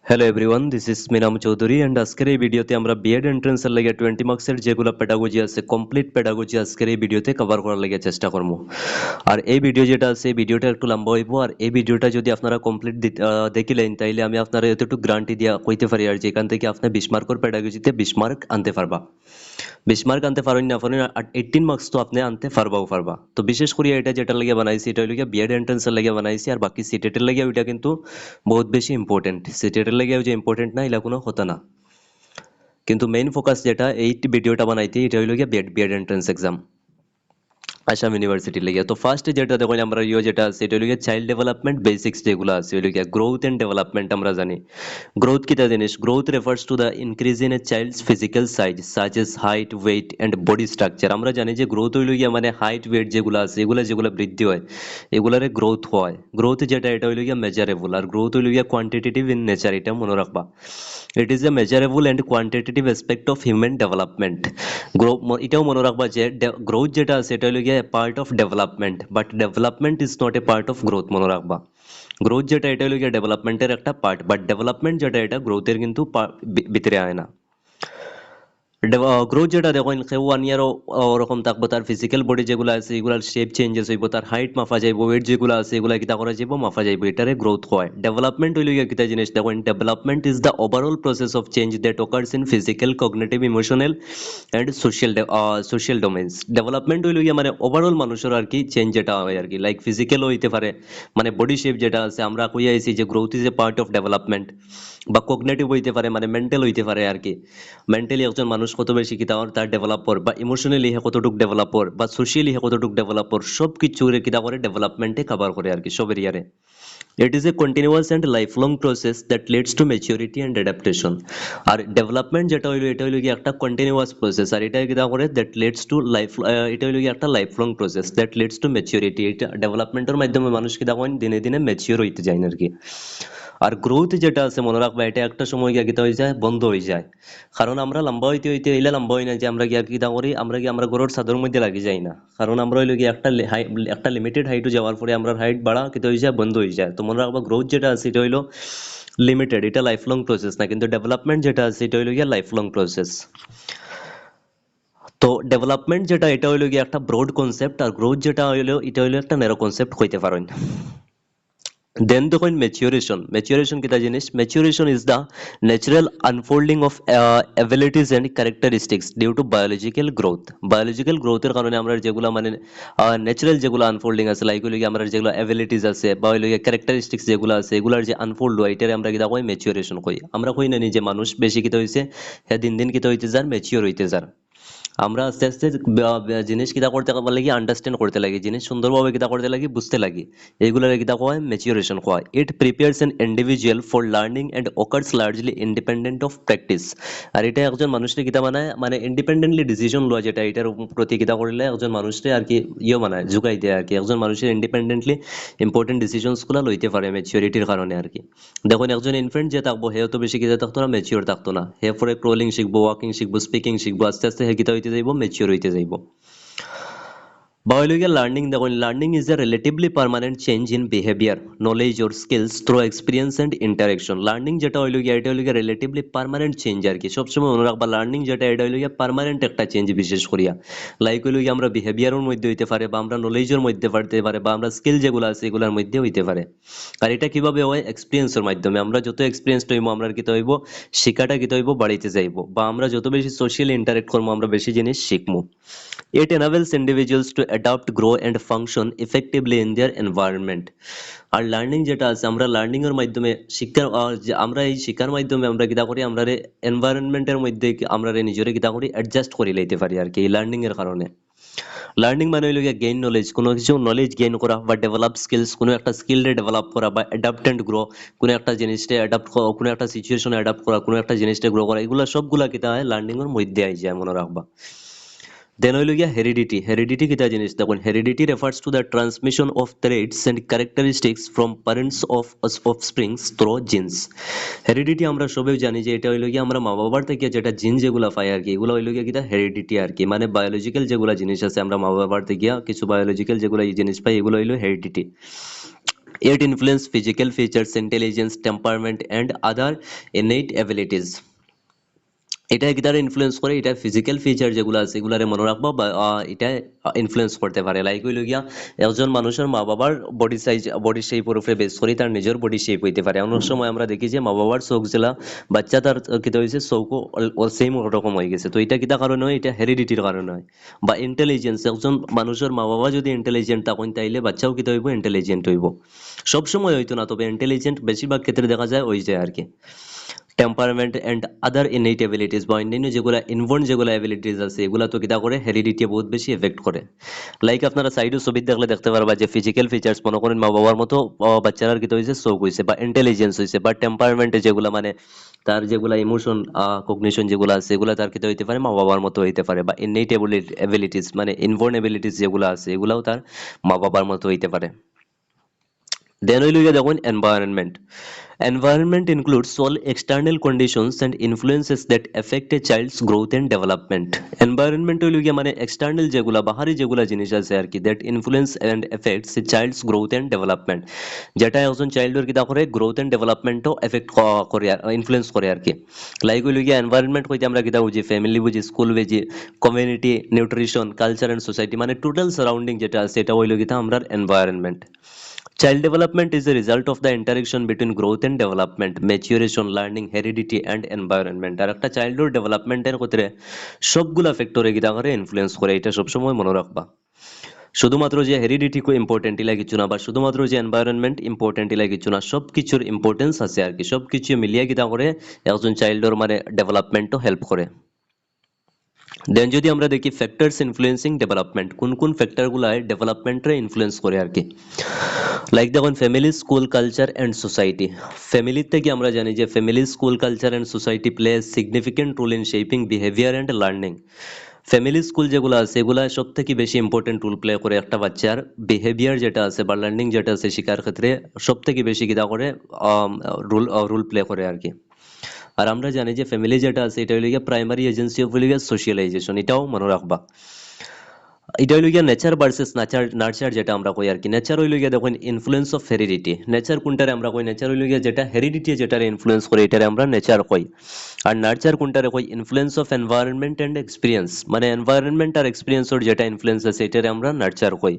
Hello everyone, this is Minam Chowdhury and আজকের এই ভিডিওতে আমরা বিএড এন্ট্রান্সের লাগে 20 মার্কসের যেগুলো পেডাগোজি আছে কমপ্লিট পেডাগোজি আজকের এই ভিডিওতে কভার করার লাগে চেষ্টা করব। আর এই ভিডিও যেটা আছে এই ভিডিওটা একটু লম্বা হইব, আর এই ভিডিওটা যদি আপনারা কমপ্লিট দেখিলেন তাইলে আমি আপনারা এতটুকু গ্যারান্টি দিয়া কইতে পারি আর যে এখান থেকে আপনি 20 মার্কের পেডাগোজিতে 20 মার্ক আনতে পারবা। 20 মার্ক আনতে পারেন না পারেন, আর 18 মার্কস তো আপনি আনতে পারবা। তো বিশেষ করে এটা যেটা লাগে বানাইছি এটা হলো বিএড এন্ট্রান্সের লাগে বানাইছি, আর বাকি সিটেটের লাগে ওইটা কিন্তু বহুত বেশি ইম্পর্টেন্ট। সিটেটের লাগে যে ইম্পর্টেন্ট না এলা কোনো হতো না, কিন্তু মেইন ফোকাস যেটা এই ভিডিওটা বানাইতে এটা হইলো গিয়ে BEd entrance exam Assam university লেগে। তো ফার্স্ট যেটা দেখুন আমরা যেটা আছে এটা হলো চাইল্ড ডেভেলপমেন্ট বেসিক্স যেগুলো আছে হলো গ্রোথ এন্ড ডেভেলপমেন্ট। আমরা জানি গ্রোথ কিটা জিনিস। Growth refers to the increase in a child's physical size such as height, weight and body structure. আমরা জানি যে গ্রোথ হইলো মানে হাইট ওয়েট যেগুলো আছে এগুলো যেগুলো বৃদ্ধি হয় এগুলারে গ্রোথ হয়। গ্রোথ যেটা এটা হইলো মেজারেবল, আর গ্রোথ হইলো কোয়ান্টিটেটিভ ইন নেচার, এটা মনে রাখবা। ইট is A measurable and quantitative aspect of human development. Grow এটাও মনে রাখবা যে গ্রোথ যেটা আছে এটা হলো গিয়ে part of development, but development is not a part of growth, মনে রাখবা। গ্রোথ যেটা এটা হলো গিয়ে ডেভেলপমেন্টের একটা পার্ট, বাট ডেভেলপমেন্ট যেটা এটা গ্রোথের কিন্তু ভিতরে আয় না। গ্রোথ যেটা দেখেন কেউ 1 ইয়ারও ওরকম থাকবো, তার ফিজিক্যাল বডি যেগুলো আছে এগুলার শেপ চেঞ্জেস হইব, তার হাইট মাফা যাইব, ওয়েট যেগুলো আছে এগুলা কিতা করা যাইব মাফা যাইব, এটারে গ্রোথ হয়। ডেভেলপমেন্ট হইল গিয়া কিতা জিনিস দেখেন, development is the overall process of change that occurs in physical, cognitive, emotional and social domains. Development হইল গিয়া মানে ওভারঅল মানুষের আর কি চেঞ্জ যেটা হয় আর কি, লাইক ফিজিক্যাল হইতে পারে, মানে বডি শেপ যেটা আছে আমরা কই আইছি যে growth is a part of development, বা কগনিটিভ হইতে পারে মানে মেন্টাল হইতে পারে আর কি। মেন্টালি একজন মানুষ কত বেশি কিতা হর তার ডেভেলপর, বা ইমোশনালি হে কতটুক ডেভেলপর, বা সোশ্যালি হে কতটুক ডেভেলপর, সব কিছু কিতা করে ডেভেলপমেন্টে কভার করে আর কি সব এরিয়ারে। It is a continuous and life long process that leads to maturity and adaptation. আর ডেভেলপমেন্ট যেটা হইলো এটা হইলো কি একটা কন্টিনিউয়াস প্রসেস, আর এটা কিতা করে দ্যাট লিডস টু লাইফ, এটা হইলো কি একটা life long process that leads to maturity. এটা ডেভেলপমেন্টের মাধ্যমে মানুষ কিতা করেন দিনে দিনে ম্যাচিউর হইতে যায় আর কি। আর গ্রোথ যেটা আছে মনে রাখবা এটা একটা সময় গিয়ে কিতা হয়ে যায় বন্ধ হয়ে যায়, কারণ আমরা লম্বা হইতে হইতে এলে লম্বা হই না যে আমরা গিয়ে কিতা করি, আমরা কি আমরা গরুর ছাদের মধ্যে লাগি যাই না, কারণ আমরা হইলো গিয়ে একটা লিমিটেড হাইটে যাওয়ার পরে আমরা হাইট বাড়া কিতা হয়ে যায় বন্ধ হয়ে যায়। তো মনে রাখবা গ্রোথ যেটা আছে এটা হইলো লিমিটেড, এটা লাইফ লং প্রসেস না, কিন্তু ডেভেলপমেন্ট যেটা আছে এটা হইলো গিয়ে লাইফ লং প্রসেস। তো ডেভেলপমেন্ট যেটা এটা হইলো গিয়ে একটা ব্রড কনসেপ্ট, আর গ্রোথ যেটা হইলো এটা হইলো একটা ন্যারো কনসেপ্ট কইতে পারেন। Then the coin maturation. Maturation kita জিনিস? Maturation is the natural unfolding of abilities and characteristics due to biological growth. Biological growth এর কারণে আমরা যেগুলা মানে ন্যাচারাল যেগুলো আনফোল্ডিং আছে, লাইক হইলো আমরা যেগুলো অ্যাবিলিটিস আছে বা হইলো ক্যারেক্টারিস্টিক্স যেগুলো আছে এগুলার যে আনফোল্ড হয় এটারে আমরা কিতা কই ম্যাচুরেশন কই। আমরা কই না নি যে মানুষ বেশি কিতা হইছে হ্যাঁ দিন দিন কিতা হইতে যার ম্যাচিওর হইতে যার। আমরা আস্তে আস্তে জিনিস কিতা করতে লাগি আন্ডারস্ট্যান্ড করতে লাগি, জিনিস সুন্দরভাবে কিতা করতে লাগি বুঝতে লাগি, এইগুলো কিতা কয় ম্যাচুরেশন কয়। It prepares an individual for learning and occurs largely independent of practice. আর এটা একজন মানুষকে কিতা বানায় মানে ইন্ডিপেন্ডেন্টলি ডিসিশন লওয়া, যেটা এটার প্রতি কিতা করলে একজন মানুষকে আর কি বানায় ঝুঁকাই দেয় আর কি, একজন মানুষের ইন্ডিপেন্ডেন্টলি ইম্পর্টেন্ট ডিসিশনস গুলা লইতে পারে ম্যাচিউরিটির কারণে আর কি। দেখুন একজন ইনফ্যান্ট যে থাকবো হে তো বেশি কিতা থাকতো না, ম্যাচিওর থাকতো না, হে পরে ক্রলিং শিখবো, ওয়াকিং শিখবো, স্পিকিং শিখবো, আস্তে আস্তে হে কিতা হইতে যাইবো ম্যাচিওর হইতে যাইবো। Biological learning, the learning is a relatively permanent change in behavior, knowledge or skills through experience and interaction. Learning যেটা হইলো গিয়া এটা হইলো গিয়া relatively permanent change আর কি, সবসময় মনে রাখবা লার্নিং যেটা এটা হইলো গিয়া পার্মানেন্ট একটা চেঞ্জ, বিশেষ করিয়া লাইক হইলো গিয়া আমরা বিহেভিয়ারের মধ্যে হইতে পারে, বা আমরা নলেজের মধ্যে পারতে পারে, বা আমরা স্কিল যেগুলো আছে এগুলোর মধ্যে হইতে পারে। আর এটা কিভাবে হয় এক্সপিরিয়েন্সের মাধ্যমে, আমরা যত এক্সপিরিয়েন্স হইবো আমরা কি হইব শিক্ষাটা কি হইব বাড়িতে যাইবো, বা আমরা যত বেশি সোশ্যালি ইন্টারেক্ট করবো আমরা বেশি জিনিস শিখবো। It enables individuals to adapt, grow and function effectively in their environment. Are learning যেটা আছে আমরা লার্নিং এর মাধ্যমে শিক্ষার আমরা এই শিক্ষার মাধ্যমে আমরা কিতা করি আমরা এনভায়রনমেন্টের মধ্যে আমরা নিজেরে কিতা করি অ্যাডজাস্ট করে লইতে পারি আর কি এই লার্নিং এর কারণে। লার্নিং মানে হইলো গিয়া গেইন নলেজ, কোনো কিছু নলেজ গেইন করা, বা ডেভেলপ স্কিলস, কোনো একটা স্কিলরে ডেভেলপ করা, বা অ্যাডাপ্ট অ্যান্ড গ্রো, কোনো একটা জিনিসটা অ্যাডাপ্ট করা, কোনো একটা সিচুয়েশনে অ্যাডাপ্ট করা, কোনো একটা জিনিসটা গ্রো করা, এগুলো সবগুলা কিতা হয় লার্নিং এর মধ্যে আই যায় মনে রাখবা। দেন হইল গিয়া হেরিডিটি। হেরিডিটি কিতা জিনিস দেখুন, heredity refers to the transmission of traits and characteristics from parents of offsprings through genes. Heredity আমরা সবাই জানি যে এটা হইল গিয়া আমরা মা বাবার থেকে যেটা জিন যেগুলা পাই আর কি, এগুলো হইল গিয়া কিতা হেরিডিটি আর কি, মানে বায়োলজিক্যাল যেগুলা জিনিস আছে আমরা মা বাবার থেকে কিছু বায়োলজিক্যাল যেগুলা এই জিনিস পাই এগুলো হইল heredity. It influence physical features, intelligence, temperament, and other innate abilities. এটা কিতারে ইনফ্লুয়েন্স করে, এটা ফিজিক্যাল ফিচার যেগুলো আছে এগুলারে মনে রাখবা বা এটা ইনফ্লুয়েন্স করতে পারে। লাইক হইল গিয়া একজন মানুষের মা বাবার বডি সাইজ, বডি শেপের উপরে বেস করে তার নিজের বডি শেপ হইতে পারে। অনেক সময় আমরা দেখি যে মা বাবার চোখ জেলা বাচ্চা তার কিতা হয়েছে চৌকও সেম ওরকম হয়ে গেছে, তো এটা কিতা কারণে হয়? এটা হেরিডিটির কারণে হয়। বা ইন্টেলিজেন্স, একজন মানুষের মা বাবা যদি ইন্টেলিজেন্ট তখন তাইলে বাচ্চাও কিতা হইব? ইন্টেলিজেন্ট হইব। সবসময় হইতো না, তবে ইন্টেলিজেন্ট বেশিরভাগ ক্ষেত্রে দেখা যায় ওই যায় আর কি। Temperament and other innate abilities বা অন্যান্য যেগুলা ইনবর্ন যেগুলা এবিলিটিস আছে এগুলা তো কিতা করে? হেরিডিটি বহুত বেশি এফেক্ট করে। লাইক আপনারা সাইডে ছবি দেখলে দেখতে পারবা যে ফিজিক্যাল ফিচার্স মনে করেন মা বাবার মতো বাচ্চারা কিতা হয়েছে চোখ হয়েছে বা ইন্টেলিজেন্স হয়েছে বা টেম্পারমেন্টে যেগুলা মানে তার যেগুলা ইমোশন কগনিশন যেগুলো আছে এগুলা তার কিতা হইতে পারে? মা বাবার মতো হইতে পারে। বা ইনেট এবিলিটিস মানে ইনবর্ন এবিলিটিস যেগুলো আছে এগুলাও তার মা বাবার মতো হইতে পারে। দেন হইল গিয়া দেখুন environment. Environment includes all external conditions and influences that affect a child's growth and development. Environment হইল গিয়া মানে external যেগুলা বাহারি যেগুলা জিনিস আছে আর কি, that influence and affects a child's growth and development, যেটা একজন চাইল্ডের কিতা করে? গ্রোথ এন্ড ডেভেলপমেন্টও এফেক্ট করে, ইনফ্লুয়েন্স করে আর কি। লাইক হইল গিয়া এনভায়রনমেন্ট কইতে আমরা কিতা বুঝি? ফ্যামিলি বুঝি, স্কুল বুঝি, community, nutrition, culture and society, মানে টোটাল সারাউন্ডিং যেটা আছে এটা হইল গিয়া আমরা environment. Child development is a result of the interaction between growth and development, maturation, learning, heredity and environment. আর একটা চাইল্ডহুড ডেভেলপমেন্টের ক্ষেত্রে সবগুলা ফ্যাক্টরে কিতা করে? ইনফ্লুয়েন্স করে। এটা সবসময় মনে রাখবা। শুধুমাত্র যে হেরিডিটি কো ইম্পর্টেন্ট ইলা কিছু না, বা শুধুমাত্র যে এনভায়রনমেন্ট ইম্পর্টেন্ট ইলা কিছু না, সব কিছুর ইম্পর্টেন্স আছে আর কি। সব কিছু মিলিয়ে কিতা করে? একজন চাইল্ডের মানে ডেভেলপমেন্টও হেল্প করে। দেন যদি আমরা দেখি ফ্যাক্টরস ইনফ্লুয়েন্সিং ডেভেলপমেন্ট, কোন কোন ফ্যাক্টরগুলাই ডেভেলপমেন্টরে ইনফ্লুয়েন্স করে আর কি। লাইক দেখুন family, school, culture and society. ফ্যামিলির থেকে আমরা জানি যে family, school, culture and society play significant role in shaping behaviour and learning. Family, school যেগুলো আছে এগুলা সব থেকে বেশি ইম্পর্টেন্ট রোল প্লে করে একটা বাচ্চার বিহেভিয়ার যেটা আছে বা লার্নিং যেটা আছে শেখার ক্ষেত্রে সব থেকে বেশি কিতা করে? রোল প্লে করে আর কি। আর আমরা জানি যে ফ্যামিলি যেটা আছে এটা হইল গিয়া প্রাইমারি এজেন্সি অফ হইল গিয়া সোশিয়ালাইজেশন, এটাও মনে রাখবা। এটা হইল গিয়া নেচার ভার্সেস নার্চার যেটা আমরা কই আর কি। নেচার হইল গিয়া দেখুন ইনফ্লুয়েন্স অফ হেরিডিটি। নেচার কোনটারে আমরা কই? নেচার হইল গিয়া যেটা হেরিডিটি যেটারে ইনফ্লুয়েন্স করে এটারে আমরা নেচার কই। আর নার্চার কোনটারে কই? Influence of environment and experience, মানে এনভায়রনমেন্ট আর এক্সপিরিয়েন্সের যেটা ইনফ্লুয়েন্স আছে এটারে আমরা নার্চার কই।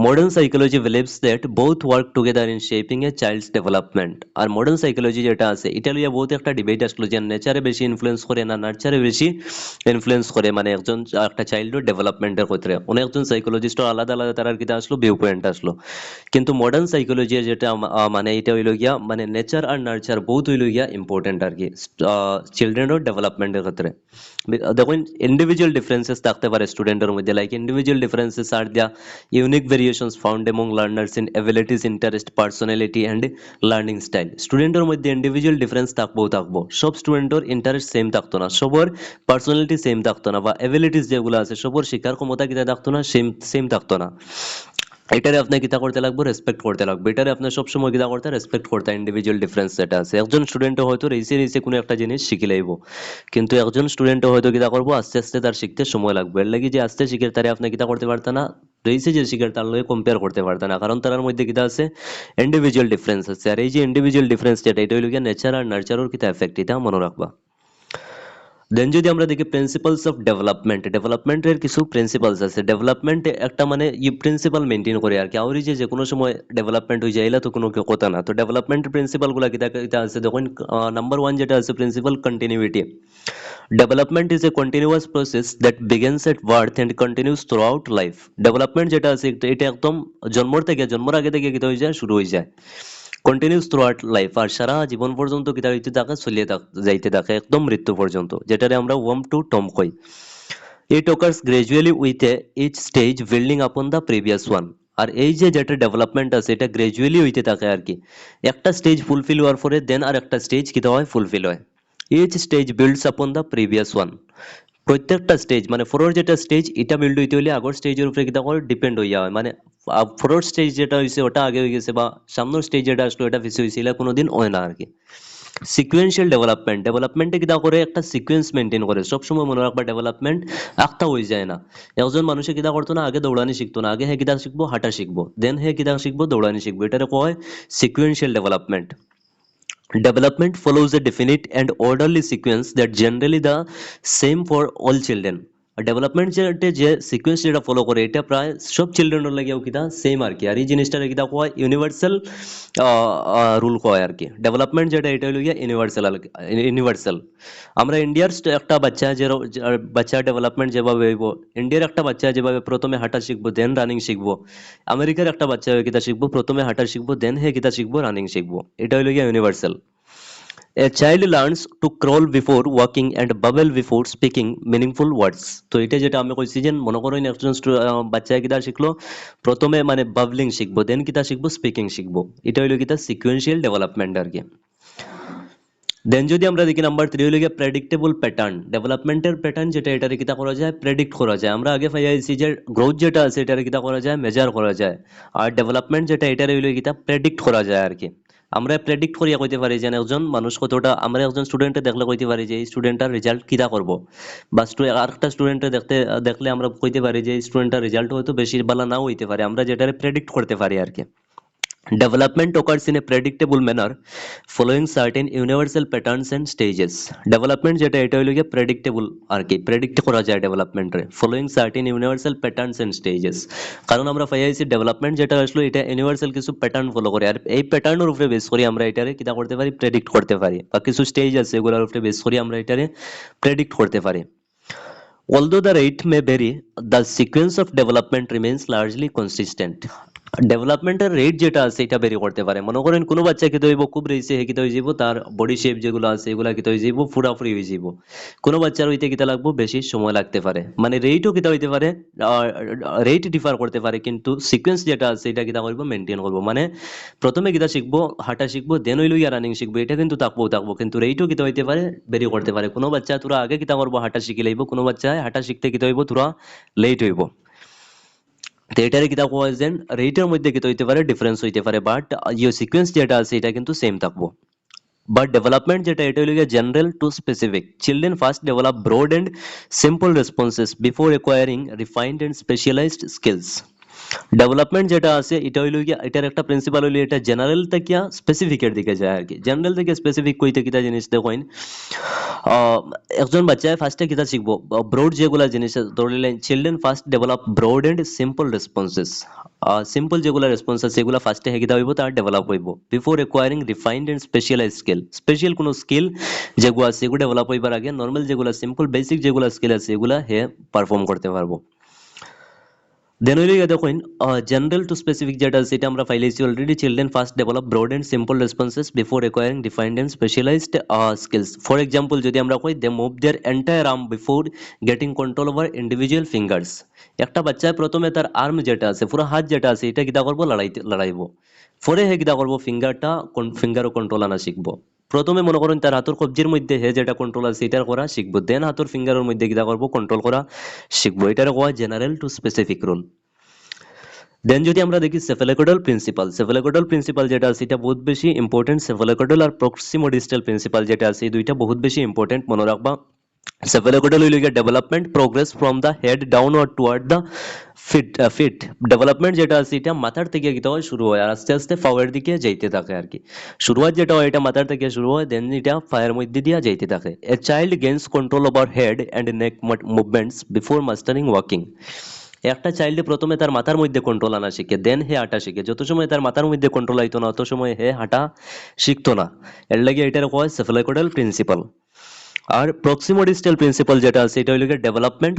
Modern psychology believes that both work together in shaping a child's development. আর মডার্ন সাইকোলজি যেটা আছে এটা লইয়া বহুত একটা ডিবেট আসলো যে নেচারে বেশি ইনফ্লুয়েন্স করে না নার্চারে বেশি ইনফ্লুয়েন্স করে, মানে একজন একটা চাইল্ডের ডেভেলপমেন্টের ক্ষেত্রে। অনেকজন সাইকোলজিস্ট আলাদা আলাদা তারার কিতা আসলো ভিউ পয়েন্ট আসলো। কিন্তু মডার্ন সাইকোলজি যেটা মানে এটা হইল গিয়া মানে নেচার আর নার্চার বহুত হইল গিয়া ইম্পর্টেন্ট আর কি চিলড্রেনের ডেভেলপমেন্টের ক্ষেত্রে। দেখুন ইন্ডিভিজুয়াল ডিফারেন্সেস থাকতে পারে স্টুডেন্টের মধ্যে, like individual differences are the unique variations found among learners in abilities, interest, personality and learning style. স্টুডেন্টের মধ্যে ইন্ডিভিজুয়াল ডিফারেন্স থাকবো, সব স্টুডেন্টের ইন্টারেস্ট সেম থাকতো না, সবার পার্সোনালিটি সেম থাকতো না, বা এবিলিটিস যেগুলো আছে সবার শিক্ষার ক্ষমতা কিতা থাকতো না, সেম থাকতো না। এটারে আপনি কিতা করতে লাগবে? রেসপেক্ট করতে লাগবে। এটারে আপনি সবসময় কিতা করতে? রেসপেক্ট করতে। ইন্ডিভিজুয়াল ডিফারেন্স যেটা আছে একজন স্টুডেন্ট হয়তো রেসে কোনো একটা জিনিস শিখে লাইব, কিন্তু একজন স্টুডেন্ট হয়তো কিতা করবো আস্তে আস্তে তার শিখতে সময় লাগবে। এর লাগি যে আস্তে শিখে তারে আপনি কিতা করতে পারতা না? রেসে যে শিখে তার লগে কম্পেয়ার করতে পারতা না, কারণ তার মধ্যে কিতা আছে? ইন্ডিভিজুয়াল ডিফারেন্স আছে। আর এই যে ইন্ডিভিজুয়াল ডিফারেন্স যেটা এটা হইল গিয়া নেচার আর নার্চারের কিতা এফেক্ট, এটা মনে রাখবা। দেন যদি আমরা দেখি প্রিন্সিপালস অফ ডেভেলপমেন্ট, ডেভেলপমেন্টের কিছু প্রিন্সিপালস আছে। ডেভেলপমেন্ট একটা মানে প্রিন্সিপাল মেনটেন করে আর কি। আউরি যে কোনো সময় ডেভেলপমেন্ট হয়ে যায় এলা তো কোনো কথা না। তো ডেভেলপমেন্টের প্রিন্সিপাল গুলা কিতা কিতা আছে দেখুন। নাম্বার ওয়ান যেটা আছে principle continuity. Development is a continuous process that begins at birth and continues throughout life. Development যেটা আছে এটা একদম জন্মর আগে থেকে কিতা হয়ে যায়? শুরু হয়ে যায়, কন্টিনিউস থ্রু আউট লাইফ। আর সারা জীবন পর্যন্ত কিতা হইতে থাকে? চলিয়ে যাইতে থাকে একদম মৃত্যু পর্যন্ত, যেটারে আমরা ওয়ার্ম টু টম কই। ইট occurs gradually with each stage building upon the previous one. আর এই যে যেটা ডেভেলপমেন্ট আছে এটা গ্রাজুয়ালি হইতে থাকে আর কি। একটা স্টেজ ফুলফিল হওয়ার পরে দেন আর একটা স্টেজ কিতা হয়? ফুলফিল হয়। Each stage builds upon the previous one. প্রত্যেকটা স্টেজ মানে ফোরের যেটা স্টেজ এটা বিল্ড হইতে হলে আগর স্টেজের উপরে কিতা করে? ডিপেন্ড হইয়া হয়। মানে ফোরের স্টেজ যেটা হয়েছে ওটা আগে হয়ে গেছে, বা সামনের স্টেজ যেটা আসলো এটা পিছিয়ে হয়েছে, এটা কোনোদিন হয় না আর কি। সিকুয়েন্সিয়াল ডেভেলপমেন্টে কিতা করে একটা সিকোয়েন্স মেনটেন করে, সবসময় মনে রাখবা ডেভেলপমেন্ট একটা হয়ে যায় না। একজন মানুষে কিতা করতো না, আগে দৌড়ানি শিখতো না, আগে হে কিতা শিখবো, হাঁটা শিখবো, দেন হে কিতা শিখবো, দৌড়ানি শিখবো, এটারে কয় sequential development. Development follows a definite and orderly sequence that generally the same for all children. Development যে সিকোয়েন্স যেটা ফলো করে এটা প্রায় সব চিলড্রেনের লাগেও কিতা সেম আর কি। আর এই জিনিসটা কিতা কয় ইউনিভার্সাল রুল কয় আর কি। ডেভেলপমেন্ট যেটা এটা হলো গিয়া ইউনিভার্সাল। আমরা ইন্ডিয়ার একটা বাচ্চা যে বাচ্চা ডেভেলপমেন্ট যেভাবে হইব, ইন্ডিয়ার একটা বাচ্চা যেভাবে প্রথমে হাঁটা শিখবো দেন রানিং শিখবো, আমেরিকার একটা বাচ্চা কিতা শিখবো প্রথমে হাঁটা শিখবো দেন হে কিতা শিখবো রানিং শিখবো, এটা হলো গিয়া universal. A child learns to crawl before walking and babble before speaking meaningful words. তো এটা যেটা আমি কইছি যে মনে করেন একজন বাচ্চা কিতা শিখলো, প্রথমে মানে বাবলিং শিখবো দেন কিতা শিখবো স্পিকিং শিখবো, এটা হইলো কিতা সিকুয়েন্সিয়াল ডেভেলপমেন্ট আর কি। দেন যদি আমরা দেখি নাম্বার 3 হইলো গিয়া প্রেডিক্টেবল প্যাটার্ন। ডেভেলপমেন্টের প্যাটার্ন যেটা এটারে কিতা করা যায়, প্রেডিক্ট করা যায়। আমরা আগে পাইছি যে গ্রোথ যেটা আছে এটারে কিতা করা যায়, মেজার করা যায়। আর ডেভেলপমেন্ট যেটা এটারে হইলো কিতা প্রেডিক্ট করা যায় আর কি। আমরা প্রেডিক্ট করিয়া কইতে পারি যে একজন মানুষ কতটা, আমরা একজন স্টুডেন্টে দেখলে কইতে পারি যে এই স্টুডেন্টটার রেজাল্ট কিতা করব, বা আরেকটা স্টুডেন্টে দেখলে আমরা কইতে পারি যে এই স্টুডেন্টটার রেজাল্ট হয়তো বেশি ভালো নাও হইতে পারে, আমরা যেটারে প্রেডিক্ট করতে পারি আর কি। Development occurs in a predictable manner following certain universal patterns and stages. Development যেটা এটা হইলো গিয়ে predictable আর কি, প্রেডিক্ট করা যায় ডেভেলপমেন্ট রে following certain universal patterns and stages। কারণ আমরা পাইছি ডেভেলপমেন্ট যেটা আসলে এটা ইউনিভার্সাল কিছু প্যাটার্ন ফলো করে, আর এই প্যাটার্নের উপরে বেস করে আমরা এটারে কিটা করতে পারি, প্রেডিক্ট করতে পারি, বা কিছু স্টেজ আছে এগুলোর উপরে বেস করে আমরা এটারে প্রেডিক্ট করতে পারি। Although the rate may vary, the sequence of development remains largely consistent. ডেভেলপমেন্টের রেট যেটা আছে এটা বেরি করতে পারে। মনে করেন কোনো বাচ্চা কিতে হইব খুব রেসে হে কিতে হয়ে যাব, তার বডি শেপ যেগুলো আছে এগুলা কিতে হয়ে যাব পুরাপুরি হয়ে যাব। কোনো বাচ্চার হইতে কিতা লাগবো বেশি সময় লাগতে পারে, মানে রেটও কিতা হইতে পারে, রেট ডিফার করতে পারে, কিন্তু সিকোয়েন্স যেটা আছে এটা কিতা করবো মেনটেন করবো। মানে প্রথমে কিতা শিখবো, হাঁটা শিখবো দেন হইলো ইয়া রানিং শিখবো, এটা কিন্তু থাকবো, কিন্তু রেটও কিতা হইতে পারে বেরি করতে পারে। কোনো বাচ্চা তোরা আগে কিতা করবো হাঁটা শিখে লাইব, কোনো বাচ্চা হাঁটা শিখতে কিতা হইব তোরা লেট হইব। তো এটারে কিতা কোয়া যায়, রেটের মধ্যে কিতা হইতে পারে ডিফারেন্স হইতে পারে, বাট ইয়ে সিকোয়েন্স যেটা আছে এটা কিন্তু সেম থাকবো। বাট ডেভেলপমেন্ট যেটা এটা হইল গিয়ে general to specific. Children first develop broad and simple responses before acquiring refined and specialised skills. Development যেটা আছে এটা হইল গিয়া, এটার একটা প্রিন্সিপাল হইলো এটা জেনারেল থেকে স্পেসিফিকের দিকে যায় আর কি। জেনারেল থেকে স্পেসিফিক কইতে কিতা জিনিস দেখুন, একজন বাচ্চায় ফার্স্টে কিতা শিখবো, ব্রড যেগুলা জিনিস ধরলেন, children first develop broad and simple responses. Simple যেগুলা রেসপন্স আছে এগুলা ফার্স্টে হেকিতা হইব, তার ডেভেলপ হইব before requiring refined and specialise skill. Special কোনো স্কিল যেগুলো আছে এগুলো ডেভেলপ হইবার আগে নর্মাল যেগুলা সিম্পল বেসিক যেগুলা স্কিল আছে এগুলা হে পারফর্ম করতে পারবো। দেন হইলে গিয়ে দেখুন জেনারেল টু স্পেসিফিক যেটা আছে এটা আমরা পাইলেছি already. Children first develop broad and simple responses before requiring defined and specialised skills. For example যদি আমরা কই they move their entire arm before getting control over individual fingers. একটা বাচ্চা প্রথমে তার আর্ম যেটা আছে পুরো হাত যেটা আছে এটা কিতা করবো লড়াইবো, পরে হে কিতা করবো ফিঙ্গারও কন্ট্রোল আনা শিখবো। প্রথমে মনে করেন তার হাতের কবজির মধ্যে হে যেটা কন্ট্রোল আছে এটার করা শিখবো, দেন হাতের ফিঙ্গারের মধ্যে কিতা করবো কন্ট্রোল করা শিখবো। এটার কোয়া জেনারেল টু স্পেসিফিক রুল। দেন যদি আমরা দেখি সেফালোকোডাল প্রিন্সিপাল যেটা আছে এটা বহুত বেশি ইম্পর্টেন্ট। সেফালোকোডাল আর প্রক্সিমোডিস্টাল প্রিন্সিপাল যেটা আছে এই দুইটা বহুত বেশি ইম্পর্টেন্ট, মনে রাখবা। সেফালোকোডাল হইল গিয়ে development progress from the head downward toward the feet. Development যেটা আছে এটা মাথার থেকে কিতা হয় শুরু হয় আর আস্তে আস্তে পাওয়ের দিকে যাইতে থাকে আর কি। শুরুয়াত যেটা হয় এটা মাথার থেকে শুরু হয়, দেন এটা পায়ের মধ্যে দিয়ে যাইতে থাকে। A child gains control over head and neck movements before mastering walking. একটা চাইল্ডে প্রথমে তার মাথার মধ্যে কন্ট্রোল আনা শিখে দেন হে হাঁটা শিখে। যত সময় তার মাথার মধ্যে কন্ট্রোল আইতো না অত সময় হে হাঁটা শিখতো না। এর লাগে এটার কয় সেফালোকোডাল প্রিন্সিপাল। আর প্রক্সিমোডিস্টাল প্রিন্সিপাল যেটা আছে এটা হইল গিয়ে development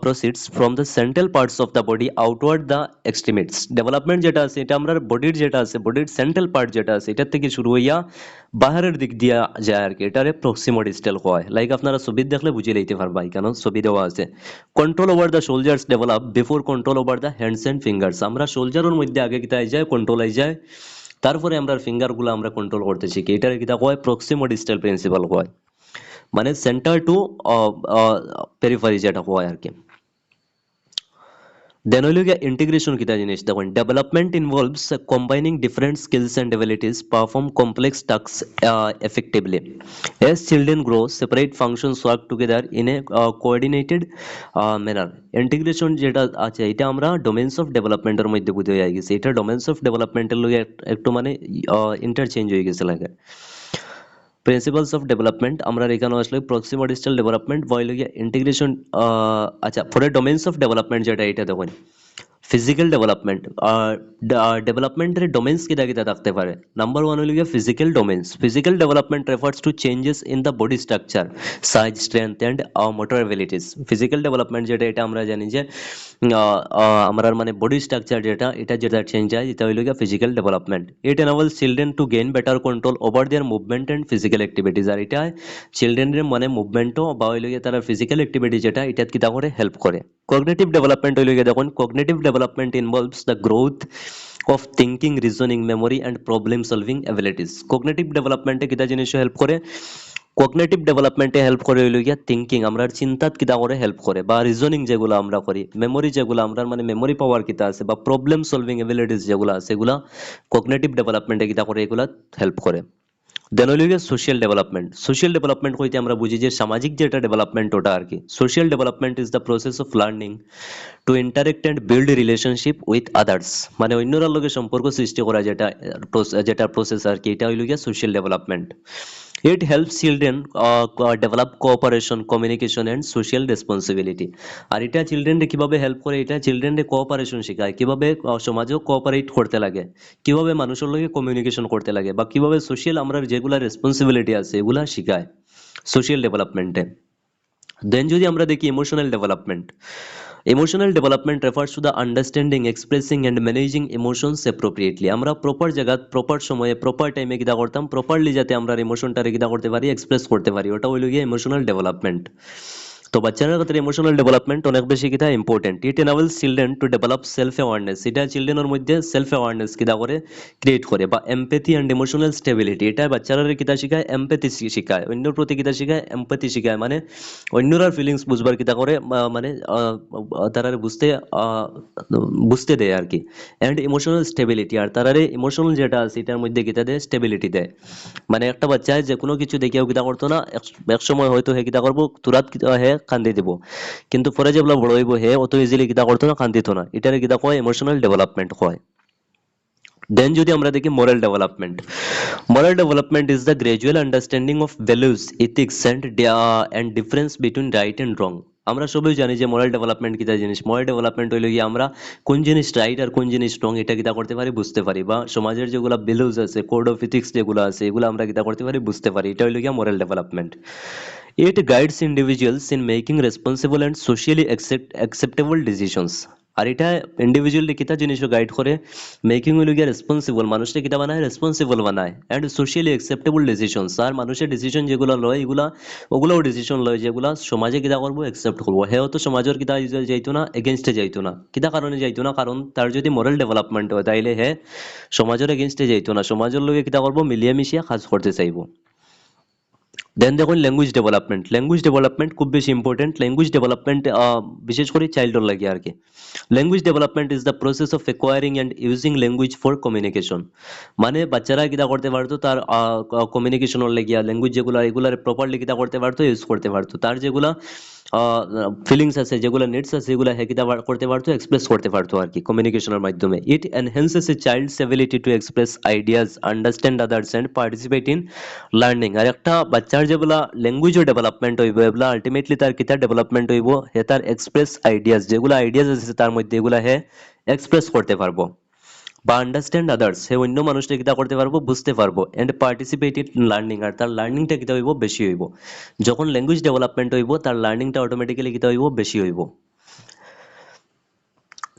proceeds from the central parts of the body outward the extremities. Development যেটা আছে এটা আমরা বডির যেটা আছে বডির সেন্ট্রাল পার্ট যেটা আছে এটার থেকে শুরু হইয়া বাহিরের দিক দিয়া যায় আর কি, এটারে প্রক্সিমোডিস্টাল কয়। লাইক আপনারা ছবি দেখলে বুঝে লইতে পারবা, কেন ছবি দেওয়া আছে। Control over the shoulders develop before control over the hands and fingers. আমরা সোলজারের মধ্যে আগে কিতা যায় কন্ট্রোল আই যায়, তারপরে আমরা ফিঙ্গার গুলো আমরা কন্ট্রোল করতে শিখি, এটারে কিতা কয় প্রক্সিমোডিস্টাল প্রিন্সিপাল কয়। মানে সেন্টার টু পেরিফারি যেটা হয় আর কি। দেন হইল গিয়া ইন্টিগ্রেশন কিতা জিনিস দেখুন development involves combining different skills and abilities perform complex task effectively. As children grow, separate functions work together in a coordinated manner. Integration যেটা আছে এটা আমরা ডোমেইনস অফ ডেভেলপমেন্টের মধ্যে বুঝে হয়ে গেছে, এটা ডোমেইনস অফ ডেভেলপমেন্টের লগে একটু মানে ইন্টারচেঞ্জ হয়ে গেছে লাগে। প্রিন্সিপালস অফ ডেভেলপমেন্ট আমরা এখানে আসলে প্রক্সিমা ডিজিটাল ডেভেলপমেন্ট বা হইল গিয়া ইন্টিগ্রেশন। আচ্ছা পরে ডোমেইনস অফ ডেভেলপমেন্ট যেটা এটা দেখুন ফিজিক্যাল ডেভেলপমেন্ট ডেভেলপমেন্টের ডোমেইনস কিতা কিতা থাকতে পারে। নাম্বার ওয়ান হইল গিয়া physical domains. Physical development refers to changes in the body structure, size, strength and motor abilities. Physical development যেটা এটা আমরা জানি যে আমরা মানে বডি স্ট্রাকচার যেটা এটা যেটা চেঞ্জ হয় এটা হইল গিয়া physical development. It enables children to gain better control over their movement and physical activities. আর এটা চিলড্রেনের মানে মুভমেন্টও বা হইল গিয়া তারা ফিজিক্যাল অ্যাক্টিভিটি যেটা এটা কিতা করে হেল্প করে। কগনিটিভ ডেভেলপমেন্ট হইল গিয়া দেখুন cognitive development involves the growth of thinking, reasoning, memory and problem solving abilities. Cognitive development এ কিতা জিনিস হেল্প করে, কগনিটিভ ডেভেলপমেন্টে হেল্প করে হইল গিয়া থিঙ্কিং আমরা চিন্তাত কিতা করে হেল্প করে, বা রিজনিং যেগুলো আমরা করি, মেমোরি যেগুলো আমরা মানে মেমোরি পাওয়ার কিতা আছে বা প্রবলেম সলভিং এবিলিটিস যেগুলো আছে এগুলা কগনিটিভ ডেভেলপমেন্টে কিতা করে এগুলা হেল্প করে। দেন হইল গিয়া সোশ্যাল ডেভেলপমেন্ট। সোশ্যাল ডেভেলপমেন্ট হইতে আমরা বুঝি যে সামাজিক যেটা ডেভেলপমেন্ট ওটা আর কি। Social development is the process of learning to interact and build relationship with others, মানে অন্যরার লগে সম্পর্ক সৃষ্টি করা যেটা যেটা প্রসেস আর কি, এটা হইল গিয়া social development. It helps children develop cooperation, communication and social responsibility. আর এটা চিলড্রেনকে কিভাবে হেল্প করে, এটা চিলড্রেনকে কোঅপারেশন শেখায়, কিভাবে সমাজেও কোঅপারেট করতে লাগে, কিভাবে মানুষের লগে কমিউনিকেশন করতে লাগে, বা কিভাবে সোশ্যাল আমরা যেগুলা রেসপন্সিবিলিটি আছে এগুলা শিখায় সোশ্যাল ডেভেলপমেন্টে। দেন যদি আমরা দেখি emotional development. Emotional development refers to the understanding, expressing and managing emotions appropriately. আমরা প্রপার জায়গা প্রপার সময়ে প্রপার টাইমে কিতা করতাম, প্রপারলি যাতে আমরা ইমোশনটারে কিতা করতে পারি, এক্সপ্রেস করতে পারি, ওটা হইল গিয়ে ইমোশনাল ডেভেলপমেন্ট। তো বাচ্চাদের ক্ষেত্রে ইমোশনাল ডেভেলপমেন্ট অনেক বেশি কিতা important. It enables children to develop self awareness. এটা চিলড্রেনের মধ্যে সেলফ অ্যাওয়ারনেস কিতা করে ক্রিয়েট করে, বা এমপ্যাথি অ্যান্ড ইমোশনাল স্টেবিলিটি। এটা বাচ্চারা কিতা শিখায়, এমপ্যাথি শিখায়, অন্যর প্রতি কিতা শিখায়, এমপ্যাথি শিখায়, মানে অন্যরার ফিলিংস বুঝবার কিতা করে মানে তারারে বুঝতে বুঝতে দেয় আর কি। অ্যান্ড ইমোশনাল স্টেবিলিটি, আর তারারে ইমোশনাল যেটা আছে এটার মধ্যে কিতা দেয়, স্টেবিলিটি দেয়। মানে একটা বাচ্চায় যে কোনো কিছু দেখিয়াও কিতা করতো না, এক সময় হয়তো হে কিতা করবো তুরাত হে কান্দি দিব, কিন্তু পরে যেগুলো বড় হইব হে অত ইজিলি কিতা করতো না, কান্দিত না। এটারে কিতা কয়, ইমোশনাল ডেভেলপমেন্ট কয়। দেন যদি আমরা দেখি moral development. Moral development is the gradual understanding of values, ethics and difference between right and রং। আমরা সবাই জানি যে মোরাল ডেভেলপমেন্ট কিতা জিনিস। মোরাল ডেভেলপমেন্ট হইল গিয়ে আমরা কোন জিনিস রাইট আর কোন জিনিস রং এটা কিতা করতে পারি, বুঝতে পারি, বা সমাজের যেগুলো ভ্যালুস আছে, কোড অফ ইথিক্স যেগুলো আছে এগুলো আমরা কিতা করতে পারি, বুঝতে পারি। এটা হইল গিয়ে moral development. It guides individuals in making responsible and socially acceptable decisions. আর এটা ইন্ডিভিজুয়ালি কিতা জিনিসও গাইড করে, মেকিং হইল গিয়া রেসপন্সিবল, মানুষকে কিতা বানায়, রেসপন্সিবল বানায়, অ্যান্ড সোশিয়ালি অ্যাকসেপ্টেবল ডিসিশনস। আর মানুষের ডিসিশন যেগুলো লয় এগুলা ওগুলোও ডিসিশন লয় যেগুলা সমাজে কিতা করবো, অ্যাকসেপ্ট করবো। হেও তো সমাজের কিতা যাইতো না, এগেনস্টে যাইতো না। কিতা কারণে যাইতো না, কারণ তার যদি মোরাল ডেভেলপমেন্ট হয় তাইলে হে সমাজের এগেনস্টে যাইতো না, সমাজের লোকে কিতা করবো, মিলিয়ে মিশিয়ে কাজ করতে চাইবো। দেন দেখুন ল্যাঙ্গুয়েজ ডেভেলপমেন্ট। ল্যাঙ্গুয়েজ ডেভেলপমেন্ট খুব বেশি ইম্পর্টেন্ট। ল্যাঙ্গুয়েজ ডেভেলপমেন্ট বিশেষ করে চাইল্ডর লাগে আর কি। Language development is the process of acquiring and using language for communication. মানে বাচ্চারা কিতা করতে পারতো, তার কমিউনিকেশনের লাগিয়া ল্যাঙ্গুয়েজ যেগুলো এগুলার প্রপারলি কিতা করতে পারতো, ইউজ করতে পারতো। তার যেগুলা ফিলিংস আছে, যেগুলো নিডস আছে এগুলো হে কিতা করতে পারতো, এক্সপ্রেস করতে পারতো আর কি কমিউনিকেশনের মাধ্যমে। It enhances a child's ability to express ideas, understand others and participate in learning. আর একটা বাচ্চার যেগুলা ল্যাঙ্গুয়েজও ডেভেলপমেন্ট হইব, এগুলা আলটিমেটলি তার কিতা ডেভেলপমেন্ট হইব, হে তার এক্সপ্রেস আইডিয়াস, যেগুলো আইডিয়াস আছে তার মধ্যে এগুলা হে এক্সপ্রেস করতে পারবো, বা আন্ডারস্ট্যান্ড আদার্স, হে অন্য মানুষটা কিতা করতে পারবো, বুঝতে পারবো, এন্ড পার্টিসিপেট ইন লার্নিং, আর তার লার্নিংটা কিতা হইব, বেশি হইব। যখন ল্যাঙ্গুয়েজ ডেভেলপমেন্ট হইব তার লার্নিংটা অটোমেটিক্যালি কিতা হইব, বেশি হইব।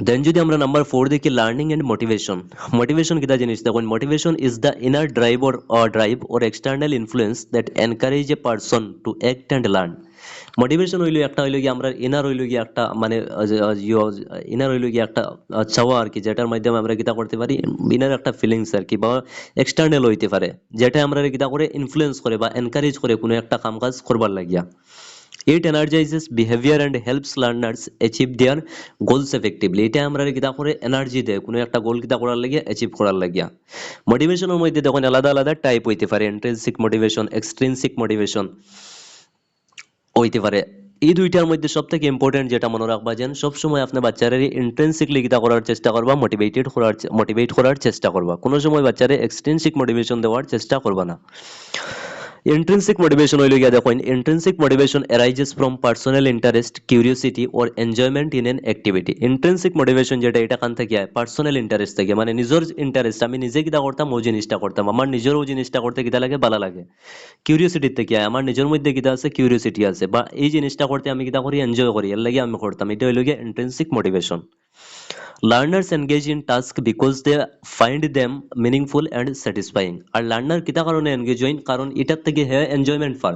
দেন যদি আমরা নাম্বার 4 দেখি লার্নিং এন্ড মোটিভেশন। মোটিভেশন কিতা জিনিস দেখুন, motivation is the inner drive or external influence that encourage a person to act and learn. Motivation হইলো একটা, হইলো কি আমরা ইনার হইলো কি একটা মানে ইনার হইলো কি একটা চাওয়া আর কি, যেটার মাধ্যমে আমরা কিতা করতে পারি, ইনার একটা ফিলিংস আর কি, বা এক্সটার্নাল হইতে পারে, যেটা আমরা কিতা করে ইনফ্লুয়েন্স করে বা এনকারেজ করে কোনো একটা কাম কাজ করবার লাগিয়া। It energizes behavior and helps learners achieve their goals effectively. এটা আমরা কিতা করে এনার্জি দেয় কোনো একটা গোল কিতা করার লাগে অ্যাচিভ করার লাগিয়া। মোটিভেশনের মধ্যে দেখুন আলাদা আলাদা টাইপ হইতে পারে, ইন্ট্রিনসিক মোটিভেশন, এক্সট্রিনসিক মোটিভেশন হইতে পারে। এই দুইটার মধ্যে সব থেকে ইম্পর্টেন্ট যেটা মনে রাখবা যেন সবসময় আপনার বাচ্চারা ইন্ট্রিনসিকলি কিতা করার চেষ্টা করবা, মোটিভেট করার চেষ্টা করবা, কোনো সময় বাচ্চারা এক্সট্রিনসিক মোটিভেশন দেওয়ার চেষ্টা করবা না। Intrinsic motivation হইল গিয়া দেখুন, intrinsic motivation arises from personal interest, curiosity or enjoyment in an activity. Intrinsic motivation যেটা এটা কান থেকে আয় পার্সোনাল ইন্টারেস্ট থেকে, মানে নিজের ইন্টারেস্ট, আমি নিজে কিতা করতাম ওই জিনিসটা করতাম, আমার নিজের ওই জিনিসটা করতে কিতা লাগে ভালো লাগে। কিউরিওসিটির থেকে আয়, আমার নিজের মধ্যে কিতা আছে কিউরিওসিটি আছে, বা এই জিনিসটা করতে আমি কিতা করি এনজয় করি, এর লাগে আমি করতাম, এটা হইল গিয়া intrinsic motivation. Learners engage in tasks because they find them meaningful and satisfying. আর লার্নার কিতা কারণে এনগেজ হইন, কারণ এটার থেকে হে এনজয়মেন্ট পার।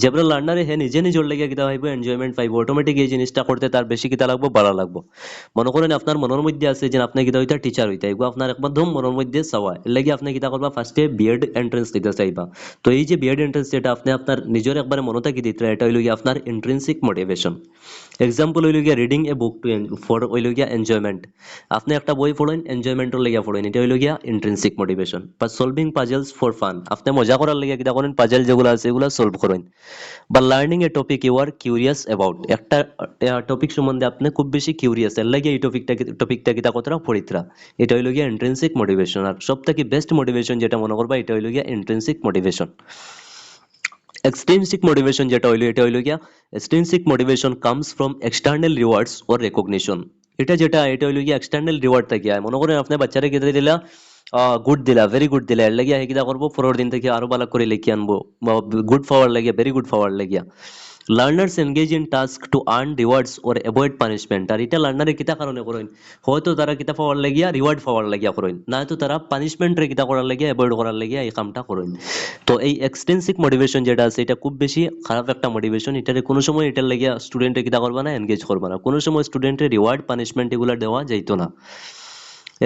যেগুলো লার্নারে হে নিজে নিজের লেগে কিতা পাইব এনজয়মেন্ট পাইব, অটোমেটিক এই জিনিসটা করতে তার বেশি কিতা লাগবো ভালো লাগবো। মনে করেন আপনার মনের মধ্যে আছে যে আপনি কিতা হইতা টিচার হইতা, এগুলো আপনার একদম মনের মধ্যে চাওয়া, এর লাগে আপনি কিতা করবা ফার্স্টে বিএড এন্ট্রেন্স দিতে চাইবা। তো এই যে বিএড এন্ট্রেন্স যেটা আপনি আপনার নিজের একবারে মনে থাকি দিতে, এটা হইল গিয়ে আপনার ইন্ট্রিনসিক মোটিভেশন। এক্সাম্পল হইল গিয়া reading a book to for হইল গিয়া এনজয়মেন্ট, আপনি একটা বই পড়েন এনজয়মেন্টের লেগে পড়েন, এটা হইল গিয়া ইন্ট্রিনসিক মোটিভেশন। বা সলভিং পাজলস ফর ফান, আপনি মজা করার লেগে কিতা করেন পাজল যেগুলো আছে এগুলো সলভ করেন। বা learning a topic you are curious about, একটা টপিক সম্বন্ধে আপনি খুব বেশি কিউরিয়াস, এর লাগে এই টপিকটা কিতা কতটা পড়িতরা, এটা হইল গিয়া ইন্ট্রিনসিক মোটিভেশন। আর সব থেকে বেস্ট মোটিভেশন যেটা মনে করবা এটা হইল গিয়া ইন্ট্রিনসিক মোটিভেশন। এক্সট্রিনসিক মোটিভেশন যেটা হইলো এটা হইলো গিয়া extrinsic motivation comes from external rewards or recognition. এটা হইলো গিয়া এক্সটার্নাল রিওয়ার্ড থেকে আয়। মনে করেন আপনার বাচ্চারা কেটে দিলা গুড দিলা, ভেরি গুড দিলা, এর লাগিয়া কিতা করবো পরের দিন থেকে আরো ভালো করে লিখে আনবো, গুড পাওয়ার লাগিয়া, ভেরি গুড পাওয়ার লাগিয়া। Learners engage in task to earn rewards or avoid punishment, আর এটা লার্নারে কিতা কারণে করেন, হয়তো তারা কিতা পাওয়ার লাগিয়া রিওয়ার্ড পাওয়ার লাগিয়া করেন, না তো তারা পানিশমেন্টের কিতা করার লাগিয়া অ্যাভয়েড করার লাগিয়া এই কামটা করেন। তো এই এক্সট্রিনসিক মোটিভেশন যেটা আছে এটা খুব বেশি খারাপ একটা মোটিভেশন, এটারে কোনো সময় এটার লাগিয়া স্টুডেন্টে কিতা করবা না, এনগেজ করবা না, কোনো সময় স্টুডেন্টের রিওয়ার্ড পানিশমেন্ট এগুলা দেওয়া যাইতো না।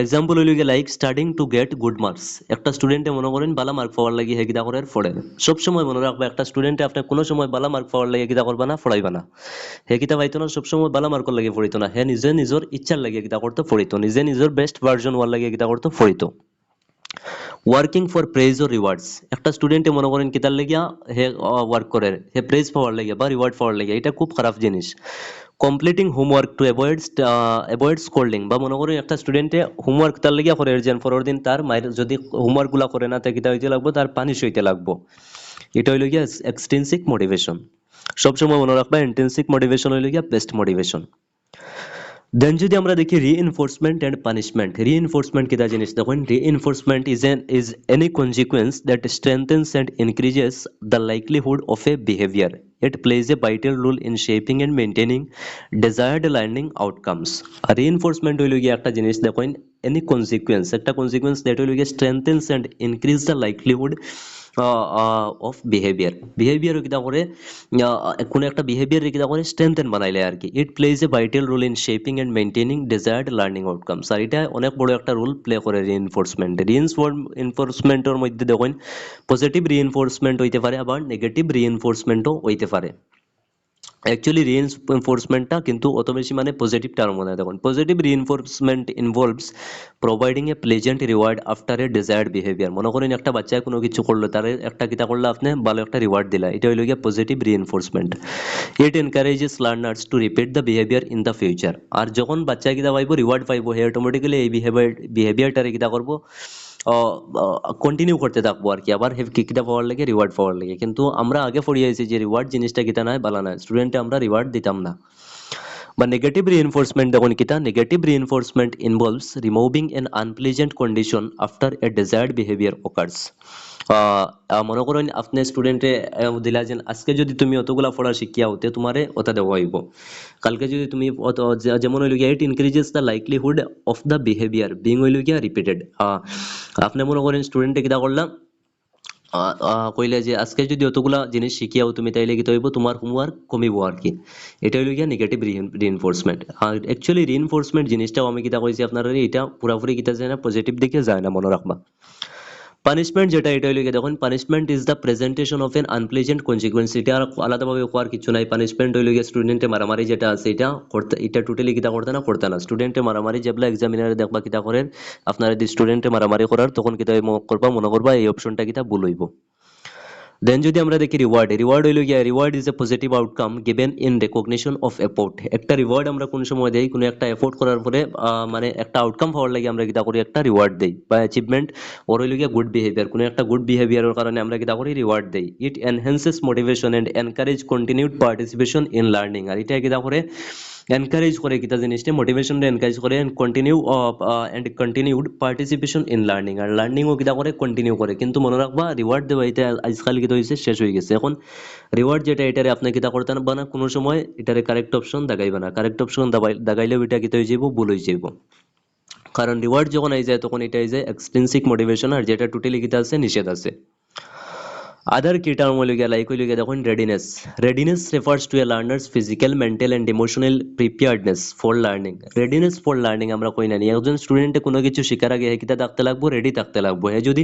এক্সাম্পল হইল গিয়ে like studying to get good marks, একটা স্টুডেন্টে মনে করেন ভালো মার্ক পাওয়ার লাগে হে কিতা করে পড়েন। সবসময় মনে রাখবা একটা স্টুডেন্টে আপনি কোনো সময় ভালো মার্ক পাওয়ার লাগে কিতা করবা না, পড়াইবা না। হে কিতা পাইতো না সবসময় ভালো মার্কর লাগে পড়িতো না, হে নিজে নিজের ইচ্ছার লাগে কিতা করতে পড়িতো, নিজে নিজের বেস্ট ভার্জন হওয়ার লাগে কিতা করতে পড়িতো। ওয়ার্কিং ফর প্রেজ ও রিওয়ার্ডস, একটা স্টুডেন্টে মনে করেন কিতার লাগিয়া হে ওয়ার্ক করে, হে প্রেজ পাওয়ার লাগে বা রিওয়ার্ড পাওয়ার লাগে, এটা খুব খারাপ জিনিস। কমপ্লিটিং হোমওয়ার্ক টু অ্যাভয়েড স্কোল্ডিং, বা মনে করেন একটা স্টুডেন্টে হোমওয়ার্ক তার লাগিয়া করে যেন পরের দিন তার মায়ের যদি হোমওয়ার্ক গুলা করে না থাকে কিতা হইতে লাগবো, তার পানিশ হইতে লাগবো, এটা হইল গিয়া এক্সট্রিনসিক মোটিভেশন। সবসময় মনে রাখবা ইন্ট্রিনসিক মোটিভেশন হইল গিয়া বেস্ট মোটিভেশন। দেন যদি আমরা দেখি রিইনফোর্সমেন্ট এন্ড পানিশমেন্ট, রিইনফোর্সমেন্ট কিতা জিনিস দেখুন, reinforcement is any consequence that strengthens and increases the likelihood of a behaviour, it plays a vital role in shaping and maintaining desired learning outcomes. আর reinforcement হইল গিয়ে একটা জিনিস দেখুন, এনি কনসিকুয়েন্স, একটা কনসিকুয়েন্স দ্যাট হইল গিয়ে strengthens and increase the likelihood of behaviour কিতা করে, কোনো একটা বিহেভিয়ার কিতা করে স্ট্রেংথেন বানাইলে আর কি। It plays a vital role in shaping and maintaining desired learning outcomes, আর এটা অনেক বড় একটা রোল প্লে করে রিইনফোর্সমেন্টের মধ্যে দেখুন পজিটিভ রিইনফোর্সমেন্ট হইতে পারে আবার নেগেটিভ রিইনফোর্সমেন্টও হইতে পারে। অ্যাকচুয়ালি রিইনফোর্সমেন্টটা কিন্তু অত বেশি মানে পজিটিভ টার্ম মনে হয়। দেখুন positive reinforcement involves providing A pleasant reward after a desired behaviour, মনে করেন একটা বাচ্চায় কোনো কিছু করলো, তার একটা কিতা করলো আপনি ভালো একটা রিওয়ার্ড দিলা, এটা হইল গিয়ে positive reinforcement. It encourages learners to repeat the behaviour in the future, আর যখন বাচ্চায় কিতা পাইব রিওয়ার্ড পাইব, হে অটোমেটিক্যালি এই বিহেভিয়ারটারে কিতা করবো কন্টিনিউ করতে থাকবো আর কি, আবার কিতা পাওয়ার লাগে রিওয়ার্ড পাওয়ার লাগে। কিন্তু আমরা আগে পড়িয়েছি যে রিওয়ার্ড জিনিসটা কিতা নয় বালা নয়, স্টুডেন্টে আমরা রিওয়ার্ড দিতাম না। বা নেগেটিভ রিইনফোর্সমেন্ট দেখুন কিতা, negative reinforcement involves removing N unpleasant condition after a desired behaviour occurs. মনে করেন আপনি স্টুডেন্টে দিলা যে আজকে যদি তুমি অতগুলা পড়া শিখিয়া হতে তোমারে ওটা দেওয়া হইব, কালকে যদি তুমি যেমন হইল গিয়া it increases the likelihood of the behaviour being হইল গিয়া রিপিটেড। আপনি মনে করেন স্টুডেন্টে কিতা করলাম কইলে যে আজকে যদি অতগুলা জিনিস শিখিয়াও তুমি, তাইলে কি হইব তোমার হোমওয়ার্ক কমিব আর কি, এটা হইল গিয়া নেগেটিভ রিইনফোর্সমেন্ট। আর অ্যাকচুয়ালি রিইনফোর্সমেন্ট জিনিসটাও আমি কিতা কইছি আপনারা, এটা পুরাপুরি কিতা যায় না, পজিটিভ দিকে যায় না, মনে রাখবা। পানিশমেন্ট যেটা এটা হইলে গিয়ে দেখুন punishment is the presentation of N unpleasant consequence, এটা আর আলাদাভাবে কোয়ার কিছু নাই। পানিশমেন্ট হইলে গিয়ে স্টুডেন্টে মারামারি যেটা আছে এটা করতে, এটা টোটালি কিতা করতে না স্টুডেন্টে মারামারি যেবলা এক্সামিনারে দেখবা কিতা করেন আপনারা যদি স্টুডেন্টে মারামারি করার তখন কিতা মনে করবা এই অপশনটা কিতা ভুল হইব। দেন যদি আমরা দেখি রিওয়ার্ড, রিওয়ার্ড হইল গিয়া reward is a positive outcome given in recognition of effort. একটা রিওয়ার্ড আমরা কোন সময় দেই, কোনো একটা এফোর্ট করার পরে মানে একটা আউটকাম পাওয়ার লাগে আমরা কিতা করি একটা রিওয়ার্ড দেই বা অ্যাচিভমেন্ট, ওর হইল গিয়া গুড বিহেভিয়ার, কোনো একটা গুড বিহেভিয়ারের কারণে আমরা কিতা করি রিওয়ার্ড দেই। It enhances motivation and encourage continued participation in learning. আর এটা কিতা করে এনকারেজ করে কিতা জিনিসটা মোটিভেশনটা এনকারেজ করে and continue and continued participation in learning, আর লার্নিংও কিতা করে কন্টিনিউ করে। কিন্তু মনে রাখবা রিওয়ার্ড দেওয়া এটা আজকাল কিতা হয়েছে শেষ হয়ে গেছে। এখন রিওয়ার্ড যেটা এটারে আপনি কিতা করতে পারবা না, কোনো সময় এটারে কারেক্ট অপশন দেখাইবে না, কারেক্ট অপশন দেখাইলেও এটা কিতা হয়ে যাইব ভুল হয়ে যাইব। কারণ রিওয়ার্ড যখন আই যায় তখন এটা আই যায় এক্সট্রিনসিক মোটিভেশন, আর যেটা টোটালি কিতা আছে নিষেধ আছে। Other key term will get like দেখুন readiness. Readiness refers to a learner's physical, mental and emotional preparedness for learning. Readiness for learning আমরা কই না, একজন স্টুডেন্টে কোনো কিছু শিখার আগে হে কিতা থাকতে লাগবো, রেডি থাকতে লাগবো। হে যদি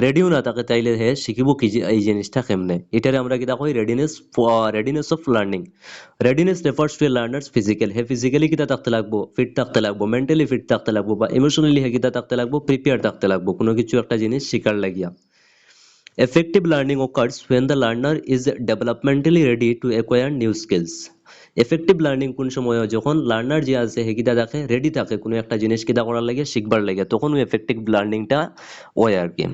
রেডিও না থাকে তাইলে হে শিখিব কি এই জিনিসটা কেমনে, এটারে আমরা কিতা কই readiness of learning. Readiness refers to a learner's physical, হে ফিজিক্যালি কিতা থাকতে লাগবো, ফিট থাকতে লাগবো, মেন্টালি ফিট থাকতে লাগবো, বা ইমোশনালি হে কিতা থাকতে লাগবো, প্রিপেয়ার থাকতে লাগবো কোনো কিছু একটা জিনিস শিখার লাগিয়া। Effective learning occurs when the learner is developmentally ready to acquire new skills. Effective learning কোন সময় হয়, যখন লার্নার যে আছে হে কিতা থাকে রেডি থাকে কোনো একটা জিনিস কিতা করার লাগে শিখবার লাগে, তখন ওই এফেক্টিভ লার্নিংটা হয় আর কি।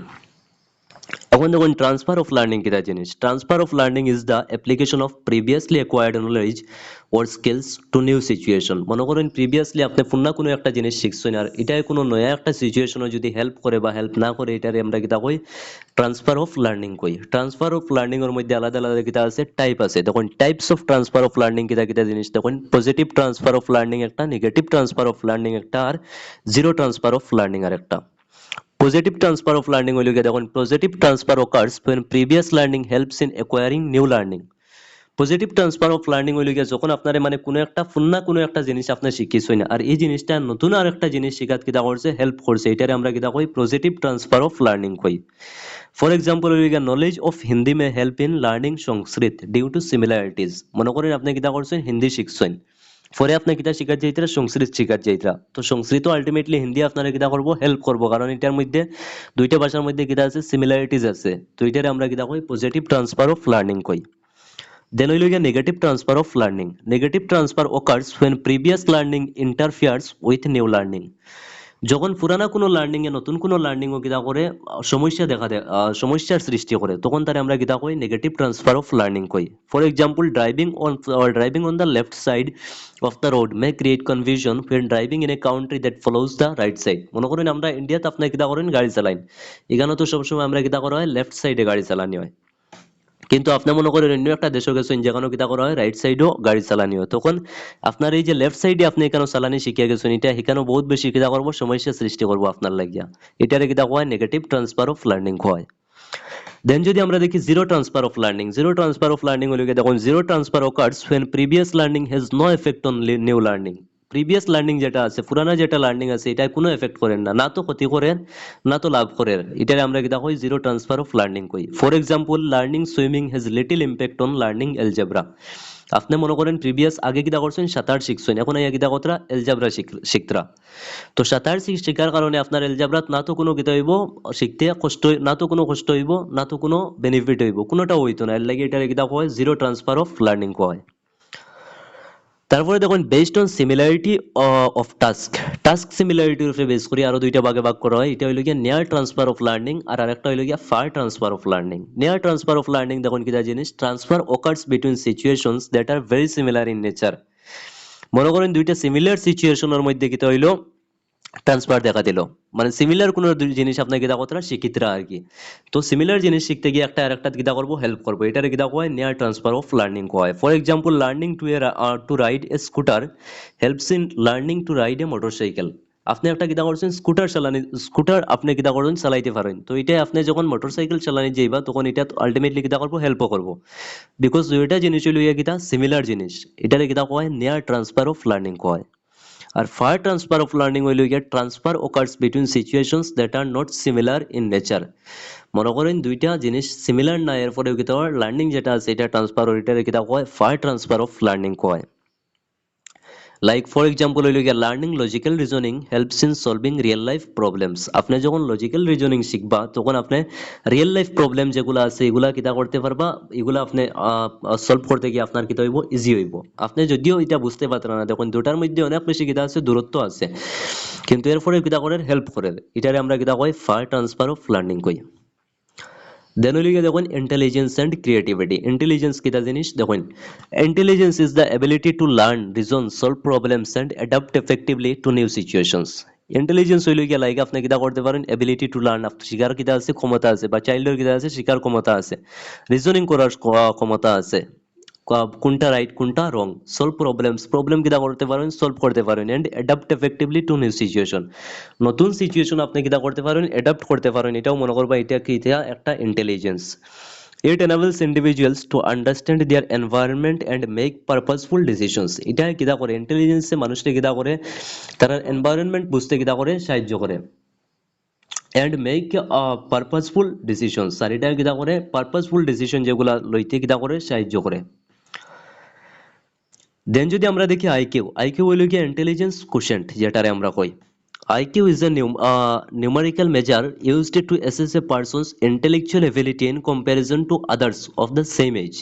এখন দেখুন ট্রান্সফার অফ লার্নিং কিতা জিনিস। Transfer of learning is the application of previously acquired knowledge or skills two new situation. মনে করেন প্রিভিয়াসলি আপনি পুনঃ কোনো একটা জিনিস শিখছেন, আর এটাই কোনো নয়া একটা সিচুয়েশনে যদি হেল্প করে বা হেল্প না করে, এটারে আমরা কিতা কই ট্রান্সফার অফ লার্নিং কই। ট্রান্সফার অফ লার্নিং এর মধ্যে আলাদা আলাদা কিতা আছে, টাইপ আছে। দেখুন types of transfer of learning কিতা কিতা জিনিস দেখুন, পজিটিভ ট্রান্সফার অফ লার্নিং একটা, নেগেটিভ ট্রান্সফার অফ লার্নিং একটা, আর জিরো ট্রান্সফার অফ লার্নিং আর একটা। Positive transfer of learning হইল গিয়ে দেখুন positive transfer occurs when previous learning helps in acquiring new learning. Positive transfer of learning হইল গিয়ে যখন আপনার মানে কোনো একটা ফুন্না কোনো একটা জিনিস আপনি শিখিছেন আর এই জিনিসটা নতুন আর একটা জিনিস শিখাত কিতা করছে হেল্প করছে, এটারে আমরা কিতা কই পজিটিভ ট্রান্সফার অফ লার্নিং কই। ফর এক্সাম্পল হইল গিয়ে knowledge of Hindi may help in learning Sanskrit due to similarities. মনে করেন আপনি কিতা করছেন হিন্দি শিখছেন, পরে আপনি কিতা শিখার যাইতরা সংস্কৃত শিখার যাইতরা, তো সংস্কৃত আলটিমেটলি হিন্দি আপনারা কিতা করবো হেল্প করবো, কারণ এটার মধ্যে দুইটা ভাষার মধ্যে কিতা আছে সিমিলারিটিজ আছে, তো এটারে আমরা কিতা কই পজিটিভ ট্রান্সফার অফ লার্নিং কই। দেন হইল গিয়া negative transfer of learning. Negative transfer occurs when previous learning interferes with new learning. যখন পুরানা কোনো লার্নিং এ নতুন কোনো লার্নিং ও কিতা করে সমস্যা দেখা দেয়, সমস্যার সৃষ্টি করে, তখন তারে আমরা কিতা কই নেগেটিভ ট্রান্সফার অফ লার্নিং কই। For example driving on the left side of the road May create confusion when driving in a country that follows the right side. মনে করেন আমরা ইন্ডিয়াতে আপনি কিতা করেন গাড়ি চালাইন, এখানে তো সবসময় আমরা কিতা করা হয় লেফট সাইডে গাড়ি চালানি হয়, কিন্তু আপনি মনে করেন অন্য একটা দেশে গেছেন যেখানে কিতা করা হয় রাইট সাইডও গাড়ি চালানি হয়, তখন আপনার এই যে লেফট সাইডে আপনি এখানে চালানি শিখিয়া গেছেন, এটা এখানে বহুত বেশি কিতা করবো সমস্যা সৃষ্টি করবো আপনার লাগিয়া, এটারে কিতা হয় নেগেটিভ ট্রান্সফার অফ লার্নিং হয়। দেন যদি আমরা দেখি zero transfer of learning. Zero transfer of learning হলে দেখুন zero transfer occurs when previous learning has no effect on new learning. Previous learning যেটা আছে পুরানা যেটা লার্নিং আছে এটা কোনো এফেক্ট করেন না, না তো ক্ষতি করেন না তো লাভ করেন, এটারে আমরা কিতা কই জিরো ট্রান্সফার অফ লার্নিং কই। For example learning swimming has little impact on learning algebra. আপনি মনে করেন প্রিভিয়াস আগে কিতা করছেন সাঁতার শিখছেন, এখন আইয়া কিতা কতরা এলজেব্রা শিখতরা, তো সাঁতার শিখার কারণে আপনার এলজেব্রাত না তো কোনো কিতা হইব শিখতে কষ্ট, না তো কোনো কষ্ট হইব না তো কোনো বেনিফিট হইব, কোনোটা হইতো না, এর লাগে এটারে কিতা কয় জিরো ট্রান্সফার অফ লার্নিং কয়। তারপরে দেখুন based on similarity of task. Task সিমিলারিটির উপরে বেস করে আরো দুইটা ভাগে ভাগ করা হয়, এটা হইল গিয়া নিয়ার ট্রান্সফার অফ লার্নিং আর আরেকটা হইল গিয়া far transfer of learning. Near transfer of learning দেখুন কিটা জিনিস, transfer occurs between situations that are very similar in nature. মনে করেন দুইটা সিমিলার সিচুয়েশনের মধ্যে কিটা হইলো ট্রান্সফার দেখা দিল, মানে সিমিলার কোনো দুই জিনিস আপনার কিতা কতটা শিক্ষিতরা আর কি, তো সিমিলার জিনিস শিখতে গিয়ে একটা আর একটা কিতা করবো হেল্প করবো, এটারে কিতা কয় নিয়ার ট্রান্সফার অফ লার্নিং কয়। For example learning to ride A scooter helps in learning to ride A motorcycle. আপনি একটা কিতা করছেন স্কুটার চালানি, স্কুটার আপনি কিতা করছেন চালাইতে পারেন, তো এটা আপনি যখন মোটরসাইকেল চালানি যাইবা তখন এটা আলটিমেটলি কিতা করবো হেল্পও করবো, বিকজ দুইটা জিনিস লইয়া কিতা সিমিলার জিনিস, এটারে কিতা কয় নিয়ার ট্রান্সফার অফ লার্নিং কয়। আর ফায়ার ট্রান্সফার অফ লার্নিং হইল গিয়া transfer occurs between situations that are not similar in nature। মনে করেন দুইটা জিনিস সিমিলার না, এরপরে কিতা হয় লার্নিং যেটা আছে এটা ট্রান্সফার ওইটারে কিতা কয় ফায়ার ট্রান্সফার অফ লার্নিং কয়। লাইক ফর এক্সাম্পল হইল গিয়া learning logical reasoning helps in solving real life problems. আপনি যখন লজিক্যাল রিজনিং শিখবা তখন আপনি রিয়েল লাইফ প্রবলেম যেগুলো আছে এগুলা কিতা করতে পারবা, এগুলা আপনি সলভ করতে গিয়ে আপনার কিতা হইব ইজি হইব। আপনি যদিও এটা বুঝতে পারতেন না, দেখুন দুটার মধ্যে অনেক বেশি কিতা আছে দূরত্ব আছে, কিন্তু এরপরে কিতা করে হেল্প করে, এটারে আমরা কিতা কই ফায়ার ট্রান্সফার অফ লার্নিং কই। দেন হইল গিয়া দেখুন ইন্টেলিজেন্স এন্ড ক্রিয়েটিভিটি। ইন্টেলিজেন্স কিতা জিনিস দেখুন, intelligence is the ability to learn, reason, solve problems and adapt effectively to new situations. Intelligence হইল গিয়া লাইক আপনি কিতা করতে পারেন এবিলিটি টু লার্ন, আপনার শিকার কিতা আছে ক্ষমতা আছে, বা চাইল্ডের কিতা আছে শিকার ক্ষমতা আছে, রিজনিং করার ক্ষমতা আছে, কোনটা রাইট কোনটা রং, সলভ প্রবলেমস, প্রবলেম কিতা করতে পারেন সলভ করতে পারেন, and adapt effectively to new situation, নতুন সিচুয়েশন আপনি কিতা করতে পারেন অ্যাডাপ্ট করতে পারেন, এটাও মনে করবা এটা কি এটা একটা intelligence. It enables individuals to understand their environment and make purposeful decisions। এটা কিতা করে ইন্টেলিজেন্সে মানুষকে কিতা করে তারা এনভায়রনমেন্ট বুঝতে কিতা করে সাহায্য করে, and make purposeful decisions। আর এটা কিতা করে পারপাসফুল ডিসিশন যেগুলা লইতে কিতা করে সাহায্য করে। দেন যদি আমরা দেখি আইকিউ, আইকিউ হইল কি ইন্টেলিজেন্স কোশেন্ট যেটারে আমরা কই। IQ is a numerical measure used to assess a person's intellectual ability in comparison to others of the same age।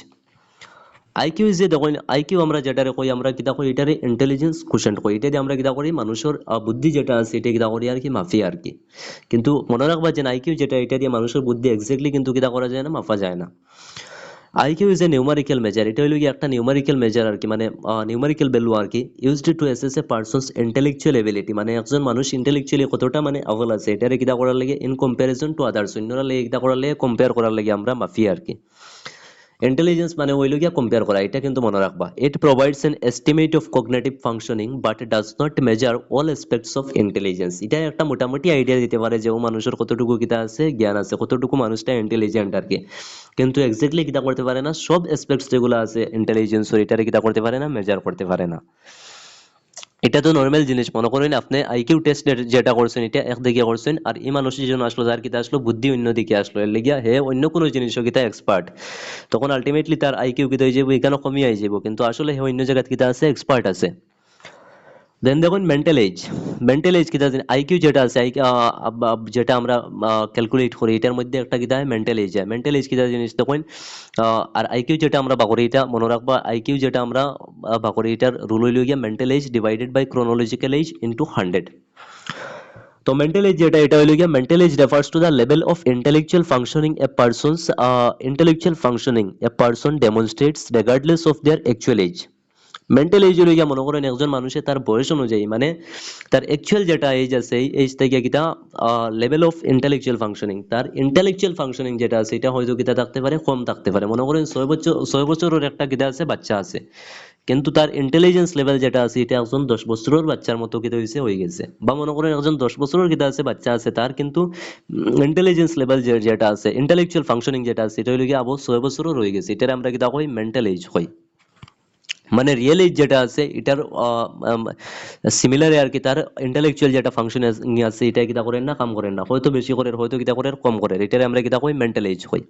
IQ is a দেখুন আইকিউ আমরা যেটারে কই আমরা কিতা কই এটারে ইন্টেলিজেন্স কোশেন্ট কই, এটা দিয়ে আমরা কিতা করি মানুষের বুদ্ধি যেটা আছে এটা কিতা করি আর কি মাফি আর কি। কিন্তু মনে রাখবা যে আইকিউ যেটা এটা দিয়ে মানুষের বুদ্ধি এক্স্যাক্টলি কিন্তু কিতা করা যায় না, মাপা যায় না। IQ is a numerical measure, এটা হইল কি একটা নিউমারিক্যাল মেজার আর কি, মানে নিউমারিক্যাল ভ্যালু আর কি, used to assess a person's intellectual ability, মানে একজন মানুষ ইন্টেলেকচুয়ালি কতটা মানে আভেল আছে এটারে কিতা করার লাগে ইন কম্পারিজন টু আদার্স, অন্যরা লাগে কিতা করার লাগে কম্পেয়ার করার লাগে আমরা মাফি আর কি। ইন্টেলিজেন্স মানে হইল গিয়া কম্পেয়ার করা, এটা কিন্তু মনে রাখবা। ইট provides N estimate of cognitive functioning but does not measure all aspects of intelligence. এটা একটা মোটামুটি আইডিয়া দিতে পারে যে ও মানুষের কতটুকু কিতা আছে জ্ঞান আছে, কতটুকু মানুষটা ইন্টেলিজেন্ট আর কি, কিন্তু এক্স্যাক্টলি কিতা করতে পারে না, সব অ্যাসপেক্টস যেগুলো আছে ইন্টেলিজেন্সের এটারে কিতা করতে পারে না, মেজার করতে পারে না। এটা তো নর্মাল জিনিস, মনে করেন আপনি আইকিউ টেস্ট যেটা করছেন এটা একদিকে করছেন, আর এই মানুষের জন্য আসলো যার কিতা আসলো বুদ্ধি অন্যদিকে আসলো, এর লিগিয়া হে অন্য কোনো জিনিসও কিতা এক্সপার্ট, তখন আলটিমেটলি তার আইকিউ কিতা হয়ে যাবো এখানে কমিয়ে আই যাবো, কিন্তু আসলে হে অন্য জায়গায় কিতা আছে এক্সপার্ট আছে। দেন দেখুন মেন্টাল এজ, মেন্টাল এজ কিতা আইকিউ যেটা আছে যেটা আমরা ক্যালকুলেট করি এটার মধ্যে একটা কিতা হয় মেন্টাল এজ, মেন্টাল এজ কিতা জিনিস দেখুন। আর আইকিউ যেটা আমরা বাকরি এটা মনে রাখবা, আইকিউ যেটা আমরা বাকরি এটার রুল হইল গিয়া mental age divided by chronological age into 100। তো মেন্টাল এজ যেটা এটা হইল গিয়া mental age refers to the level of intellectual functioning a person's intellectual functioning a person demonstrates regardless of their actual age. Mental age হইল গিয়া মনে করেন একজন মানুষের তার বয়স অনুযায়ী মানে তার অ্যাকচুয়াল যেটা এজ আছে এই এজ থেকে কিতা লেভেল অফ ইন্টেলেকচুয়াল ফাংশনিং, তার ইন্টেলেকচুয়াল ফাংশনিং যেটা আছে এটা হয়তো কিতা থাকতে পারে কম থাকতে পারে। মনে করেন 6 বছরের একটা কিতা আছে বাচ্চা আছে, কিন্তু তার ইন্টেলিজেন্স লেভেল যেটা আছে এটা একজন 10 বছরের বাচ্চার মতো কিতা হয়েছে হয়ে গেছে। বা মনে করেন একজন 10 বছরের কিতা আছে বাচ্চা আছে, তার কিন্তু ইন্টেলিজেন্স লেভেল যেটা আছে ইন্টেলেকচুয়াল ফাংশনিং যেটা আছে এটা হইল গিয়ে আবু 6 বছরের রয়ে গেছে, এটার আমরা কিতা কই মেন্টাল এজ কই। মানে রিয়েল এজ যেটা আছে এটার সিমিলার আর কি, তার ইন্টেলেকচুয়াল যেটা ফাংশন আছে এটা কিতা করেন না কাম করেন না, হয়তো বেশি করে হয়তো কিতা করে কম করে, এটারে আমরা কিতা কই মেন্টাল এজ কই।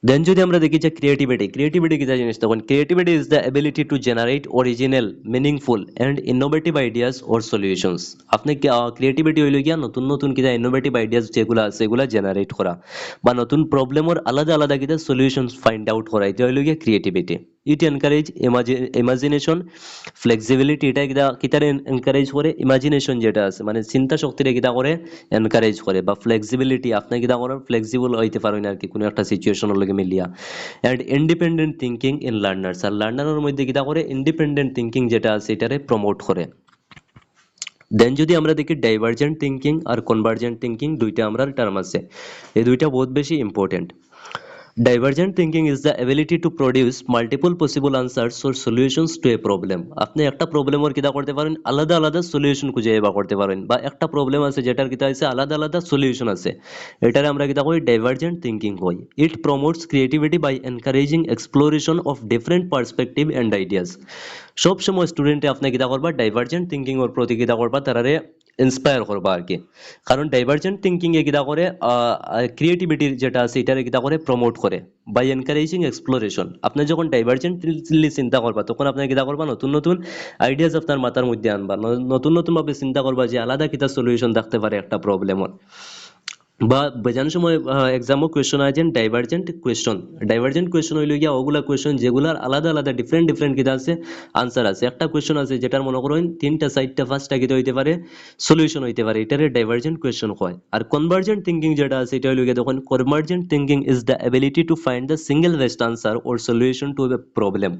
দেন যদি আমরা দেখি যে ক্রিয়েটিভিটি, ক্রিয়েটিভিটি কিতা জিনিস তখন creativity is the ability to generate original meaningful and innovative ideas or solutions. আপনি ক্রিয়েটিভিটি হইল গিয়া নতুন নতুন কিতা ইনোভেটিভ আইডিয়াস যেগুলো আছে এগুলা জেনারেট করা, বা নতুন প্রবলেমের আলাদা আলাদা কিতা সলিউশনস ফাইন্ড আউট করা, এটা হইল গিয়া ক্রিয়েটিভিটি। ইট এনকারেজ ইমাজিনেশন ফ্লেক্সিবিলিটি, এটা কিতা কিতারে এনকারেজ করে ইমাজিনেশন যেটা আছে মানে চিন্তা শক্তিরে কিতা করে এনকারেজ করে, বা ফ্লেক্সিবিলিটি আপনি কিতা করেন ফ্লেক্সিবল হইতে পারেন আর কি কোনো একটা সিচুয়েশনের লগে মিলিয়া। And independent thinking in learners, আর লার্নারের মধ্যে কিতা করে ইন্ডিপেন্ডেন্ট থিঙ্কিং যেটা আছে এটারে প্রমোট করে। দেন যদি আমরা দেখি ডাইভার্জেন্ট থিঙ্কিং আর কনভার্জেন্ট থিঙ্কিং দুইটা আমরা টার্ম আছে, এই দুইটা বহুত বেশি important. Divergent thinking is the ability to produce multiple possible answers or solutions two A problem. আপনি একটা প্রবলেমের কিতা করতে পারেন, আলাদা আলাদা সলিউশন খুঁজে বা করতে পারেন, বা একটা প্রবলেম আছে যেটার কিতা আছে আলাদা আলাদা সলিউশন আছে, এটারে আমরা কিতা করি ডাইভার্জেন্ট থিঙ্কিং কই। It promotes creativity by encouraging exploration of different perspective and ideas. সব সময় স্টুডেন্টে আপনি কিতা করবা ডাইভার্জেন্ট থিঙ্কিং এর প্রতি কিতা করবা তারারে ইন্সপায়ার করবা আর কি। কারণ ডাইভার্জেন্ট থিঙ্কিং এ কিতা করে ক্রিয়েটিভিটির যেটা আছে এটারে কিতা করে প্রমোট করে বাই এনকারেজিং এক্সপ্লোরেশন। আপনি যখন ডাইভার্জেন্টলি চিন্তা করবা তখন আপনি কিতা করবা নতুন নতুন আইডিয়াস আপনার মাথার মধ্যে আনবা, নতুন নতুন ভাবে চিন্তা করবা যে আলাদা কিতা সলিউশন থাকতে পারে একটা প্রবলেমর। বা বেজান সময় এক্সামও কোয়েশ্চন আছেন ডাইভার্জেন্ট কোয়েশ্চন হইল গিয়া ওগুলা কোয়েশ্চন যেগুলার আলাদা আলাদা ডিফারেন্ট ডিফারেন্ট কিতা আছে আনসার আছে। একটা কোয়েশ্চন আছে যেটার মনে করেন তিনটা চারটা পাঁচটা কিতা হইতে পারে সলিউশন হইতে পারে, এটারে ডাইভার্জেন্ট কোয়েশ্চন হয়। আর কনভার্জেন্ট থিঙ্কিং যেটা আছে এটা হইল গিয়া তখন convergent thinking is the ability to find the single best answer or solution to A problem.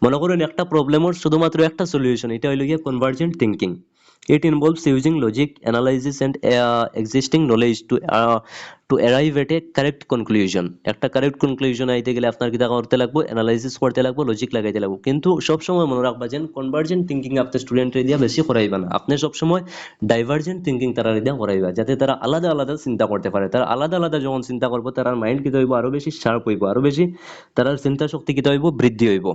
মনে করেন একটা প্রবলেমের শুধুমাত্র একটা সলিউশন, এটা হইল গিয়া convergent thinking. It involves using logic, analysis, and existing knowledge to arrive at a correct conclusion. একটা কারেক্ট কনক্লুশন আইতে গেলে আপনার কিতা করতে লাগবে, অ্যানালাইসিস করতে লাগবে, লজিক লাগাইতে লাগবে। কিন্তু সব সময় মনে রাখবা যে কনভার্জেন্ট থিঙ্কিং আপনি স্টুডেন্টরে দিয়া বেশি করাইবা না, আপনি সব সময় ডাইভার্জেন্ট থিঙ্কিং তারা দিয়া করাইবা, যাতে তারা আলাদা আলাদা চিন্তা করতে পারে। তারা আলাদা আলাদা যখন চিন্তা করবো তার মাইন্ড কিতা হইব আরো বেশি শার্প হইব, আরো বেশি তার চিন্তা শক্তি কিতা হইব বৃদ্ধি হইব।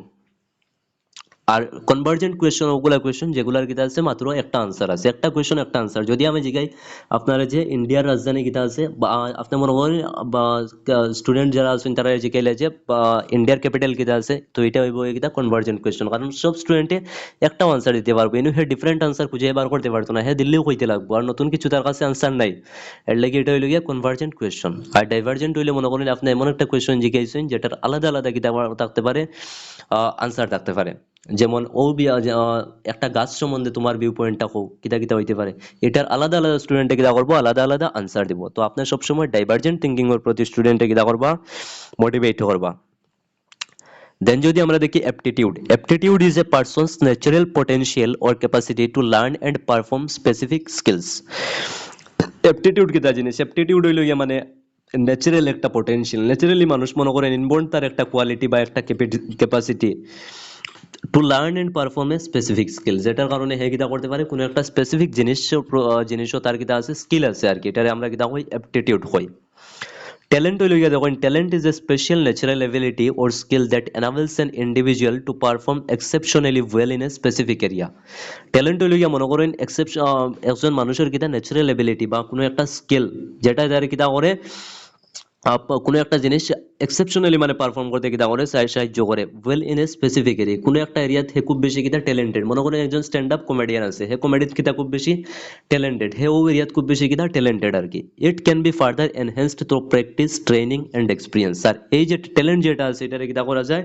আর কনভার্জেন্ট কোয়েশ্চন ওগুলা কোয়েশ্চন যেগুলার কিতা আছে মাত্র একটা আনসার আছে, একটা কোয়েশ্চন একটা আনসার। যদি আমি জিগাই আপনারা যে ইন্ডিয়ার রাজধানী কিতা আছে, বা আপনি মনে করেন বা স্টুডেন্ট যারা আছেন তারা জিগাইলে যে বা ইন্ডিয়ার ক্যাপিটাল কিতা আছে, তো এটা হইব কিতা কনভার্জেন্ট কোয়েশ্চন। কারণ সব স্টুডেন্টে একটা আনসার দিতে পারবে, কিন্তু হে ডিফারেন্ট আনসার খুঁজে বার করতে পারতো না, হ্যাঁ দিল্লিও কইতে লাগবো, আর নতুন কিছু তার কাছে আনসার নাই। এর লাগি এটা হইল গিয়া কনভার্জেন্ট কোয়েশ্চন। আর ডাইভার্জেন্ট হইলে মনে করেন আপনি এমন একটা কোয়েশ্চন জিগাইছেন যেটার আলাদা আলাদা কিতা থাকতে পারে, আনসার থাকতে পারে। যেমন একটা গাছ সম্বন্ধে তোমার ভিউ পয়েন্টটা হোক কিতা কিতা হইতে পারে, এটার আলাদা আলাদা স্টুডেন্টে কিতা করবো আলাদা আলাদা আনসার দিব। তো আপনার সবসময় ডাইভার্জেন্ট থিঙ্কিং এর প্রতি স্টুডেন্টে কিতা করবা মোটিভেট করবা। দেন যদি আমরা দেখি aptitude is a person's natural potential or capacity to learn and perform specific skills. Aptitude কিতা জিনিস? অ্যাপটিটিউড হইল গিয়া মানে ন্যাচারাল একটা পোটেনশিয়াল, ন্যাচারালি মানুষ মনে করেন ইনবর্ন তার একটা কোয়ালিটি বা একটা capacity to learn and perform a specific skill, যেটার কারণে হে কিতা করতে পারে কোনো একটা স্পেসিফিক জিনিসও তার কিতা আছে স্কিল আছে আর কি, এটারে আমরা কিতা কই অ্যাপটিটিউড কই। ট্যালেন্ট হইল গিয়া দেখেন talent is a special natural ability or skill that এনাবলস an individual to perform exceptionally well in a specific area. Talent হইল গিয়া মনে করেন একজন মানুষের কিতা ন্যাচারাল এবিলিটি বা কোনো একটা স্কিল যেটা যারা কিতা করে কোনো একটা জিনিস এক্সেপশনালি মানে পারফর্ম করতে কিতা করে সাহায্য করে well in a specific area. কোনো একটা এরিয়াতে হে খুব বেশি কিতা ট্যালেন্টেড, মনে করেন একজন স্ট্যান্ড আপ কমেডিয়ান আছে, হে কমেডিত কিতা খুব বেশি ট্যালেন্টেড, হে ও এরিয়াত খুব বেশি কিতা ট্যালেন্টেড আর কি। It can be further enhanced through practice training and experience. আর এই যে ট্যালেন্ট যেটা আছে এটারে কিতা করা যায়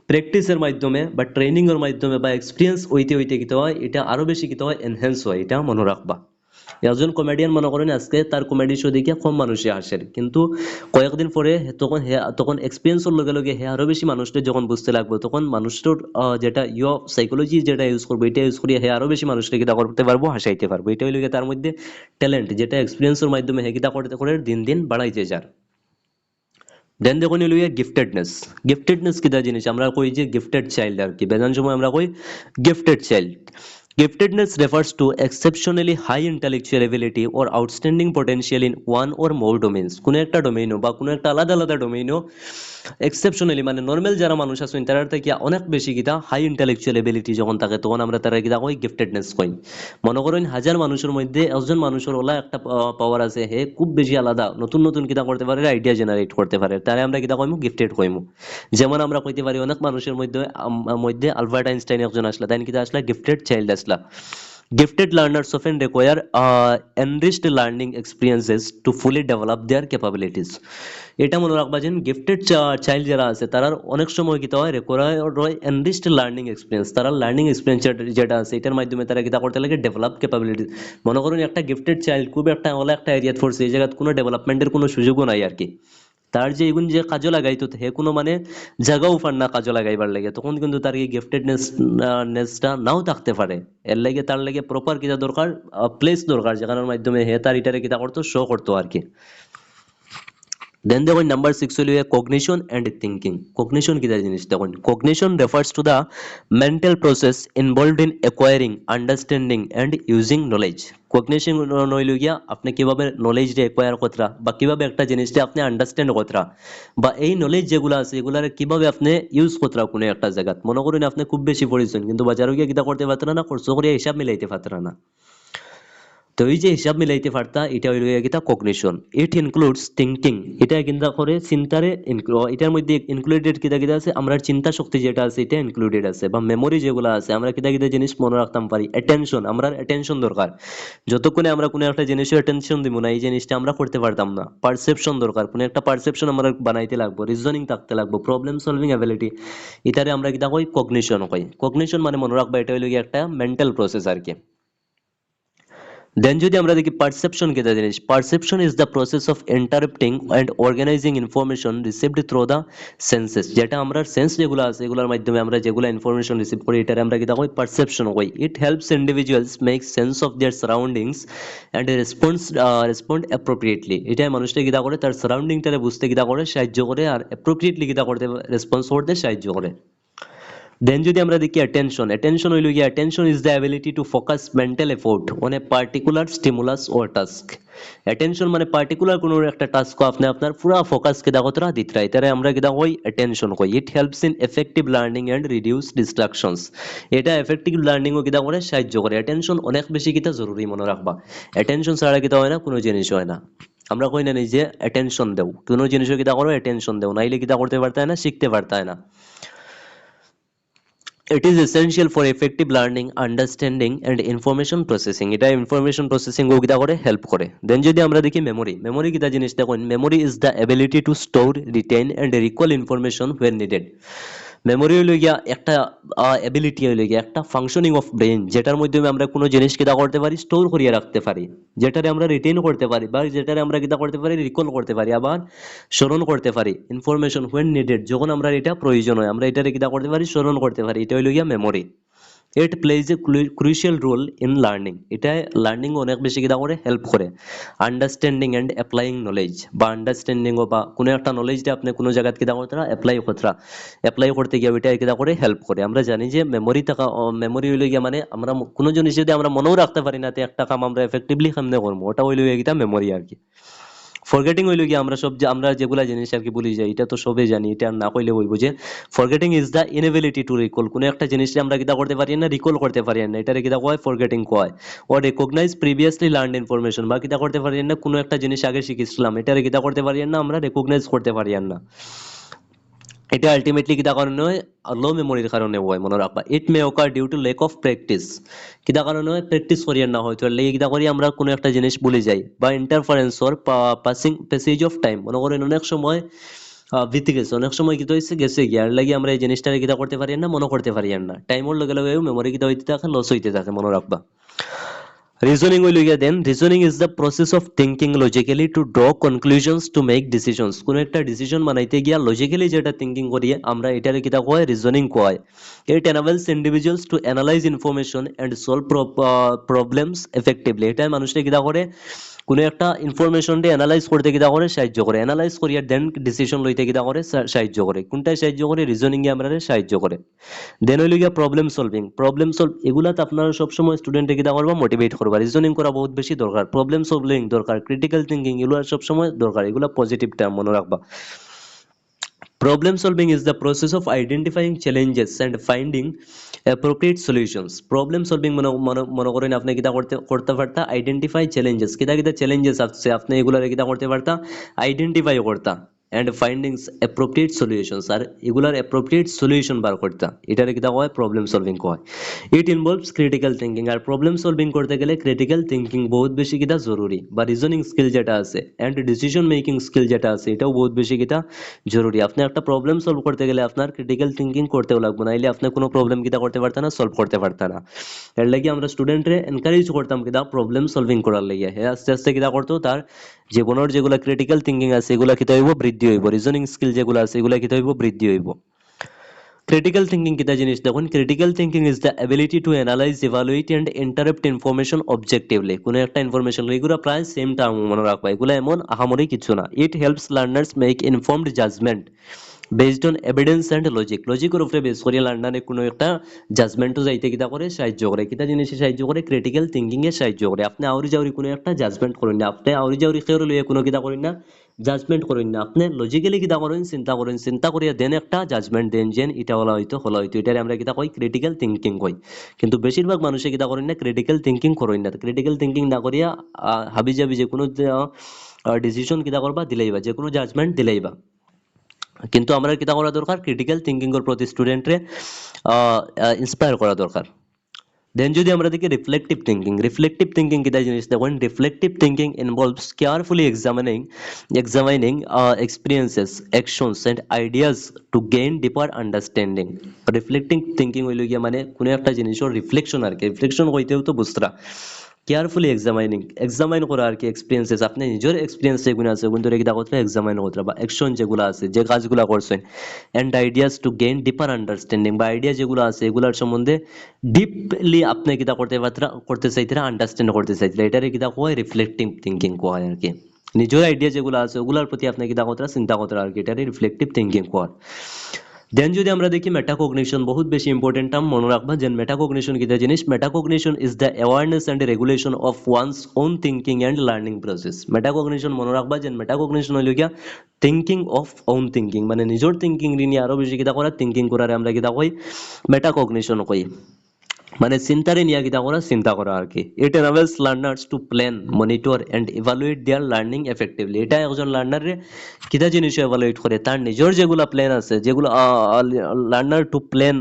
প্র্যাকটিসের মাধ্যমে বা ট্রেনিং এর মাধ্যমে বা এক্সপিরিয়েন্স হইতে হইতে কিতা হয় এটা আরো বেশি কিতা হয় এনহ্যান্স হয়, এটা মনে রাখবা। একজন কমেডিয়ান মনে করেন আজকে তার কমেডি শো দেখে কম মানুষই আসে, কিন্তু কয়েকদিন পরে তখন এক্সপিরিয়েন্সের লগে লগে হে আরো বেশি মানুষটা যখন বুঝতে লাগবে তখন মানুষটার যেটা সাইকোলজি যেটা ইউজ করবো এটা ইউজ করিয়ে হে আরো বেশি মানুষকে কিতা করতে পারবো হাসাইতে পারবো। এটা হইলে তার মধ্যে ট্যালেন্ট যেটা এক্সপিরিয়েন্সের মাধ্যমে হে কিতা করতে করে দিন দিন বাড়াইতে যার। দেন দেখুন হইল গিফটেডনেস কিতা জিনিস? আমরা কই যে গিফটেড চাইল্ড আর কি, বেজান সময় আমরা কই gifted child. Giftedness refers to exceptionally high intellectual ability or outstanding potential in one or more domains. কোনো একটা ডোমেইনও বা কোনো একটা আলাদা আলাদা ডোমেইনও এক্সেপশনালি মানে নর্মাল যারা মানুষ আছেন তার থেকে অনেক বেশি কিতা হাই ইন্টেলেকচুয়াল এবিলিটি যখন থাকে তখন আমরা তারা কিতা কই গিফটেডনেস কই। মনে করেন হাজার মানুষের মধ্যে একজন মানুষের ওলা একটা পাওয়ার আছে, হে খুব বেশি আলাদা নতুন নতুন কিতা করতে পারে, আইডিয়া জেনারেট করতে পারে, তারে আমরা কিতা কইমু গিফটেড কইমু। যেমন আমরা কইতে পারি অনেক মানুষের মধ্যে আলবার্ট আইনস্টাইন একজন আসলা, তাই কিতা আসলা গিফটেড চাইল্ড আসলা। Gifted learners often require enriched learning experiences to fully develop their capabilities. এটা মনে রাখবা যে গিফটেড চাইল্ড যারা আছে তারা অনেক সময় কিতা হয় রিকোয়ার এনরিচড লার্নিং এক্সপিরিয়েন্স, তারা লার্নিং এক্সপিরিয়েন্স যেটা আছে এটার মাধ্যমে তারা কিতা করতে লাগে ডেভেলপ ক্যাপাবিলিটিস। মনে করুন একটা গিফটেড চাইল্ড খুব একটা একটা এরিয়াত পড়ছে, এই জায়গায় কোনো ডেভেলপমেন্টের কোনো সুযোগও নাই আর কি, তার যে এগুন যে কাজে লাগাইতো হে কোনো মানে জায়গাও পার না কাজে লাগাইবার লাগে, তখন কিন্তু তার এই গিফটেডনেসটা নাও থাকতে পারে। এর লাগে তার লাগে প্রপার কিতা দরকার প্লেস দরকার, যেখানের মাধ্যমে হে তার এটারে কিতা করতো শো করতো আর কি। দেন দেখুন নাম্বার 6 হলো কগনিশন এন্ড থিঙ্কিং। কগনিশন কি জিনিস দেখুন, cognition refers to the mental process involved in acquiring, understanding and using knowledge. Cognition হইল গিয়া আপনি কিভাবে নলেজ অ্যাকোয়ার করতরা বা কিভাবে একটা জিনিসটা আপনি আন্ডারস্ট্যান্ড করতরা বা এই নলেজ যেগুলো আছে এগুলার কিভাবে আপনি ইউজ করতরা কোনো একটা জায়গাত। মনে করেন আপনি খুব বেশি পড়েছেন কিন্তু বাজারে গিয়ে কিতা করতে পারতেন না, খরচ করে হিসাব মিলাইতে পারতেন না। তো এই যে হিসাব মিলাইতে পারতা এটা হইল গিয়া কগনিশন। ইট ইনক্লুডস থিংকিং, এটা কিন্তু করে চিন্তারে এটার মধ্যে ইনক্লুডেড কিতা কিতা আছে, আমরা চিন্তা শক্তি যেটা আছে এটা ইনক্লুডেড আছে, বা মেমোরি যেগুলো আছে আমরা কিতা কিতা জিনিস মনে রাখতাম পারি। অ্যাটেনশন, আমরা অ্যাটেনশন দরকার, যতক্ষণে আমরা কোনো একটা জিনিসের অ্যাটেনশন দিব না এই জিনিসটা আমরা করতে পারতাম না। পারসেপশন দরকার, কোনো একটা পারসেপশন আমরা বানাইতে লাগবো, রিজনিং থাকতে লাগবো, প্রবলেম সলভিং অ্যাবিলিটি, এটারে আমরা কিতা কই কগনিশন কই। কগনিশন মানে মনে রাখবা এটা হইল গিয়ে একটা মেন্টাল প্রসেস আর কি। দেন যদি আমরা দেখি পারসেপশন কি জিনিস, perception is the process of interpreting and organising information received through the senses. যেটা আমরা সেন্স যেগুলো আছে এগুলোর মাধ্যমে আমরা যেগুলো ইনফরমেশন রিসিভ করি এটারে আমরা কি কই পারসেপশন কই। It helps individuals make sense of their surroundings and respond appropriately. এটাই মানুষটা কিতা করে তার সারাউন্ডিংটারে বুঝতে কিতা করে সাহায্য করে, আর অ্যাপ্রোপ্রিয়েটলি কিতা করতে রেসপন্স করতে সাহায্য করে। দেন যদি আমরা দেখি অ্যাটেনশন, অ্যাটেনশন হইল গিয়ে attention is the ability to focus mental effort on a particular stimulus or task. Attention মানে পার্টিকুলার কোনো একটা টাস্ক আপনি আপনার পুরা ফোকাস কে দাগতরা দিতরা, এটারে আমরা কি দাগ কই অ্যাটেনশন কই। It helps in effective learning and reduce distractions. এটা এফেক্টিভ লার্নিং ও কিতা করে সাহায্য করে। অ্যাটেনশন অনেক বেশি কিতা জরুরি মনে রাখবা, অ্যাটেনশন ছাড়া কিতা হয় না কোনো জিনিস হয় না। আমরা কই না যে অ্যাটেনশন দেও, কোনো জিনিসও কিতা করো অ্যাটেনশন দেও, নাইলে কিতা করতে পারতায় না, শিখতে পারতায় না। It is essential for effective learning, understanding and information processing. এটা information processing ও কিতা করে হেল্প করে। দেন যদি আমরা দেখি মেমোরি, মেমোরি কিতা জিনিস দেখুন, memory is the ability to store, retain and recall information when needed. Memory হইল গিয়া একটা এবিলিটি, হইল গিয়া একটা ফাংশনিং অফ ব্রেন যেটার মাধ্যমে আমরা কোনো জিনিস কিতা করতে পারি স্টোর করিয়ে রাখতে পারি, যেটারে আমরা রিটেইন করতে পারি বা যেটারে আমরা কিতা করতে পারি রিকল করতে পারি, আবার স্মরণ করতে পারি। ইনফরমেশন when needed, যখন আমরা এটা প্রয়োজন হয় আমরা এটারে কিতা করতে পারি স্মরণ করতে পারি, এটা হইল গিয়া memory. It plays a crucial role in learning, এটা লার্নিং অনেক বেশি কিতা করে হেল্প করে। আন্ডারস্ট্যান্ডিং এন্ড অ্যাপ্লাইং নলেজ, বা আন্ডারস্ট্যান্ডিং বা কোনো একটা নলেজটা আপনি কোনো জায়গায় কিতা করতে অ্যাপ্লাই করতে গিয়ে ওইটা কিতা করে হেল্প করে। আমরা জানি যে মেমোরি থাকা, মেমোরি হইলে গিয়া মানে আমরা কোনো জিনিস যদি আমরা মনেও রাখতে পারি না তো একটা কাম আমরা এফেক্টিভলি কেমনে করবো, ওটা হইলে গিয়া মেমোরি আর কি। ফরগেটিং হইল কি আমরা সব যে আমরা যেগুলা জিনিস আর কি ভুলে যাই, এটা তো সবে জানি, এটা আর না কইলে হইব যে forgetting is the inability to recall. কোনো একটা জিনিসকে আমরা কিতা করতে পারি না, রিকল করতে পারি না, এটারে কিতা কয় ফরগেটিং কয়। ও রিকগনাইজ প্রিভিয়াসলি লার্নড ইনফরমেশন, বা কিতা করতে পারি না কোনো একটা জিনিস আগে শিখেছিলাম এটারে কিতা করতে পারি না আমরা রিকগনাইজ করতে পারি না। এটা আলটিমেটলি কিতা কারণে হয়, লো মেমোরির কারণে হয় মনে রাখবা। It may occur due to lack of practice, কিতা কারণে হয় প্র্যাকটিস করিয়া না হয়তো লেগে কিতা করি আমরা কোনো একটা জিনিস ভুলে যাই, বা interference or passing passage of time. মনে করেন অনেক সময় বিতে গেছে, অনেক সময় কিতা হয়েছে গেছে গিয়ে আর লাগি আমরা এই জিনিসটা কিতা করতে পারি না, মনে করতে পারি না, টাইমের লগে লগে মেমোরি কিতা হইতে থাকে, লস হইতে থাকে মনে রাখবা। রিজনিং হইল গিয়া then reasoning is the process of thinking logically to draw conclusions to make decisions. কোনো একটা ডিসিশন বানাইতে গিয়া লজিক্যালি যেটা থিঙ্কিং করিয়ে আমরা এটারে কিতা কয় রিজনিং কয়। It enables individuals to analyse information and solve problems effectively. এটা মানুষকে কিতা করে কোনো একটা ইনফরমেশনকে অ্যানালাইজ করতে কিতা করে সাহায্য করে, অ্যানালাইজ করিয়া দেন ডিসিশন লইতে কিতা করে সাহায্য করে। কোনটায় সাহায্য করে, রিজনিং এ আমরা সাহায্য করে। দেন হইল গিয়া প্রবলেম সলভিং, প্রবলেম সলভ এগুলাতে আপনারা সবসময় স্টুডেন্টে কিতা করবা মোটিভেট করবা। রিজনিং করা বহুত বেশি দরকার, প্রবলেম সলভিং দরকার, ক্রিটিক্যাল থিঙ্কিং এগুলো সবসময় দরকার, এগুলা পজিটিভ টার্ম মনে রাখবা। Problem solving is the process of identifying challenges and finding appropriate solutions. Problem solving মনে করেন আপনি কিতা করতে পারতা আইডেন্টিফাই চ্যালেঞ্জেস, কিতা কিতা চ্যালেঞ্জেস আছে আপনি এগুলারে কিতা করতে পারতা আইডেন্টিফাই করতা, and findings appropriate solutions, আর এগুলার appropriate solution বার করতা, এটারে কিতা কয় প্রবলেম সলভিং কয়। ইট ইনভলভস ক্রিটিক্যাল থিঙ্কিং, আর প্রবলেম সলভিং করতে গেলে ক্রিটিক্যাল থিঙ্কিং বহুত বেশি কিতা জরুরি, বা রিজনিং স্কিল যেটা আছে এন্ড ডিসিশন মেকিং স্কিল যেটা আছে এটাও বহুত বেশি কিতা জরুরি। আপনি একটা প্রবলেম সলভ করতে গেলে আপনার ক্রিটিক্যাল থিঙ্কিং করতেও লাগবে, নাইলে আপনি কোনো প্রবলেম কিতা করতে পারতেন না, সলভ করতে পারতেন না। এর লাগি আমরা স্টুডেন্টরে এনকারেজ করতাম কিতা প্রবলেম সলভিং করার লাগিয়া, হ্যাঁ আস্তে আস্তে কিতা করতো তার জীবনের যেগুলা ক্রিটিক্যাল থিঙ্কিং আছে এগুলা কিতা হইব বৃদ্ধি হইব, রিজনিং স্কিল যেগুলো আছে এগুলা কিতা হইব বৃদ্ধি হইব। ক্রিটিক্যাল থিঙ্কিং কিতা জিনিস দেখুন, critical thinking is the ability to analyse, evaluate and interpret information objectively. কোনো একটা ইনফরমেশন এগুলো প্রায় সেম টার্ম মনে রাখবা, এগুলো এমন আহামরি কিছু না। It helps learners make informed judgement based on evidence and logic. লজিকের উপরে বেস করিয়া লার্নারে কোনো একটা জাজমেন্টও যাইতে কিতা করে সাহায্য করে। কিতা জিনিসে সাহায্য করে? ক্রিটিক্যাল থিঙ্কিং এ সাহায্য করে। আপনি আউরি যাউরি কোনো একটা জাজমেন্ট করেন না, আপনি আউরি যাউরি খেয়ে লইয়া কোনো কিতা করেন না, জাজমেন্ট করেন না। আপনি লজিক্যালি কিতা করেন? চিন্তা করেন, চিন্তা করিয়া দেন একটা জাজমেন্ট দেন, যেন এটা হলা হইতো এটারে আমরা কিতা কই? ক্রিটিক্যাল থিঙ্কিং কই। কিন্তু বেশিরভাগ মানুষে কিতা করেন না? ক্রিটিক্যাল থিঙ্কিং করেন না। ক্রিটিক্যাল থিঙ্কিং না করিয়া হাবি জাবি যে কোনো ডিসিশন কিতা করবা? দিলেইবা, যে কোনো জাজমেন্ট দিলেইবা। কিন্তু আমরা কিতা করা দরকার? ক্রিটিক্যাল থিঙ্কিং এর প্রতি স্টুডেন্টরে ইন্সপায়ার করা দরকার। দেন যদি আমরা দেখি রিফ্লেক্টিভ থিঙ্কিং, রিফ্লেক্টিভ থিঙ্কিং কিতা জিনিস দেখুন, reflective thinking involves carefully examining experiences, actions and ideas to gain deeper understanding. Reflective thinking হইল গিয়া মানে কোনো একটা জিনিসের রিফ্লেকশন আর কি। রিফ্লেকশন হইতেও তো বুঝরা, কেয়ারফুলি এক্সামাইন করা আর কি। এক্সপিরিয়েন্সেস, আপনি নিজের এক্সপিরিয়েন্স যেগুলো আছে ওগুলো ধরে কিতা করতে এক্সামাইন করতে, বা অ্যাকশন যেগুলো আছে, যে কাজগুলো করছেন, and ideas to gain deeper understanding, বা আইডিয়া যেগুলো আছে এগুলোর সম্বন্ধে ডিপলি আপনি কিতা করতে চাইতে, আন্ডারস্ট্যান্ড করতে চাইতে, এটারে কিতা কয়? রিফ্লেক্টিভ থিঙ্কিং কয় আর কি। নিজের আইডিয়া যেগুলো আছে ওগুলোর প্রতি আপনি কিতা করতে চিন্তা করতে আর কি, এটারে রিফ্লেক্টিভ থিঙ্কিং কয়। দেন যদি আমরা দেখি মেটাকগনিশন, বহুত বেশি ইম্পর্টেন্ট টার্ম, মনে রাখবা যে মেটাকগনিশন কিতা জিনিস। Metacognition is the awareness and regulation of one's own thinking and learning process. Metacognition মনে রাখবা যে মেটাকগনিশন হইল গিয়া থিঙ্কিং অফ ওন থিঙ্কিং, মানে নিজের থিঙ্কিং নিয়ে আরো বেশি কিতা করা, থিঙ্কিং করারে আমরা কিতা কই? মেটাকগনিশন কই। মানে চিন্তারে নিয়ে কিতা করা, চিন্তা করা আর কি। It enables learners to plan, monitor and evaluate their learning effectively. এটা একজন লার্নারে কিতা জিনিস ইভালুয়েট করে? তার নিজের যেগুলা প্ল্যান আছে, যেগুলো learner to plan,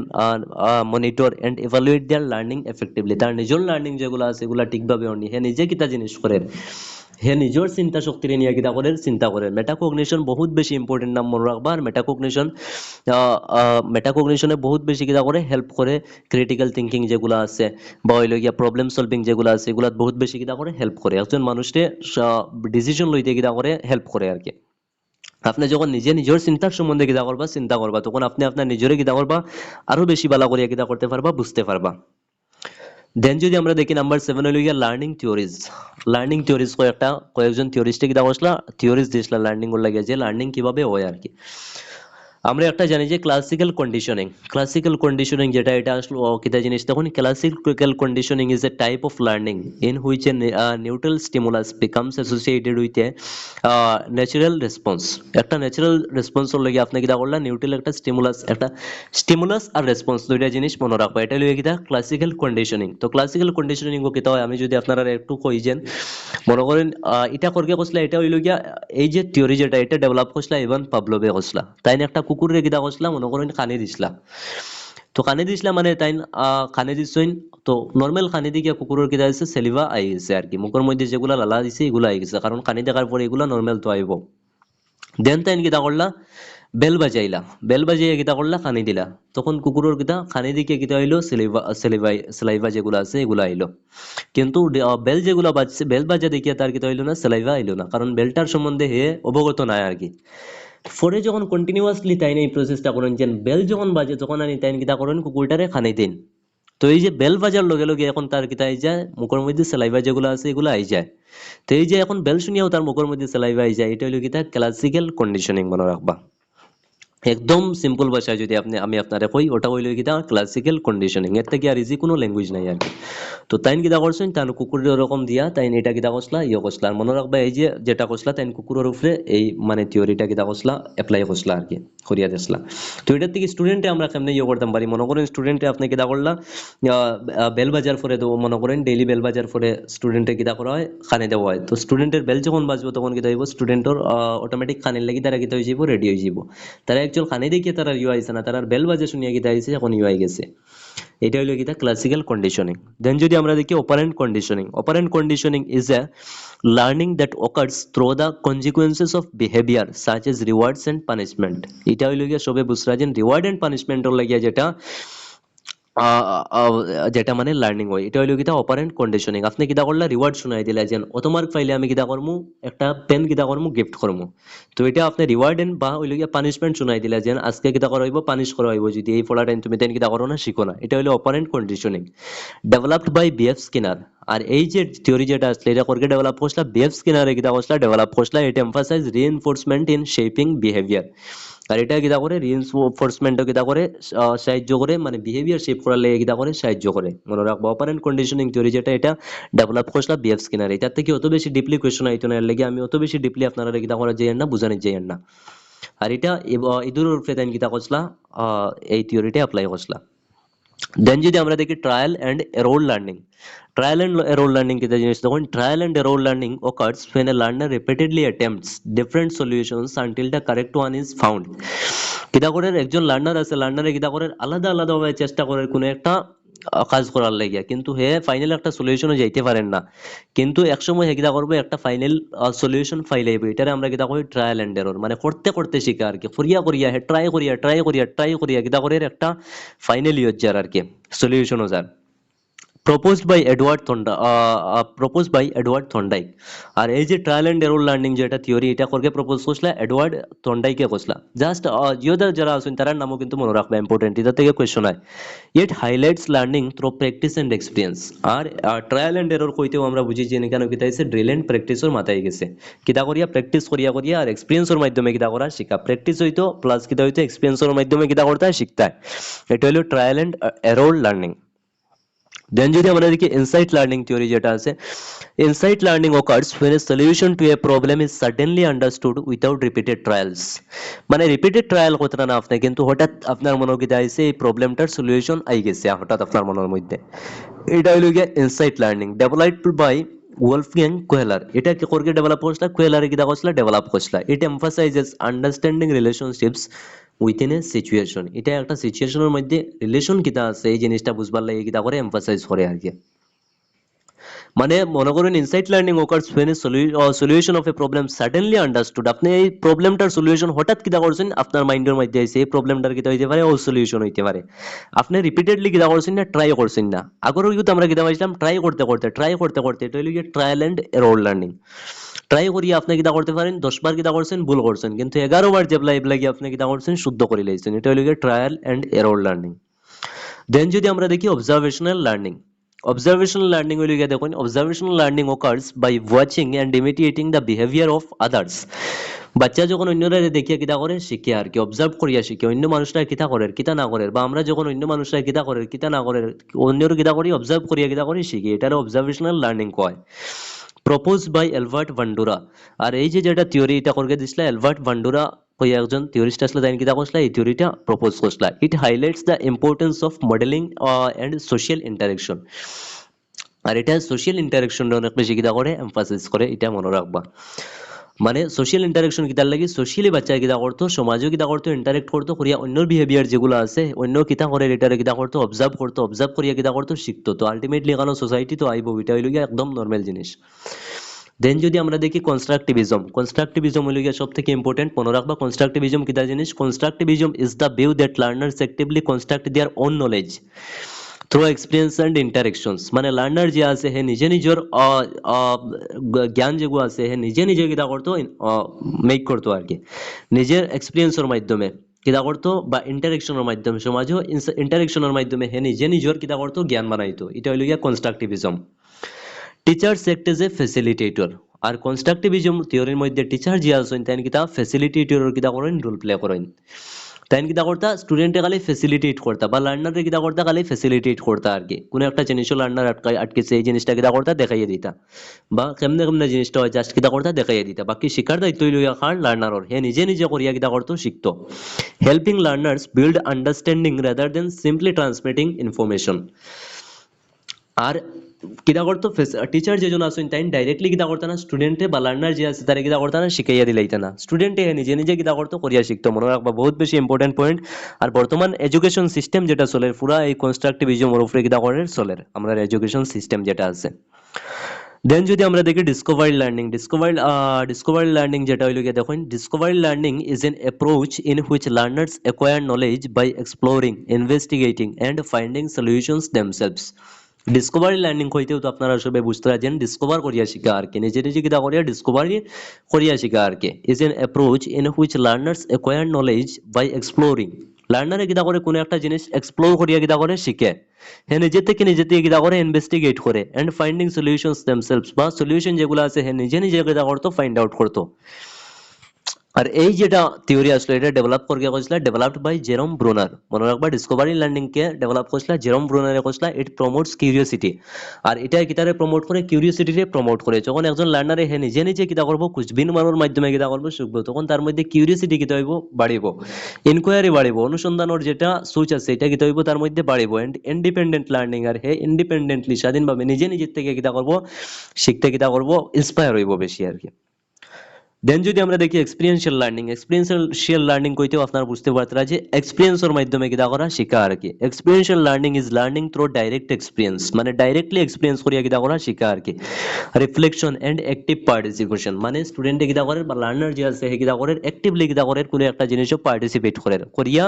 monitor and evaluate their learning effectively. তার নিজের লার্নিং যেগুলো আছে এগুলা ঠিকভাবে অনি হে নিজে কিতা জিনিস করে, হে নিজের চিন্তা শক্তির নিয়ে কিতা করে, চিন্তা করে। মেটাকগনিশন বহুত বেশি ইম্পর্টেন্ট নাম মনে রাখবা। আর মেটাকগনিশনে বহুত বেশি কিতা করে, হেল্প করে। ক্রিটিক্যাল থিঙ্কিং যেগুলো আছে বা হইল গিয়া প্রবলেম সলভিং যেগুলো আছে এগুলা বহুত বেশি কিতা করে, হেল্প করে। একজন মানুষকে ডিসিশন লইতে কিতা করে, হেল্প করে আর কি। আপনি যখন নিজে নিজের চিন্তার সম্বন্ধে চিন্তা করবা তখন আপনি আপনার নিজেরে কিতা করবা, আরো বেশি ভালো করিয়া কিতা করতে পারবা, বুঝতে পারবা। দেন যদি আমরা দেখি নাম্বার 7 হইল গিয়া লার্নিং থিওরিজ। লার্নিং থিওরিজ কয়েকজন থিওরিস্টে কিতা করছিলা, থিওরিজ দিছিলা লার্নিং এর লাগে, যে লার্নিং কিভাবে হয় আর কি। আমরা একটা জানি যে ক্লাসিক্যাল কন্ডিশনিং যেটা, এটা আসলে কিতা জিনিস তখন। Classical conditioning is A type of learning in which a neutral stimulus becomes associated with a natural response. একটা ন্যাচারাল রেসপন্সর লাগে আপনি কিতা করলা, নিউট্রাল একটা স্টিমুলাস আর রেসপন্স দুইটা জিনিস মনে রাখবা। এটা লইয়া কিতা ক্লাসিক্যাল কন্ডিশনিং। তো ক্লাসিক্যাল কন্ডিশনিং কিতা হয় আমি যদি আপনারা একটু কই যেন, মনে করেন এটা করকে কইসলা, এটা হইল গিয়া এই যে থিওরি যেটা এটা ডেভেলপ করছিলা ইভান পাভলোভে কইসলা। তাই একটা কুকুরে কিতা করছিলা, মনে করেন খানি দিছিলা। তো খানি দিছিলা মানে তাই খানি দিছইন, তো নর্মাল খানি দিয়ে কুকুরের কিতা হয়েছে, সেলিভা আই গেছে আর কি। মুখের মধ্যে যেগুলা লালা দিছে এগুলো আই গেছে, কারণ খানি দেখার পরে এগুলা নর্মাল তো আইব। দেন তাই কিতা করলা, বেল বাজাইয়া কিতা করলা, খানি দিলা। তখন কুকুরের কিতা খানি দিকে কিতা হইলো, সেলাইভা যেগুলো আছে এগুলো আইলো। কিন্তু বেল যেগুলো বাজছে, বেল বাজা দেখিয়া তার কিতা হইলো না, সেলাইভা আইলো না, কারণ বেলটার সম্বন্ধে হে অবগত নাই আর কি। পরে যখন কন্টিনিউয়াসলি তাই এই প্রসেসটা করেন, যে বেল যখন বাজে তখন আনি তাই কিতা করেন, কুকুরটারে খানি দিন। তো এই যে বেল বাজার লগে লগে এখন তার কিতা আই যায়, মুখের মধ্যে সেলাইভা যেগুলো আছে এগুলো আই যায়। তো এই যে এখন বেল শুনিয়াও তার মুখের মধ্যে সেলাইভা আই যায়, এটা হইলো কিতা ক্লাসিক্যাল কন্ডিশনিং মনে রাখবা। একদম সিম্পল ভাষায় যদি আমি আপনারে কই, ওটা হইলো কিতা ক্লাসিক্যাল কন্ডিশনিং। এর থেকে আর ইজি কোনো ল্যাঙ্গুয়েজ নাই আর কি। তো তাইন কিতা করছেন, তার কুকুরের ওরকম দিয়া তাইন এটা কিতা করছলা, করছলা। আর মনে রাখবা এই যে যেটা করছলা তাইন কুকুরের উপরে এই মানে থিওরিটা কিতা করছলা, অ্যাপ্লাই করছলা আর কি, করিয়া দিছলা। তো এটার থেকে স্টুডেন্টে আমরা কেমনে করতাম পারি, মনে করেন স্টুডেন্টে আপনি কিতা করলা, বেল বাজার পরে, তো মনে করেন ডেইলি বেল বাজার পরে স্টুডেন্টে কিতা করা হয়, খানি দেওয়া হয়। তো স্টুডেন্টের বেল যখন বাজবো তখন কিতা হইব, স্টুডেন্টর অটোমেটিক খানির লাগি তারা কিতা হয়ে যাব, রেডি হয়ে যাব। তারা একচুয়াল খানি দেখিয়ে তারা ইউ আইছে না, তারা বেল বাজে শুনিয়া কিতা আইছে, এখন ইউ আই গেছে। এটা হইলো কিতা ক্লাসিক্যাল কন্ডিশনিং। দেন যদি আমরা দেখি operant conditioning is a learning that occurs through the consequences of behaviour such as rewards and punishment. এটা হইলো গিয়া সবে বুঝরা যে রিওয়ার্ড এন্ড পানিশমেন্টর লাগিয়া যেটা যেটা মানে লার্নিং হয় এটা হইলো কিতা অপারেন্ট কন্ডিশনিং। আপনি কিতা করলা রিওয়ার্ড শুনাই দিলা যে অত মার্ক পাইলে আমি কিতা করমু একটা পেন কিতা করমু গিফট করমু। তো এটা আপনি রিওয়ার্ড এন্ড বা হইলো গিয়া পানিশমেন্ট শুনাই দিলা যে আজকে কিতা করা হইব পানিশ করা হইব যদি এই ফলাটা তুমি তেন কিতা করো না শিখো না। এটা হইলো operant conditioning developed by B F Skinner. আর এই যে থিওরি যেটা আসলে এটা করকে ডেভেলপ করছলা বিএফ স্কিনারে কিতা করছলা ডেভেলপ করছলা এটা emphasise reinforcement in shaping behaviour. আর এটা কিতা করে রিইনফোর্সমেন্ট কিতা করে সাহায্য করে মানে বিহেভিয়ার শেপ করার লাগে কিতা করে সাহায্য করে। মনে রাখবো অপারেন্ট কন্ডিশনিং থিওরি যেটা এটা ডেভেলপ করছলা বিএফ স্কিনার। এটার থেকে অত বেশি ডিপলি কোয়েশ্চন আইতো না, এর লাগে আমি অত বেশি ডিপলি আপনারা কিতা করা যায় না বুঝানি যায় না। আর এটা ইদুর উপরে তাই কিতা করছলা এই থিওরিটা অ্যাপ্লাই করছলা। দেন যদি আমরা দেখি trial and error learning. Trial and error learning কিতা জিনিস তখন trial and error learning occurs when a learner repeatedly attempts different solutions until the correct one is found। কিতা করে একজন লার্নার আছে লার্নারে কিতা করে আলাদা আলাদা ভাবে চেষ্টা করে কোনো একটা কাজ করার লাগিয়া কিন্তু হে ফাইনাল একটা সলিউশনে যাইতে পারেন না। কিন্তু একসময় হে কিতা করবে একটা ফাইনাল সলিউশন ফাইল আইবে। এটারে আমরা কিতা করি ট্রায়াল এন্ড এরর মানে করতে করতে শিখা আর কি করিয়া করিয়া হে ট্রাই করিয়া কিতা করে একটা ফাইনাল ইউজার আর কি সলিউশন যার proposed by Edward Thorndike। আর এই যে ট্রায়াল এন্ড এরর লার্নিং যেটা থিওরি এটা করকে প্রপোজ করছিল এডওয়ার্ড থর্নডাইকে করছিল। জাস্ট ইয়োদা যারা আছেন তার নামও কিন্তু মনে রাখবা ইম্পর্টেন্ট, এটা থেকে কোয়েশ্চন হয়। It highlights learning through practice and experience. আর ট্রায়াল এন্ড এরর কইতেও আমরা বুঝি যে কেন কিতা হইছে ড্রিল এন্ড প্র্যাকটিসের মাথায় গেছে। কিতা করিয়া প্র্যাকটিস করিয়া করিয়া আর এক্সপিরিয়েন্সের মাধ্যমে কিতা করা শিখা। প্র্যাকটিস হইতো প্লাস কিতা হইতো এক্সপিরিয়েন্সের মাধ্যমে কিতা করতে হয় শিখতে হয়। এটা হলো ট্রায়াল এন্ড এরর লার্নিং। দেন যদি আমরা দেখি ইনসাইট লার্নিং থিওরি যেটা আছে, insight learning occurs when a solution to a problem is suddenly understood without repeated trials। মানে রিপিটেড ট্রায়াল করতে না আপনি কিন্তু হঠাৎ আপনার মনে কি আইছে এই প্রবলেমটার সলিউশন আই গেছে হঠাৎ আপনার মনের মধ্যে। এটা হইল গিয়া insight learning developed by Wolfgang কোহেলার। এটা কি করকে ডেভেলপ করছিল কোহেলারে কিটা করছিল ডেভেলপ করছিল। It emphasises understanding relationships within a situation. এটা একটা সিচুয়েশনের মধ্যে রিলেশন কিটা আছে এই জিনিসটা বুঝবার লাগে কিটা করে এমফাসাইজ করে আর কি। মানে মনে করেন insight learning occurs when a solution of a problem suddenly understood। আপনি এই প্রবলেমটার সলিউশন হঠাৎ কিটা করছেন আপনার মাইন্ডের মধ্যে আইছে এই প্রবলেমটার কিটা হইতে পারে ও সলিউশন হইতে পারে। আপনি রিপিটেডলি কিটা করছেন না ট্রাই করছেন না। আগেও কিন্তু আমরা কিটা পাইছিলাম ট্রাই করতে এটা হইল গিয়ে trial and error learning. Try করিয়া আপনি কিটা করতে পারেন 10 বার কিটা করছেন ভুল করছেন কিন্তু 11 বার যেবলা এবলা গিয়ে আপনি কিটা করছেন শুদ্ধ করে লাইছেন। এটা হইল গিয়ে ট্রায়াল এন্ড এরর লার্নিং। দেন যদি আমরা দেখি অবজারভেশনাল লার্নিং। Observational learning হইল গিয়া দেখুন observational learning occurs by watching and imitating the behavior of others। বাচ্চা যখন অন্যরা দেখিয়া কিতা করে শিখে আর কি অবজার্ভ করিয়া শিখে অন্য মানুষরা কিতা করে কিতা না করে বা আমরা যখন অন্য মানুষরা কিতা করে কিতা না করে অন্যর কিতা করি অবজার্ভ করিয়া কিতা করে শিখি এটারে অবজারভেশনাল লার্নিং কয়। Proposed by Albert Bandura. আর এই যে যেটা থিওরি এটা করকে দিছিল অ্যালবার্ট ভান্ডুরা কই একজন থিওরিস্ট আসলে তাই কিতা করছিল এই থিওরিটা প্রপোজ করছিল। It highlights the importance of modelling and social interaction. আর এটা সোশ্যাল ইন্টারেকশন অনেক বেশি কিতা করে এমফাসিস করে এটা মনে রাখবা। মানে সোশ্যাল ইন্টারেকশন কিতার লাগি সোশ্যালি বাচ্চা কিতা করতো সমাজও কিতা করতো ইন্টারেক্ট করতো করিয়া অন্যর বিহেভিয়ার যেগুলো আছে অন্য কিতা করে এটারে কিতা করতো অবজার্ভ করিয়া কিতা করতো শিখতো। তো আলটিমেটলি কারণ সোসাইটি তো আইবো এটা হইল গিয়া একদম নর্মাল জিনিস। দেন যদি আমরা দেখি কনস্ট্রাকটিভিজম হইল গিয়া সব থেকে ইম্পর্টেন্ট মনে রাখবা। কনস্ট্রাকটিভিজম কিতা জিনিস constructivism is the view that learners actively construct their own knowledge through experience and interactions. মানে লার্নার যে আছে হে নিজে নিজের জ্ঞান যেগুলো আছে হে নিজে নিজে কিতা করতো মেক করতো আর কি নিজের এক্সপিরিয়েন্সের মাধ্যমে কিতা করতো বা ইন্টারেকশনের মাধ্যমে সমাজও ইন্টারেকশনের মাধ্যমে হে নিজে নিজের কিতা করতো জ্ঞান বানাইতো। এটা হইল গিয়া constructivism. Teachers act as a facilitator. আর কনস্ট্রাকটিভিজম থিওরির মধ্যে টিচার যে আছেন তাই কিতা ফ্যাসিলিটেটর কিতা করেন রোল প্লে করেন। তাই কিতা করতা স্টুডেন্টে খালি ফ্যাসিলিটেট করতা বা লার্নারে কিতা করতা খালি ফ্যাসিলিটেট করতা আর কি কোনো একটা জিনিসও লার্নার আটকেছে এই জিনিসটা কিতা করতা দেখাইয়া দিতা বা কেমনে কেমনে জিনিসটা হয় জাস্ট কিতা করতা দেখাইয়া দিতা। বাকি শিক্ষার দায়িত্ব হইল খান লার্নারর হে নিজে নিজে করিয়া কিতা করতো শিখতো। Helping learners build understanding rather than simply transmitting information. আর কিতা করতো টিচার যেজন আসেন তাই ডাইরেক্টলি কিতা করতো না স্টুডেন্টে বা লার্নার যে আছে তারা কিতা করতো না শিখাইয়া দিলাইতা না স্টুডেন্টে নিজে নিজে কিতা করতো করিয়া শিখতো। মনে রাখবা বহুত বেশি ইম্পর্টেন্ট পয়েন্ট। আর বর্তমান এডুকেশন সিস্টেম যেটা চলে পুরা এই কনস্ট্রাকটিভিজমের উপরে কিতা করে চলে আমাদের এডুকেশন সিস্টেম যেটা আছে। দেন যদি আমরা দেখি ডিসকভারি লার্নিং যেটা হইল গিয়ে দেখুন discovery learning is an approach in which learners acquire knowledge by exploring investigating and finding solutions themselves. Discovery learning হইতেও তো আপনারা সবাই বুঝতে পারছেন ডিসকভার করিয়া শিখা আর কি, নিজে নিজে কিতা করিয়া ডিসকভারি করিয়া শিখা আর কি। Is an approach in which learners acquire knowledge by exploring, লার্নারে কিতা করে কোনো একটা জিনিস এক্সপ্লোর করিয়া কিতা করে শিখে, হ্যাঁ নিজে থেকে কিতা করে ইনভেস্টিগেট করে এন্ড ফাইন্ডিং সলিউশনস দেমসেলভস, বা সলিউশন যেগুলো আছে হ্যাঁ নিজে নিজে কিতা করতো ফাইন্ড আউট করতো। আর এই যেটা থিওরি আসলে এটা ডেভেলপ করে কইছিল ডেভেলপড বাই জেরম ব্রুনার, মনে রাখবা ডিসকভারি লার্নিং কে ডেভেলপ করছিল জেরম ব্রুনারে কইছিল ইট প্রমোটস কিউরিওসিটি। আর এটা কিতারে প্রমোট করে কিউরিওসিটিরে প্রমোট করে, যখন একজন লার্নারে হে নিজে নিজে কিতা করব খুঁজবিন মানোর মাধ্যমে কিতা করব শিখবো, তখন তার মধ্যে কিউরিওসিটি কিতা হইব বাড়িব, ইনকোয়ারি বাড়িব, অনুসন্ধানের যেটা সোচ আছে এটা কিতা হইব তার মধ্যে বাড়িব। এন্ড ইন্ডিপেন্ডেন্ট লার্নিং, আর হে ইন্ডিপেন্ডেন্টলি স্বাধীনভাবে নিজে নিজের থেকে কিতা করব শিখতে কিতা করব ইন্সপায়ার হইব বেশি আর কি। দেন যদি আমরা দেখি এক্সপিরিয়েন্সিয়াল লার্নিং কইতেও আপনারা বুঝতে পারতেরা যে এক্সপিরিয়েন্সের মাধ্যমে কিতা করা শিখা আর কি। Experiential learning is learning through direct experience, মানে ডাইরেক্টলি এক্সপিরিয়েন্স করিয়া কিতা করা শিখা আর কি। রিফ্লেকশন এন্ড অ্যাক্টিভ পার্টিসিপেশন, মানে স্টুডেন্টে কিতা করে বা লার্নার যে আছে হে কিতা করে অ্যাক্টিভলি কিতা করে কোনো একটা জিনিসও পার্টিসিপেট করে করিয়া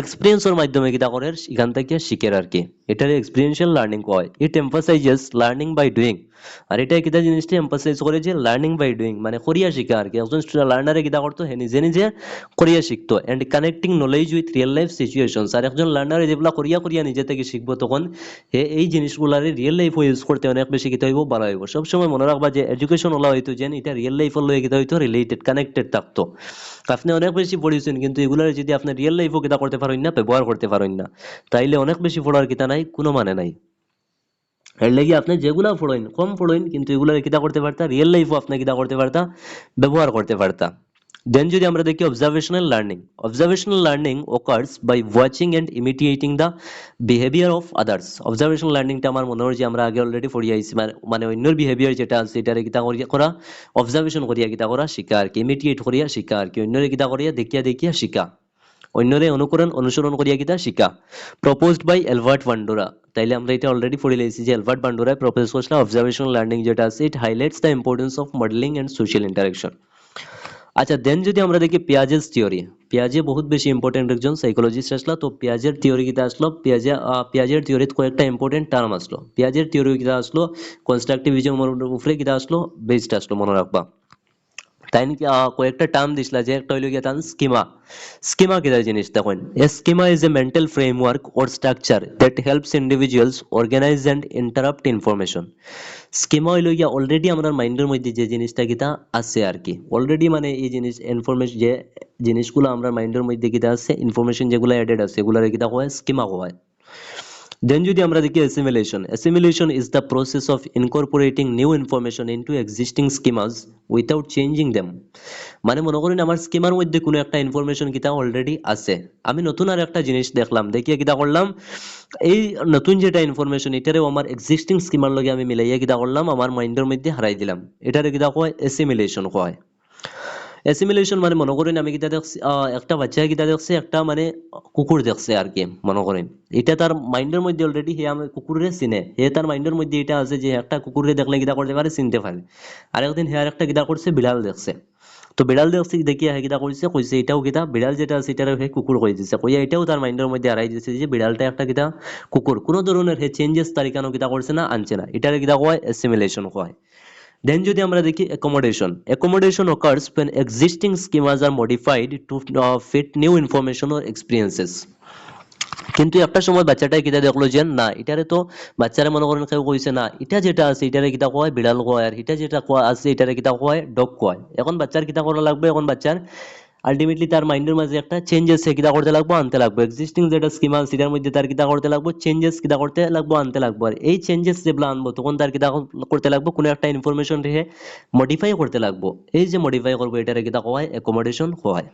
এক্সপিরিয়েন্সের মাধ্যমে কিতা করে এখান থেকে শিখের আর কি। এটারে এক্সপিরিয়েন্সিয়াল লার্নিং কয়। ইট এমফাসাইজেস লার্নিং বাই ডুইং, আর এটা কিতা জিনিসটা এমফাসাইজ করে যে লার্নিং বাই ডুইং মানে করিয়া শিখা আর কি। একজন লার্নারে কিতা করতো হে নিজে নিজে করিয়া শিখতো and connecting knowledge with real life situations, আর একজন লার্নারে যেগুলা করিয়া করিয়া নিজে থেকে শিখবো তখন হে এই জিনিসগুলারে রিয়েল লাইফ ইউজ করতে অনেক বেশি কিতা হইব ভালো হইব। সবসময় মনে রাখবা যে এডুকেশন ওলা হইতো যেন এটা রিয়েল লাইফের লয়ে কিতা হইতো রিলেটেড কানেক্টেড থাকতো। আপনি অনেক বেশি পড়েছেন কিন্তু এগুলার যদি আপনি রিয়েল লাইফও কিতা করতে পারেন না, ব্যবহার করতে পারেন না, তাইলে অনেক বেশি পড়ার কিতা নাই, কোনো মানে নাই। এর লাগি আপনি যেগুলা পড়েন কম পড়েন কিন্তু এগুলা কিতা করতে পারতা রিয়েল লাইফও আপনি কিতা করতে পারতা ব্যবহার করতে পারতা। দেন যদি আমরা দেখি observational learning occurs by watching and imitating the behavior of others। Observational লার্নিংটা আমার মনে হয় যে আমরা আগে অলরেডি পড়ি আইছি, মানে অন্যর বিহেভিয়ার যেটা আছে এটারে কিতা করিয়া করা অবজারভেশন করিয়া কিতা করা শিখা আর কি, ইমিটিয়েট করিয়া শিখা আর কি, অন্যরে কিতা করিয়া দেখিয়া দেখিয়া শিখা, অন্যরে অনুসরণ করিয়া কিতা শিখা। প্রপোজড বাই অ্যালবার্ট বান্ডুরা, তাইলে আমরা এটা অলরেডি পড়ে লেছি যে অ্যালবার্ট বান্ডুরা প্রপোজ করছিল অবজারভেশনাল লার্নিং যেটা আছে it highlights the importance of modelling and social interaction. আচ্ছা দেন যদি আমরা দেখি পিয়াজেস থিওরি, পিয়াজে বহুত বেশি ইম্পর্টেন্ট একজন সাইকোলজিস্ট আসলো, তো পিয়াজের থিওরি কিতা আসলো, পিয়াজের থিওরিত কয়েকটা ইম্পর্টেন্ট টার্ম আসলো। পিয়াজের থিওরি কিতা আসলো কনস্ট্রাকটিভিজমের উপরে কিতা আসলো বেসড আসলো, মনে রাখবা। তাই নাকি কয়েকটা টার্ম দিছিলা যে একটা হইল গিয়া তান স্কিমা কিতা জিনিস দেখুন। A schema is a mental framework or structure that helps individuals organise and interrupt information. Schema হইল গিয়া অলরেডি আমার মাইন্ডের মধ্যে যে জিনিসটা কিতা আছে আর কি, অলরেডি মানে এই জিনিস ইনফরমেশন যে জিনিসগুলো আমরা মাইন্ডের মধ্যে কিতা আছে ইনফরমেশন যেগুলো অ্যাডেড আছে এগুলারে কিতা কয় স্কিমা কয়। দেন যদি আমরা দেখি assimilation is the process of incorporating new information into existing schemas without changing them. মানে মনে করেন আমার স্কিমার মধ্যে কোনো একটা ইনফরমেশন কিতা অলরেডি আছে, আমি নতুন আর একটা জিনিস দেখলাম, দেখিয়ে কিতা করলাম এই নতুন যেটা ইনফরমেশন এটারেও আমার এক্সিস্টিং স্কিমার লগে আমি মিলাইয়া কিতা করলাম আমার মাইন্ডের মধ্যে হারাই দিলাম, এটারে কিতা কয় অ্যাসিমিলেশন কয়। অ্যাসিমিলেশন মানে মনে করেন আমি কিতা দেখছি একটা বাচ্চা কিতা দেখছে একটা মানে কুকুর দেখছে আর কি, মনে করেন এটা তার মাইন্ডের মধ্যে অলরেডি হে আমি কুকুরে চিনে, হে তার মাইন্ডের মধ্যে এটা আছে যে একটা কুকুরে দেখলে কিতা করতে পারে চিনতে পারে। আর একদিন হে আর একটা কিতা করছে বিড়াল দেখছে, তো বিড়াল দেখছি দেখিয়া হে কিতা করছে কইছে এটাও কিতা বিড়াল যেটা আছে এটারও হে কুকুর কই দিছে, কইয়া এটাও তার মাইন্ডের মধ্যে হারাই দিছে যে বিড়ালটা একটা কিতা কুকুর, কোনো ধরনের হে চেঞ্জেস তারিখানো কিতা করছে না আনছে না, এটারে কিতা কয় অ্যাসিমিলেশন কয়। দেন যদি আমরা দেখি accommodation occurs when existing schemas are modified to fit new information or experiences। কিন্তু একটা সময় বাচ্চাটাই কিতা দেখলো যে না এটারে তো বাচ্চারা মনে করেন কেউ কইছে না এটা যেটা আছে এটারে কিতা কয় বিড়াল কয়, আর এটা যেটা কয় আছে এটারে কিতা কয় ডগ কয়। এখন বাচ্চার কিতা করা লাগবে, এখন বাচ্চার আলটিমেটলি তার মাইন্ডের মাঝে একটা চেঞ্জেস কিতা করতে লাগবো আনতে লাগবো, এক্সিস্টিং যেটা স্কিমা সেটার মধ্যে তার কিতা করতে লাগবো চেঞ্জেস কিতা করতে লাগবো আনতে লাগবো। আর এই চেঞ্জেস যেগুলো আনবো তখন তার কিতা করতে লাগবো কোনো একটা ইনফরমেশন রেখে মডিফাই করতে লাগবো, এই যে মডিফাই করবো এটারে কিতা কয় অ্যাকোমোডেশন হয়।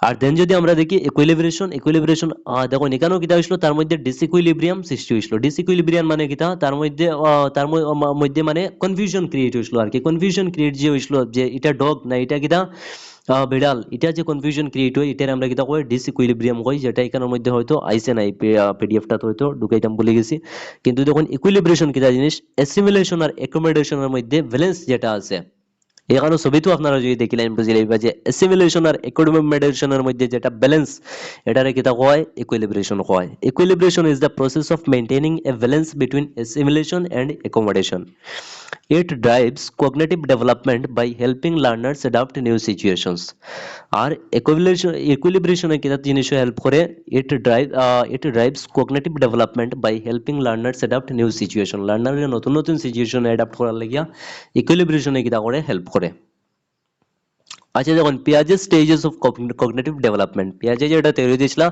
আর দেন যদি আমরা দেখি ইকুইলিব্রেশন দেখো এখানেও কিতা হইছিল তার মধ্যে ডিসইকুইলিব্রিয়াম সৃষ্টি হইছিল। ডিসইকুইলিব্রিয়াম মানে কিতা তার মধ্যে মধ্যে মানে কনফিউশন ক্রিয়েট হইছিল আর কি। কনফিউশন ক্রিয়েট যে হইছিল যে এটা ডগ না এটা কিতা বিড়াল, এটা যে কনফিউশন ক্রিয়েট হয় এটার আমরা কিতা কই ডিসইকুইলিব্রিয়াম কই, যেটা এখানের মধ্যে হয়তো আইছে নাই পিডিএফটা হয়তো ঢুকাইতাম ভুলে গেছি। কিন্তু দেখুন ইকুইলিব্রেশন কিতা জিনিস, অ্যাসিমিলেশন আর অ্যাকোমোডেশনের মধ্যে ব্যালেন্স যেটা আছে, এখানে ছবি তো আপনারা যদি দেখিলেন বুঝে লইবা যে অ্যাসিমিলেশন আর অ্যাকোমোডেশনের মধ্যে যেটা ব্যালেন্স এটারে কিতা কয় ইকুইলিব্রেশন কয়। Equilibration is the process of maintaining a balance between assimilation and accommodation. It drives cognitive development by helping learners adapt new situations. R equilibration কিতা জিনিস হেল্প করে, it drives cognitive development by helping learners adapt new situation. লার্নারের নতুন নতুন situation adapt করার লাগিয়া ইকুইলিব্রেশন কিতা করে help করে। আচ্ছা দেখুন পিয়াজের স্টেজেস অফ কগনিটিভ ডেভেলপমেন্ট, পিয়াজে যেটা থিওরি দিয়েছিল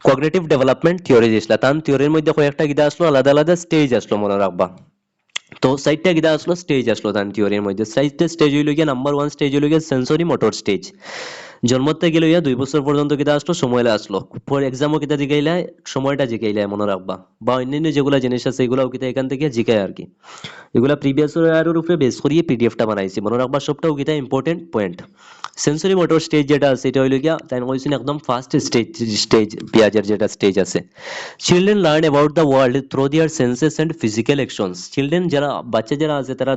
কগনিটিভ ডেভেলপমেন্ট থিওরি দিয়েছিল, তার থিওরির মধ্যে কয়েকটা কিতা আসলো আলাদা আলাদা স্টেজ আসলো মনে রাখবা। তো সাইডটা কিতা আসলো স্টেজ আসলো তার থিওরির মধ্যে। সাইডটা স্টেজ হইল গিয়া নাম্বার 1 স্টেজ হইল গিয়া সেন্সরি মোটর স্টেজ। জন্মতে গেলে ইয়া 2 বছর পর্যন্ত কিতা আসলো সময় আসলো, ফর এক্সামও কিতা জিগাইলা সময়টা জিগাইলা মনে রাখবা, বা অন্যান্য যেগুলা জিনিস আছে এগুলাও কিতা এখান থেকে জিগায় আর কি। এগুলা প্রিভিয়াস ইয়ারের উপরে বেস করিয়ে পিডিএফটা বানাইছি মনে রাখবা, সবটাও কিতা important point. Sensory motor stage যেটা আছে এটা হইল গিয়া তাই কইছেন একদম ফার্স্ট স্টেজ পিয়াজের যেটা স্টেজ আছে। Children learn about the world through their senses and physical actions. Children যারা বাচ্চা যারা আছে তারা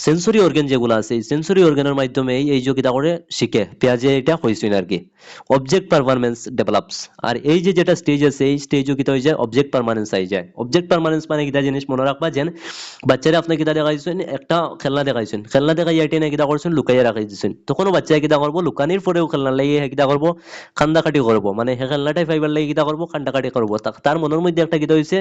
সেন্সরি অর্গান যেগুলো আছে এই সেন্সরি অর্গানের মাধ্যমে এই যে কিতা করে শিখে, পেঁয়াজে এটা হইছিল আর কি। Object performance develops. আর এই যে যেটা স্টেজ আছে এই স্টেজও কিতা হয়ে যায় অবজেক্ট পারমানেন্স আই যায়। অবজেক্ট পারমানেন্স মানে কিতা জিনিস মনে রাখবা, যেন বাচ্চারা আপনি কিতা দেখাইছেন একটা খেলনা দেখাইছেন, খেলনা দেখাই আইটে না কিতা করছেন লুকাইয়া রাখাই দিচ্ছেন, তখনও বাচ্চায় কিতা করবো লুকানির পরেও খেলনা লাগিয়ে কিতা করবো কান্দাকাটি করবো, মানে হে খেলনাটাই ফাইবার লাগিয়ে কিতা করবো কান্দাকাটি করবো। তার মনের মধ্যে একটা কিতা হয়েছে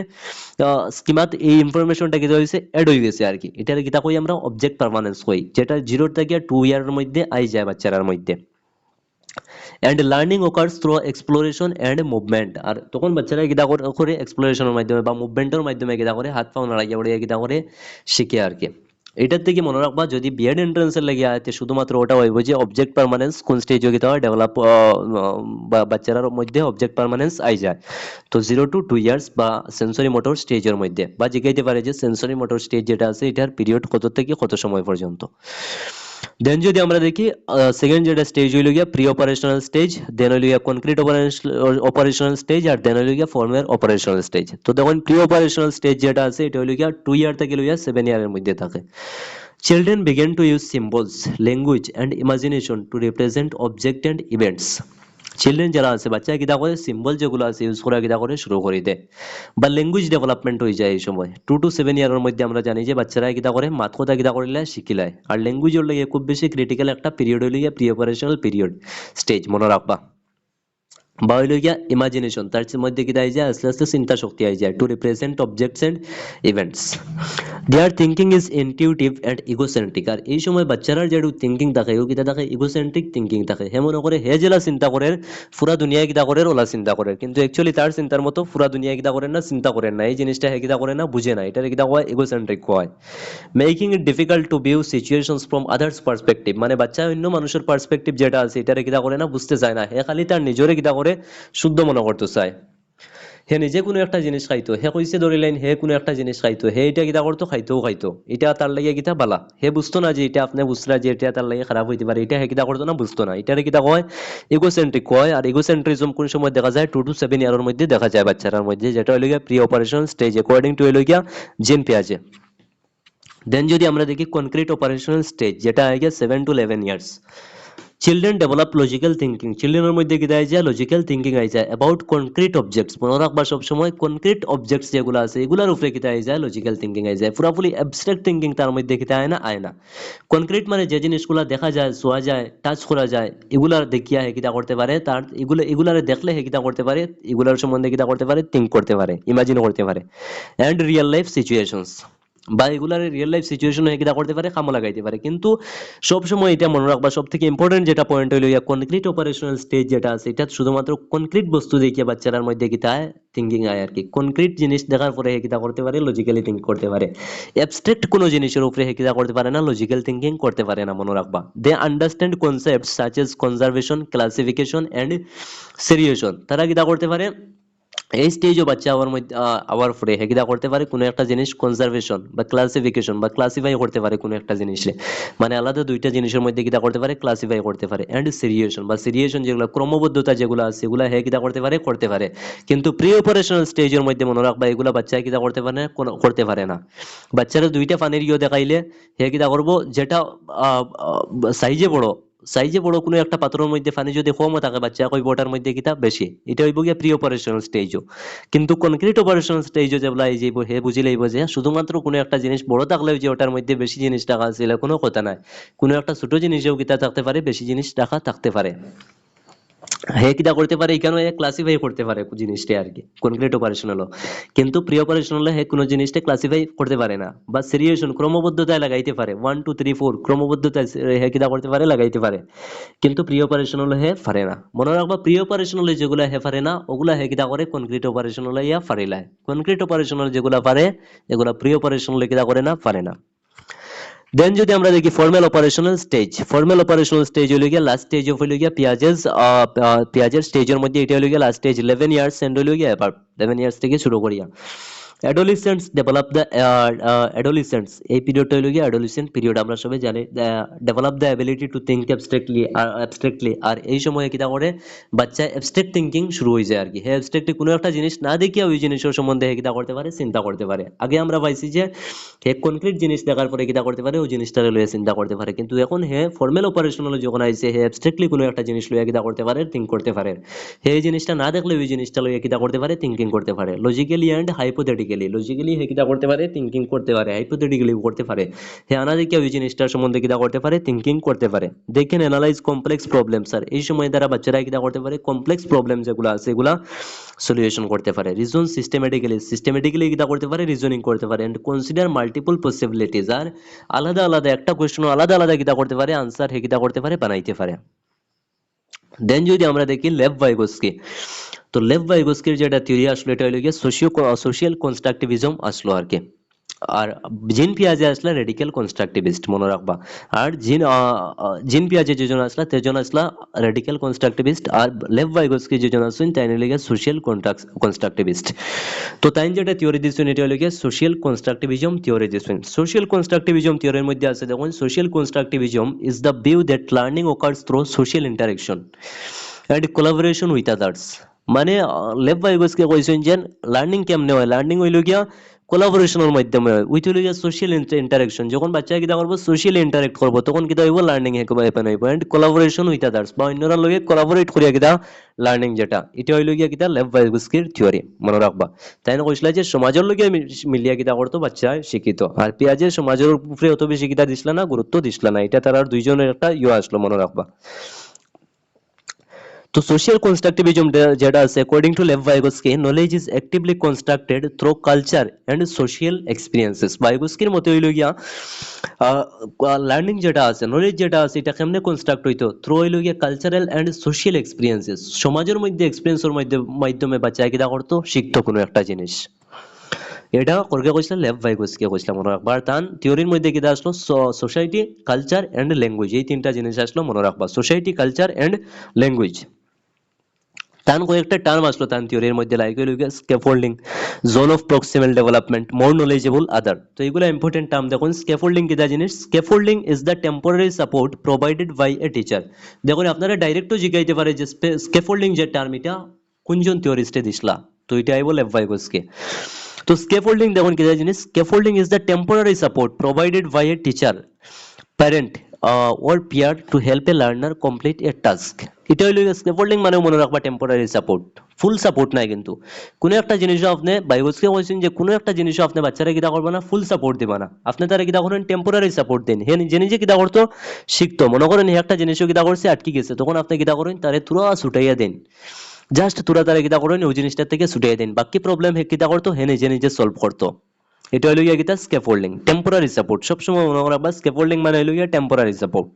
স্কিমাত এই ইনফরমেশনটা কিতা হয়েছে এড হয়ে গেছে আর কি। এটার কিতা কই আমরা অবজেক্ট পারমানেন্স কই, যেটা 0 থেকে 2 ইয়ারের মধ্যে আই যায় বাচ্চারার মধ্যে। and learning occurs through exploration and movement। আর তখন বাচ্চারা কিতা করে এক্সপ্লোরেশনের মাধ্যমে বা মুভমেন্টের মাধ্যমে কিতা করে হাত পা নাড়াইয়া উড়াইয়া কিতা করে শিখে আর কি। এটার থেকে মনে রাখবা যদি বিএড এন্ট্রান্সের লাগে আয়তে শুধুমাত্র ওটা হইব যে অবজেক্ট পারমানেন্স কোন স্টেজে কিতা হয় ডেভেলপ বাচ্চারার মধ্যে অবজেক্ট পারমানেন্স আই যায়। তো 0 to 2 ইয়ার্স বা সেন্সরি মোটর স্টেজের মধ্যে, বা জিজ্ঞাইতে পারে যে সেন্সরি মোটর স্টেজ যেটা আছে এটার পিরিয়ড কত থেকে কত সময় পর্যন্ত। দেন যদি আমরা দেখি সেকেন্ড যেটা স্টেজ হইল গিয়া প্রি অপারেশনাল স্টেজ, দেন হইল গিয়া কনক্রিট অপারেশনাল স্টেজ, আর দেন হইল গিয়া ফর্মের অপারেশনাল স্টেজ। তো দেখুন প্রি অপারেশনাল স্টেজ যেটা আছে এটা হইল গিয়া 2 ইয়ার থেকে লইয়া 7 ইয়ারের মধ্যে থাকে। Children begin to use symbols, language and imagination to represent object and events. Children যারা আছে বাচ্চা কিতা করে সিম্বল যেগুলো আছে ইউজ করা কিতা করে শুরু করে দেয়, বা ল্যাঙ্গুয়েজ ডেভেলপমেন্ট হয়ে যায় এই সময়। 2 to 7 ইয়ারের মধ্যে আমরা জানি যে বাচ্চারা কিতা করে মাত কথা কিতা করিলে শিখিলায়। আর ল্যাঙ্গুয়েজের লাগে খুব বেশি ক্রিটিক্যাল একটা পিরিয়ড হইল গিয়া প্রি অপারেশনাল পিরিয়ড স্টেজ মনে রাখবা। বা হইল গিয়া ইমাজিনেশন, তার মধ্যে কিতা আই যায় আস্তে আস্তে চিন্তা শক্তি আই যায় to represent objects and events. Their thinking is intuitive and egocentric. আর এই সময় বাচ্চারার যেটু থিঙ্কিং থাকে ও কিতা থাকে ইগোসেন্ট্রিক থিঙ্কিং থাকে। হে মনে করে হে জেলা চিন্তা করে পুরা দুনিয়ায় কিতা করে ওলা চিন্তা করে, কিন্তু অ্যাকচুয়ালি তার চিন্তার মতো পুরা দুনিয়ায় কিতা করেন না চিন্তা করেন না, এই জিনিসটা হে কিতা করে না বুঝে না, এটা কিতা কয় ইগোসেন্ট্রিক কয়। Making it difficult to view situations from others perspective, মানে বাচ্চা অন্য মানুষের পার্সপেক্টিভ যেটা আছে এটারে কিতা করে না বুঝতে চায় না, হে খালি তার নিজরে কিতা করে শুদ্ধ মনে করতে চায়। হে নিজে কোনো একটা জিনিস খাইতো, হে কইছে ধরিলেন হে কোনো একটা জিনিস খাইতো, হে এটা কিতা করতো খাইতেও খাইতো, এটা তার লাগে কিতা বালা, হে বুঝতো না যে এটা আপনি বুঝলা যে এটা তার লাগে খারাপ হইতে পারে, এটা হে কিতা করতো না বুঝতো না, এটারে কিতা কয় ইগোসেন্ট্রিক কয়। আর ইগোসেন্ট্রিজম কোন সময় দেখা যায় 2 to 7 ইয়ারের মধ্যে দেখা যায় বাচ্চারার মধ্যে, যেটা হইল গিয়া pre operation stage according to হইল গিয়া জিন পিয়াজে। দেন যদি আমরা দেখি কনক্রিট অপারেশনাল স্টেজ যেটা হয়ে গিয়া 7 to 11 years. Children develop logical thinking, চিলড্রেনের মধ্যে কি দেয় যায় লজিক্যাল থিঙ্কিং আই যায় অ্যাবাউট কনক্রিট অবজেক্টস। মনে রাখবা সবসময় কনক্রিট অবজেক্টস যেগুলো আছে এগুলোর উপরে কি আই যায় লজিক্যাল থিঙ্কিং আই যায়, পুরোপুরি অ্যাবস্ট্রাক্ট থিঙ্কিং তার মধ্যে কি আয় না। কনক্রিট মানে যে জিনিসগুলো দেখা যায় ছোঁয়া যায় টাচ করা যায় এগুলার দেখিয়া হে কিতা করতে পারে, তার এগুলারে দেখলে হে কিতা করতে পারে এগুলার সম্বন্ধে কিতা করতে পারে থিঙ্ক করতে পারে ইমাজিন করতে পারে। অ্যান্ড রিয়েল লাইফ সিচুয়েশনস, বা এগুলার রিয়েল লাইফ সিচুয়েশন হয়ে কিনা করতে পারে, কামে লাগাইতে পারে। কিন্তু সবসময় এটা মনে রাখবা, সব থেকে ইম্পর্টেন্ট যেটা পয়েন্ট হইলো ইয়া কনক্রিট অপারেশনাল স্টেজ যেটা আছে, এটা শুধুমাত্র কনক্রিট বস্তু দেখিয়ে বাচ্চারার মধ্যে কিতা আয়, থিঙ্কিং আয় আর কি। কনক্রিট জিনিস দেখার পরে হে কিতা করতে পারে, লজিক্যালি থিঙ্ক করতে পারে। অ্যাবস্ট্রাক্ট কোনো জিনিসের উপরে হে কিতা করতে পারে না, লজিক্যাল থিঙ্কিং করতে পারে না, মনে রাখবা। They understand concepts such as conservation, classification and seriation. তারা কিতা করতে পারে, এই স্টেজও বাচ্চা আওয়ার মধ্যে আওয়ার পরে হে কিতা করতে পারে, কোনো একটা জিনিস কনজারভেশন বা ক্লাসিফিকেশন বা ক্লাসিফাই করতে পারে কোনো একটা জিনিসে, মানে আলাদা দুইটা জিনিসের মধ্যে কিতা করতে পারে, ক্লাসিফাই করতে পারে। এন্ড সিরিয়েশন বা সিরিয়েশন যেগুলো ক্রমবদ্ধতা যেগুলো আছে সেগুলো হে কিতা করতে পারে, করতে পারে। কিন্তু প্রি অপারেশনাল স্টেজের মধ্যে মনে রাখবা এগুলা বাচ্চা কিতা করতে পারে না, করতে পারে না। বাচ্চারা দুইটা ফানের ইয়ে দেখাইলে হে কিতা করবো, যেটা সাইজে বড়, সাইজে বড় কোনো একটা পাত্রের মধ্যে পানি যদি কমও থাকে, বাচ্চা কইব ওটার মধ্যে কিতা বেশি, এটা হইব গিয়া প্রি অপারেশনাল স্টেজও। কিন্তু কনক্রিট অপারেশনাল স্টেজও যেগুলা এই যাইব, হে বুঝি লইব যে শুধুমাত্র কোনো একটা জিনিস বড় থাকলেও যে ওটার মধ্যে বেশি জিনিস রাখা আছে এলা কোনো কথা নাই। কোনো একটা ছোট জিনিসেও কিতা থাকতে পারে, বেশি জিনিস রাখা থাকতে পারে। হে কিটা করতে পারে, এখানে ক্লাসিফাই করতে পারে জিনিসটা আর কি, কনক্রিট অপারেশনাল। কিন্তু প্রি অপারেশনাল হে কোনো জিনিসটা ক্লাসিফাই করতে পারে না। বা সিরিয়েশন ক্রমবদ্ধতায় লাগাইতে পারে, 1 2 3 4 ক্রমবদ্ধতায় হে কিটা করতে পারে, লাগাইতে পারে। কিন্তু প্রি অপারেশনাল হে পারে না। মনে রাখবা প্রি অপারেশনাল যেগুলা হে পারে না, ওগুলা হে কিটা করে কনক্রিট অপারেশনাল ইয়া পারিলায়। কনক্রিট অপারেশনাল যেগুলা পারে, এগুলা প্রি অপারেশনাল কিটা করে না, পারে না। দেন যদি আমরা দেখি formal operational stage, formal operational stage হলো গিয়া লাস্ট স্টেজ অফ হলো গিয়া পিয়াজেস, পিয়াজের স্টেজের মধ্যে এটা হলো গিয়া লাস্ট স্টেজ 11 ইয়ার্স এন্ড হলো গিয়া অ্যাবাউট 11 ইয়ার্স থেকে শুরু করিয়া অ্যাডোলিসেন্টস ডেভেলপ দ্য অ্যাডোলিসেন্টস, এই পিরিয়ডটা হলো গিয়া অ্যাডোলিসেন্ট পিরিয়ড, আমরা সবাই জানি। Develop the ability to think abstractly, আর এই সময়ে কিটা করে বাচ্চা অ্যাবস্ট্রাক্ট থিঙ্কিং শুরু হয়ে যায় আর কি। হ্যাঁ, অ্যাবস্ট্রাক্টলি কোনো একটা জিনিস না দেখিয়া ওই জিনিসের সম্বন্ধে কিটা করতে পারে, চিন্তা করতে পারে। আগে আমরা পাইছি যে হে কনক্রিট জিনিস দেখার পরে কিটা করতে পারে, ওই জিনিসটা লইয়া চিন্তা করতে পারে। কিন্তু এখন হে ফর্মাল অপারেশনাল যখন আইছে, হে অ্যাবস্ট্রাক্টলি কোনো একটা জিনিস লইয়া কিটা করতে পারে, থিঙ্ক করতে পারে। হে এই জিনিসটা না দেখলে ওই জিনিসটা লইয়া কিটা করতে পারে, থিঙ্কিং করতে পারে। লজিক্যালি এন্ড হাইপোথেটিক্যালি, লজিক্যালি হে কিটা করতে পারে, থিঙ্কিং করতে পারে, হাইপোথেটিক্যালি করতে পারে। হে আনা দেখিয়া ওই জিনিসটার সম্বন্ধে কিটা করতে পারে, থিঙ্কিং করতে পারে। They can analyse complex problem, sir এই সময় দ্বারা বাচ্চারা কিটা করতে পারে, কমপ্লেক্স প্রবলেম যেগুলো আছে এগুলা সলিউশন করতে পারে। রিজন সিস্টেমেটিক্যালি, সিস্টেমেটিক্যালি কিটা করতে পারে, রিজনিং করতে পারে। এন্ড কনসিডার মাল্টিপল পসিবিলিটিজ, আর আলাদা আলাদা একটা কোশ্চেন আলাদা আলাদা কিটা করতে পারে, আনসার হে কিটা করতে পারে, বানাইতে পারে। দেন যদি আমরা দেখি লেভ ভাইগোস্কি, তো লেভ ভাইগোস্কির যেটা থিওরি আসলো, এটা হলো গিয়ে সোশিয়াল কনস্ট্রাকটিভিজম আসলো আর কি। আর জিন পিয়াজে আসলে রেডিক্যাল কনস্ট্রাকটিভিস্ট, মনে রাখবা। আর জিন পিয়াজে যেজন আসলা তেজন আসলা রেডিক্যাল কনস্ট্রাকটিভিস্ট, আর লেভ ভাইগোস্কি যেজন আসছেন তাই হলো সোশিয়াল কনস্ট্রাকটিভিস্ট। তো তাই যেটা থিওরি দিচ্ছেন এটা হলো সোশিয়াল কনস্ট্রাকটিভিজম থিওরি দিচ্ছেন। সোশিয়াল কনস্ট্রাকটিভিজম থিওরির মধ্যে আছে দেখুন, social constructivism is the view that learning occurs through social interaction and collaboration with others। মানে লেভ ভাইগোস্কি কইছেন যে লার্নিং কেমনে হয়, লার্নিং হইল গিয়া কোলাবোরেশনের মাধ্যমে হয়, উইথ হইল গিয়া সোশিয়াল ইন্টারাকশন। যখন বাচ্চা কিতা করবো, সোশিয়ালি ইন্টারেক্ট করবো, তখন কিতা হইব, লার্নিং হ্যাপেন হইব। এন্ড কোলাবোরেশন উইথ আদার্স, বা অন্যরা লগে কোলাবোরেট করিয়া কিতা লার্নিং, যেটা এটা হইল গিয়া কিতা লেভ ভাইগোস্কির থিওরি, মনে রাখবা। তাই না কইছিল যে সমাজের লগে মিলিয়া কিতা করতো বাচ্চা শিক্ষিত, আর পিয়াজের সমাজের উপরে অত বেশি কিতা দিছিল না, গুরুত্ব দিছিল না। এটা তার আর দুইজনের একটা আসলো, মনে রাখবা। তো সোশিয়াল কনস্ট্রাকটিভিজম যেটা আছে, according to Lev Vygotsky, knowledge is actively constructed through culture and social experiences. ভাইগোস্কির মতে হইল গিয়া লার্নিং যেটা আছে, নলেজ যেটা আছে, এটা কেমনে কনস্ট্রাক্ট হইতো, থ্রু হইল গিয়া কালচারাল এন্ড সোশিয়াল এক্সপিরিয়েন্সেস। সমাজের মধ্যে এক্সপিরিয়েন্সের মাধ্যমে বাচ্চা কিটা করতো, শিখতো কোনো একটা জিনিস। এটা করকে কইছিল লেভ ভাইগোস্কি কইছিল, মনে রাখবা। আর তার থিওরির মধ্যে কিটা আসলো, সোসাইটি, কালচার এন্ড ল্যাঙ্গুয়েজ, এই তিনটা জিনিস আসলো, মনে রাখবা। Society, culture and language. তার কয়েকটা টার্ম আসলো তার থিওরির মধ্যে, লাইক হইল scaffolding, zone of proximal development, more knowledgeable other. তো এগুলো ইম্পর্টেন্ট টার্ম। দেখুন স্ক্যাফোল্ডিং কিটা জিনিস, scaffolding is the temporary support provided by a teacher. দেখুন আপনারা ডাইরেক্টও জিজ্ঞাইতে পারে যে স্ক্যাফোল্ডিং যে টার্ম, এটা কোনজন থিওরিস্টে দিছলা, তো এটা আইব লেভ ভাইগোস্কি। তো স্ক্যাফোল্ডিং দেখুন কিটা জিনিস, scaffolding is the temporary support provided by a teacher, parent or peer to help a learner complete a task। এটা হইলো স্ক্যাফোল্ডিং, মানে মনে রাখবা টেম্পোরারি সাপোর্ট, ফুল সাপোর্ট নাই। কিন্তু কোনো একটা জিনিসও আপনি ভাইগোস্কি বলছেন যে কোনো একটা জিনিসও আপনি বাচ্চারা কিটা করবে না, ফুল সাপোর্ট দিবা না, আপনি তারা কিটা করেন, টেম্পোরারি সাপোর্ট দেন। হে নিজে নিজে কিটা করতো, শিখতো। মনে করেন হে একটা জিনিসও কিটা করছে, আটকে গেছে, তখন আপনি কিটা করেন, তারে তুরা ছুটাইয়া দেন, জাস্ট তুরা তারা কিটা করেন, ওই জিনিসটা থেকে ছুটাইয়া দেন। বাকি প্রবলেম হে কিটা করতো, হে নিজে নিজে সলভ করতো। এটা হইল গিয়া কিতা স্ক্যাফোল্ডিং, টেম্পোরারি সাপোর্ট। সবসময় মনে রাখবা স্ক্যাফোল্ডিং মানে হইল গিয়া temporary support.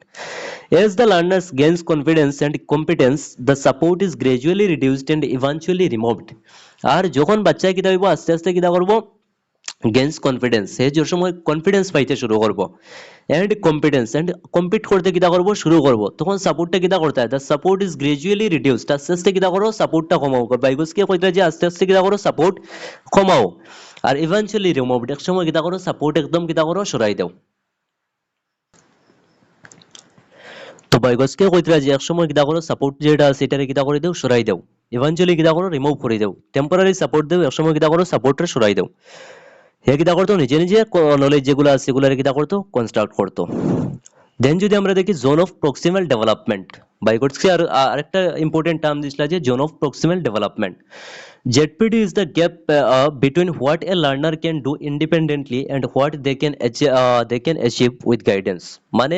As the learner gains confidence and competence, the support is gradually reduced and eventually removed. আর যখন বাচ্চা কিতা হইব আস্তে আস্তে কিতা করব, গেন্স কনফিডেন্স, সে যে সময় কনফিডেন্স পাইতে শুরু করব এন্ড কম্পিটেন্স এন্ড কম্পিট করতে কিতা করব শুরু করব, তখন সাপোর্টটা কিতা করতে হয়, the support is gradually reduced, আস্তে আস্তে কিতা করো সাপোর্টটা কমাও, বাইগসকে কইতা যে আস্তে আস্তে কিতা করো সাপোর্ট কমাও। আর ইভেন্চুয়ালি রিমুভড, এক সময় কিতা করো সাপোর্ট একদম কিতা করো সরাই দাও। তো বাইগসকে কইতরা যে এক সময় কিতা করো সাপোর্ট যেটা আছে এটারে কিতা করে দাও সরাই দাও, ইভেন্চুয়ালি কিতা করো রিমুভ করে দাও, টেম্পোরারি সাপোর্ট দাও, এক সময় কিতা করো সাপোর্টটা সরাই দাও। হে কিতা করতো নিজে নিজে নলেজ যেগুলো আছে সেগুলো কিতা করতো কনস্ট্রাক্ট করতো। দেন যদি আমরা দেখি জোন অফ প্রক্সিমাল ডেভেলপমেন্ট, বাইগটসকে আর আরেকটা ইম্পর্টেন্ট টার্ম দিছিল যে zone of proximal development. ZPD is the gap between what a learner can do independently and what they can achieve with guidance। মানে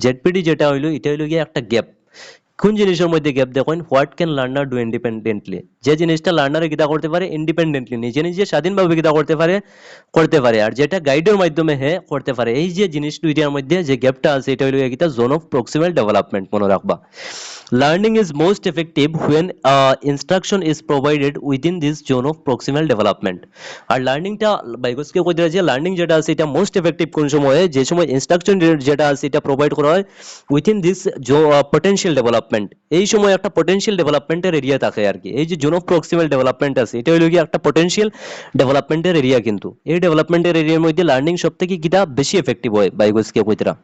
জেডপিডি যেটা হইলো এটা হইলো গিয়ে একটা গ্যাপ। কোন জিনিসের মধ্যে গ্যাপ দেখুন, what can learner do independently, যে জিনিসটা লার্নারে কিতা করতে পারে ইন্ডিপেন্ডেন্টলি, নিজে নিজে স্বাধীনভাবে কিতা করতে পারে আর যেটা গাইডের মাধ্যমে হে করতে পারে। এই যে জিনিস দুইটার মধ্যে যে গ্যাপটা আছে এটা হইলো কিতা জোন অফ প্রক্সিমাল ডেভেলপমেন্ট, মনে রাখবা। Learning is most effective when instruction is provided within this zone of proximal development। আর লার্নিংটা বাইগসকে কইতে যে লার্নিং যেটা আছে এটা মোস্ট এফেক্টিভ কোন সময়ে, যে সময় ইনস্ট্রাকশন যেটা আছে এটা প্রোভাইড করা হয় উইথিন দিস পটেনশিয়াল ডেভেলপমেন্ট, এই সময় একটা পটেনশিয়াল ডেভেলপমেন্টের এরিয়া থাকে আর কি। এই যে জোন অফ প্রক্সিমাল ডেভেলপমেন্ট আছে এটা হলো কি একটা পটেনশিয়াল ডেভেলপমেন্টের এরিয়া, কিন্তু এই ডেভেলপমেন্টের এরিয়ার মধ্যে লার্নিং সবথেকে কিটা বেশি এফেক্টিভ হয় বাইগসকে কইতরা।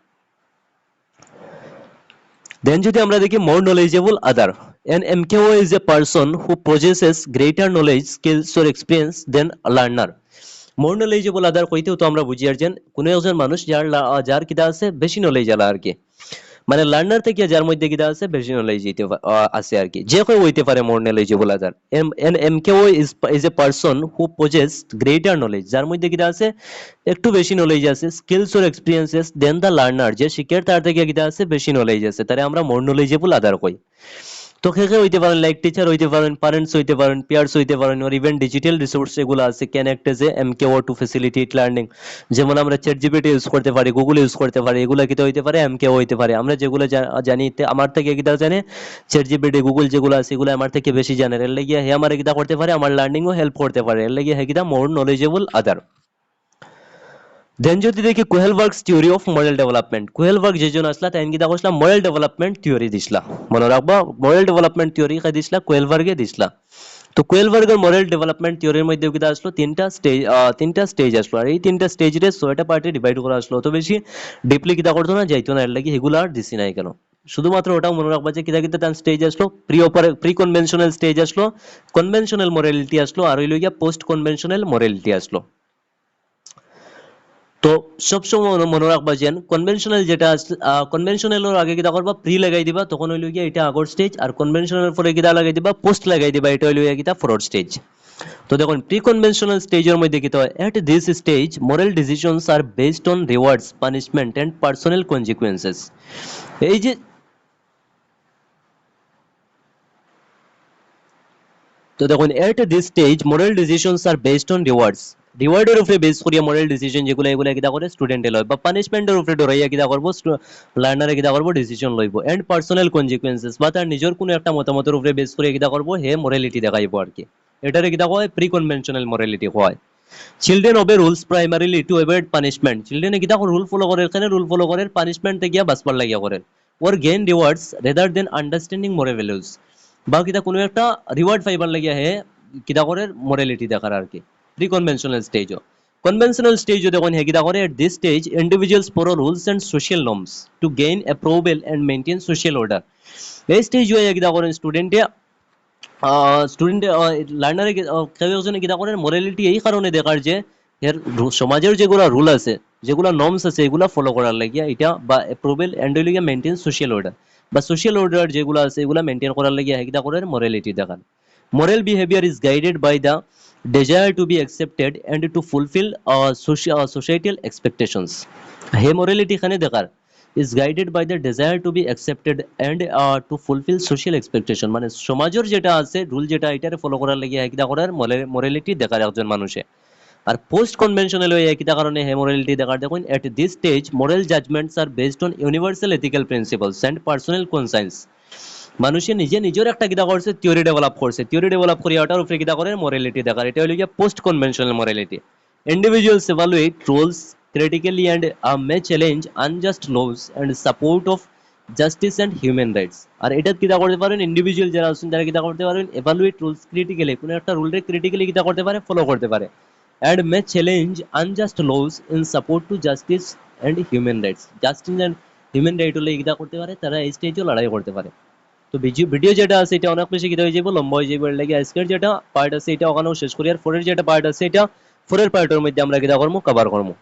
দেন যদি আমরা দেখি more knowledgeable other, an MKO is a person who possesses greater knowledge, skills or experience than a learner। More knowledgeable other কইতেও তো আমরা বুঝি আর যেন কোনো একজন মানুষ যার কিতা আছে বেশি নলেজ আলা আর কি, মানে লার্নার থেকে যার মধ্যে কিতা আছে বেশি নলেজ আছে আর কি, যে কেউ হইতে পারে more knowledgeable other. An MKO is a person who possesses greater knowledge, যার মধ্যে কিতা আছে একটু বেশি নলেজ আছে, skills or experiences than the learner, যে শিক্ষার তার থেকে কিতা আছে বেশি নলেজ আছে, তারে আমরা মোর নলেজেবল আদার কই। তো কে কে হইতে পারেন, লাইক টিচার হইতে পারেন, প্যারেন্টস হইতে পারেন, পিয়ার্স হইতে পারেন, আর ইভেন ডিজিটাল রিসোর্স যেগুলো আছে can act as a MKO to facilitate learning. যেমন আমরা চ্যাট জিপিটি ইউজ করতে পারি, গুগল ইউজ করতে পারি, এগুলা কিতে হইতে পারে এমকেও হইতে পারে। আমরা যেগুলো জানি আমার থেকে কিতা জানে চ্যাট জিপিটি গুগল যেগুলো আছে এগুলো আমার থেকে বেশি জানে, এর লাগিয়ে হে আমার কিতা করতে পারে আমার লার্নিংও হেল্প করতে পারে, এর লাগিয়ে হে কিতা মোর নলেজেবল আদার। দেন যদি দেখি কোহেলবার্গস থিওরি অফ মরাল ডেভেলপমেন্ট, কোহেলবার্গ যেজন আসলা তাই কিতা কইসলা মরাল ডেভেলপমেন্ট থিওরি দিছলা, মনে রাখবা মরাল ডেভেলপমেন্ট থিওরি কা দিছলা কোহেলবার্গে দিছলা। তো কোহেলবার্গের মরাল ডেভেলপমেন্ট থিওরির মধ্যে কিতা আসলো তিনটা স্টেজ আসলো, আর এই তিনটা স্টেজে 6টা পার্টে ডিভাইড করা আসলো। তো বেশি ডিপলি কিতা করতো না যাইতো না, এর লাগি এগুলা আর দিছি নাই কেন, শুধুমাত্র ওটাও মনে রাখবা যে কিতা কিতা তার স্টেজ আসলো, প্রি কনভেনশনাল স্টেজ আসলো, কনভেনশনাল মোরালিটি আসলো, আর হইলো গিয়া পোস্ট কনভেনশনাল মোরালিটি আসলো। তো সবসময় মনে রাখবা যে কনভেনশনাল যেটা কনভেনশনালের আগে কিতা করবা প্রি লাগাই দিবা, তখন হইলো গিয়া এটা আগর স্টেজ, আর কনভেনশনাল পরে কিতা লাগাই দিবা পোস্ট লাগাই দিবা, এটা হইলো গিয়া কিতা ফরওয়ার্ড স্টেজ। তো দেখুন প্রি কনভেনশনাল স্টেজের মধ্যে কিতা হয়, at this stage moral decisions are based on rewards, punishment and personal consequences. এই যে তো দেখুন at this stage moral decisions are based on rewards, রিওয়ার্ডের উপরে বেস করিয়া মোরাল ডিসিশন যেগুলো এগুলো কিতা করে স্টুডেন্টে লয়, বা পানিশমেন্টের উপরে ডরাইয়া কিতা করবো লার্নারে কিতা করবো ডিসিশন লইব, এন্ড পার্সোনাল কনসিকুয়েন্সেস বা তার নিজের কোনো একটা মতামতের উপরে বেস করে কিতা করবো হে মোরালিটি দেখাইব আর কি, এটারে কিতা হয় প্রি কনভেনশনাল মোরালিটি হয়। Children obey rules primarily to avoid punishment, চিলড্রেনে কিতা রুল ফলো করে, এখানে রুল ফলো করে পানিশমেন্ট থেকে বাঁচবার লাগিয়া করে, or gain rewards rather than understanding moral values, বা কিতা কোনো একটা রিওয়ার্ড পাইবার লাগিয়া হে কিতা করে মোরালিটি দেখার আর কি। প্রি কনভেনশনাল স্টেজও, কনভেনশনাল স্টেজও দেখুন হে কিতা করে, at this stage individuals follow rules and social norms to gain approval and maintain social order. এই স্টেজ হয়ে কিতা করেন স্টুডেন্টে লার্নারে কেউ একজনে কিতা করেন মোরালিটি এই কারণে দেখার যে এর সমাজের যেগুলা রুল আছে যেগুলা নর্মস আছে এগুলা ফলো করার লাগিয়া এটা, বা অ্যাপ্রুভাল এন্ড হইলিয়া মেইনটেইন সোশ্যাল অর্ডার, বা সোশ্যাল অর্ডার যেগুলো আছে এগুলা মেইনটেইন করার লাগিয়া কিতা করেন মোরালিটি দেখান। Moral behavior is guided by the desire to be accepted and to fulfill societal expectations। Hey morality এখানে দেখার is guided by the desire to be accepted and to fulfill social expectation, মানে সমাজের যেটা আছে rule যেটা এটারে follow করার লাগি কিটা করার মোরালিটি দেখার একজন মানুষে। আর পোস্ট কনভেনশনাল হয়ে কিতা কারণে হে মোরালিটি দেখার দেখুন at this stage moral judgements are based on universal ethical principles and personal conscience মানুষে নিজে নিজের একটা কিতা করছে থিওরি ডেভেলপ করছে থিওরি ডেভেলপ করিয়া ওটার উপরে কিতা করে মোরালিটি দেখার এটা হলো গিয়া post conventional morality individuals evaluate roles critically and may challenge unjust laws and support of justice and human rights আর এটা কিতা করতে পারেন ইন্ডিভিজুয়াল যারা আছেন যারা কিতা করতে পারেন evaluate rules critically কোন একটা রুলরে ক্রিটিক্যালি কিতা করতে পারে ফলো করতে পারে and may challenge unjust laws in support to justice and human rights justice and human right হলে কিতা করতে পারে তারা এই স্টেজে লড়াই করতে পারে তো ভিডিও যেটা আছে এটা অনেক বেশি কিতা হয়ে যাবে লম্বা হয়ে যাবে লাগে আজকের যেটা পার্ট আছে এটা ওখানেও শেষ করি আর ফোরের যেটা পার্ট আছে এটা ফোরের পার্টের মধ্যে আমরা কিতা করবো কভার করবো